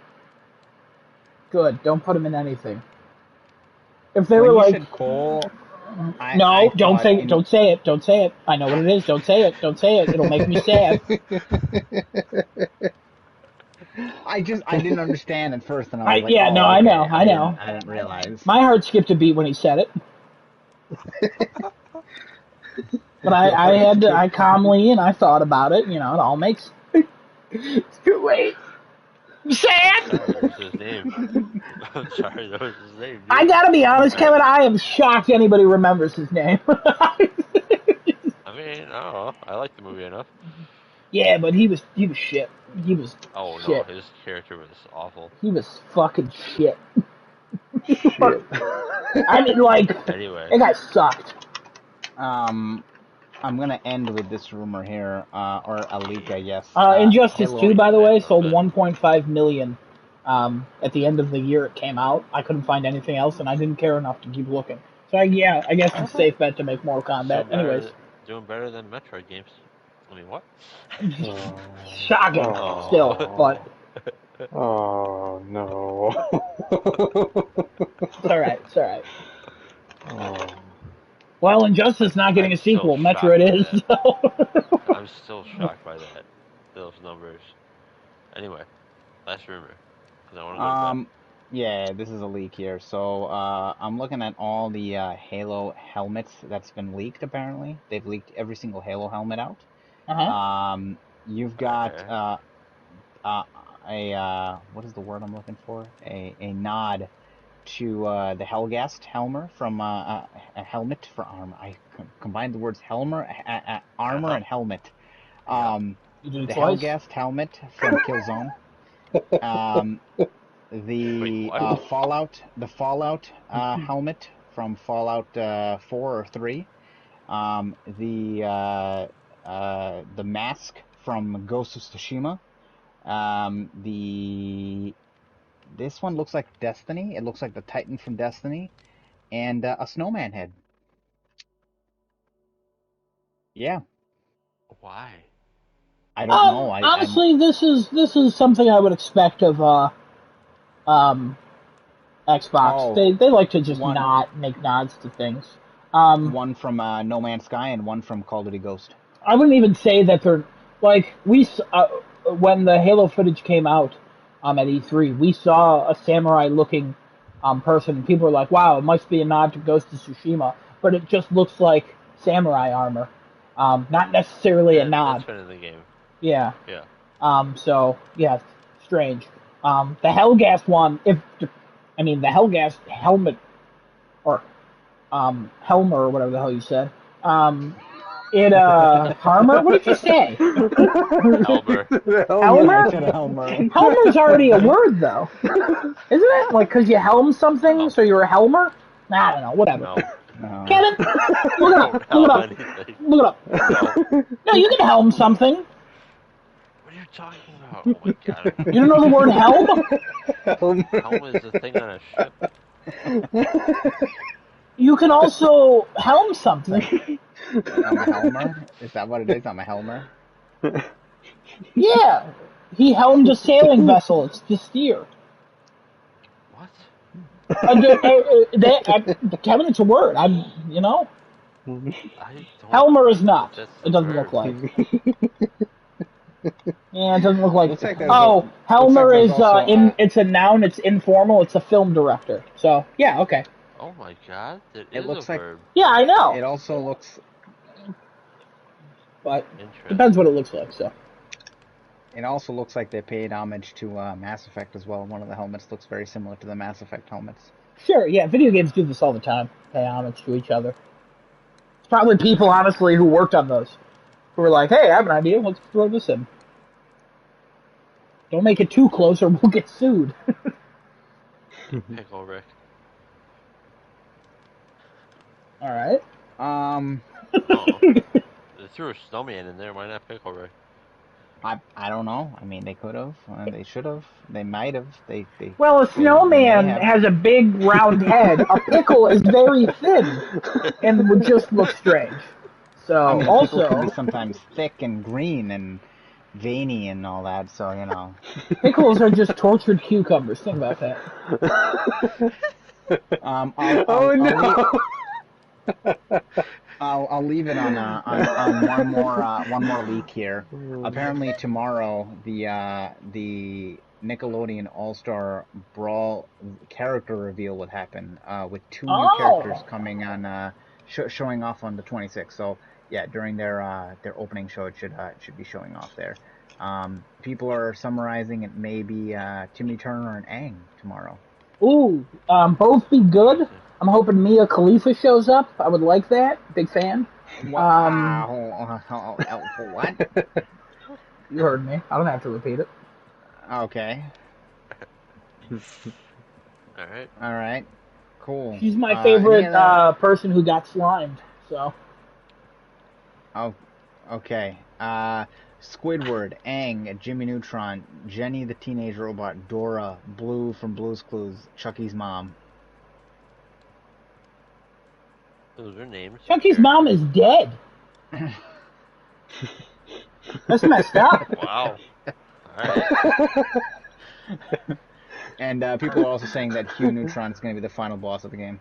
good. Don't put him in anything. If they were When you like, said Cole, I no, don't thought say it, in. don't say it, don't say it. I know what it is. Don't say it, don't say it. It'll make me sad. I didn't understand at first, and I was I like, yeah, no, oh, I know, okay. I know. I didn't realize. My heart skipped a beat when he said it, but I calmly and I thought about it. You know, it all makes. It's too late. I'm I'm sad. sorry, that was his name. I'm sorry, that was his name, I dude. gotta be honest, Kevin. I am shocked anybody remembers his name. I mean, I don't know. I like the movie enough. Yeah, but he was shit. He was Oh, no, shit. his character was awful. He was fucking shit. Shit. I mean, like, Anyway, that guy sucked. Um, I'm gonna end with this rumor here, or a leak, I guess. Injustice Halo. 2, by the man, way, I'm sold good. 1.5 million at the end of the year it came out. I couldn't find anything else, and I didn't care enough to keep looking. So, yeah, I guess it's a safe bet to make Mortal Still Kombat. Anyways, better, doing better than Metroid games. I mean, what? Oh, shocking still, but oh, oh no. it's alright, it's alright. Oh. Well, Injustice not getting I'm a still sequel, shocked Metroid by is, that. so. I'm still shocked by that. Those numbers. Anyway, last rumor, because I want to go to bed. Um, yeah, this is a leak here. So, I'm looking at all the Halo helmets that's been leaked. Apparently, they've leaked every single Halo helmet out. Uh-huh. You've got Okay. uh, what is the word I'm looking for? A nod to the Helgast Helmer from a helmet for armor. Combined the words Helmer, armor, Uh-huh. and helmet. Yep. Um, You did it the twice? Helgast helmet from Killzone. Um, Wait, the what? Fallout helmet from Fallout 4 or 3. The mask from Ghost of Tsushima. The This one looks like Destiny. It looks like the Titan from Destiny, and a snowman head. Yeah, Why? I don't know. I'm Honestly, this is something I would expect of um Xbox. oh They like to just one not make nods to things. Um, one from No Man's Sky and one from Call of Duty Ghost. I wouldn't even say that they're like when the Halo footage came out at E3, we saw a samurai looking person, and people were like, "Wow, it must be a nod to Ghost of Tsushima," but it just looks like samurai armor, not necessarily a That's nod. been in the game. Yeah. Yeah. So yeah, strange. The Hellgast one, I mean the Hellgast helmet or Helmer or whatever the hell you said. It Harmer. What did you say? Helmer. Yeah, I Helmer. said a Helmer. Helmer's already a word though, isn't it? Like because you helm something, No. so you're a helmer. I don't know. Whatever. No. No. Kevin, You look it don't up. Look it helm up. anything. Look it up. No. No, you can helm something. What are you talking about? Oh my god. You don't know the word helm? Helm is a thing on a ship. You can also helm something. I'm a Helmer. Is that what it is? I'm a Helmer. Yeah, he helmed a sailing vessel. It's to steer. What? Kevin, it's a word. You know, I don't Helmer is think that not. that's It the doesn't look verb. like. Yeah, it doesn't look like. Looks like Oh, Helmer there's is also It's a noun. It's informal. It's a film director. So yeah, okay. Oh my god, that it is a looks like verb. Yeah, I know, it also looks but depends what Interesting. it looks like. So it also looks like they paid homage to Mass Effect as well. One of the helmets looks very similar to the Mass Effect helmets. Sure, yeah, video games do this all the time. Pay homage to each other. It's probably people, honestly, who worked on those. Who were like, hey, I have an idea, let's throw this in. Don't make it too close or we'll get sued. Pickle Rick. Alright. Oh, they threw a snowman in there. Why not Pickle Rick? I don't know. I mean, they could have. They should have. They might have. Well, a they may snowman have. has a big round head. A pickle is very thin and would just look strange. So, I mean, pickles can be also, sometimes thick and green and veiny and all that. So you know. pickles are just tortured cucumbers. Think about that. Oh no! I'll leave it on one more leak here. Apparently tomorrow the Nickelodeon All-Star Brawl character reveal would happen with two new characters Oh! coming on showing off on the 26th. So yeah, during their opening show it should be showing off there. People are summarizing it may be Timmy Turner and Aang tomorrow. Ooh, both be good. I'm hoping Mia Khalifa shows up. I would like that. Big fan. Wow. What? You heard me. I don't have to repeat it. Okay. All right. Cool. She's my favorite Any other... person who got slimed. So. Oh, okay. Squidward, Aang, Jimmy Neutron, Jenny the Teenage Robot, Dora, Blue from Blue's Clues, Chucky's mom. Those are names. Chucky's mom is dead. That's messed up. Wow. Alright. And people are also saying that Hugh Neutron is going to be the final boss of the game.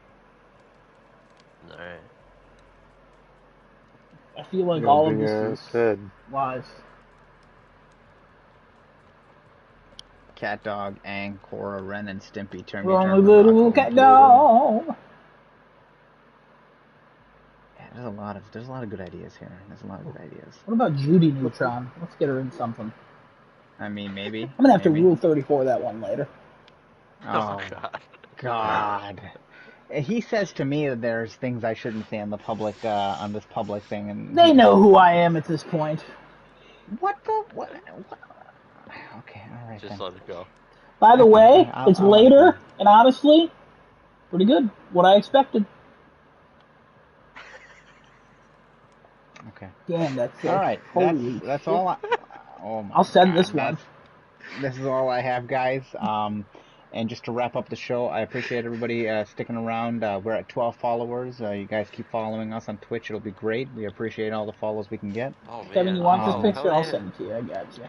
Alright. I feel like all of this is lies. Cat Dog, Aang, Korra, Ren, and Stimpy turn me Only little cat dog. There's a lot of good ideas here. What about Judy Neutron? Let's get her in something. I mean, maybe. I'm gonna have to Rule 34 that one later. Oh God. He says to me that there's things I shouldn't say on the public, on this public thing, and they know who I am at this point. What? Okay, all right. Just then. let it go. By the way, it's I'll later, and honestly, pretty good. What I expected. Okay. Damn, that's it. All right. That's all. I'll send this one. This is all I have, guys. And just to wrap up the show, I appreciate everybody sticking around. We're at 12 followers. You guys keep following us on Twitch. It'll be great. We appreciate all the follows we can get. Oh, man. Kevin, you want this picture? I'll send it to you. I got you.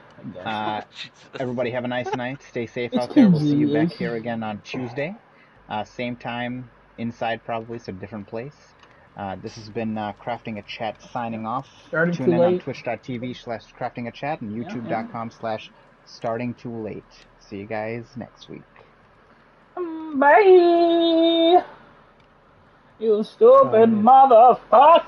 Everybody have a nice night. Stay safe out there. We'll see you back here again on Tuesday. Same time, inside probably, so different place. This has been Crafting a Chat signing off. Tune in on twitch.tv/craftingachat and youtube.com/startingtoolate. See you guys next week. Bye! You stupid motherfucker!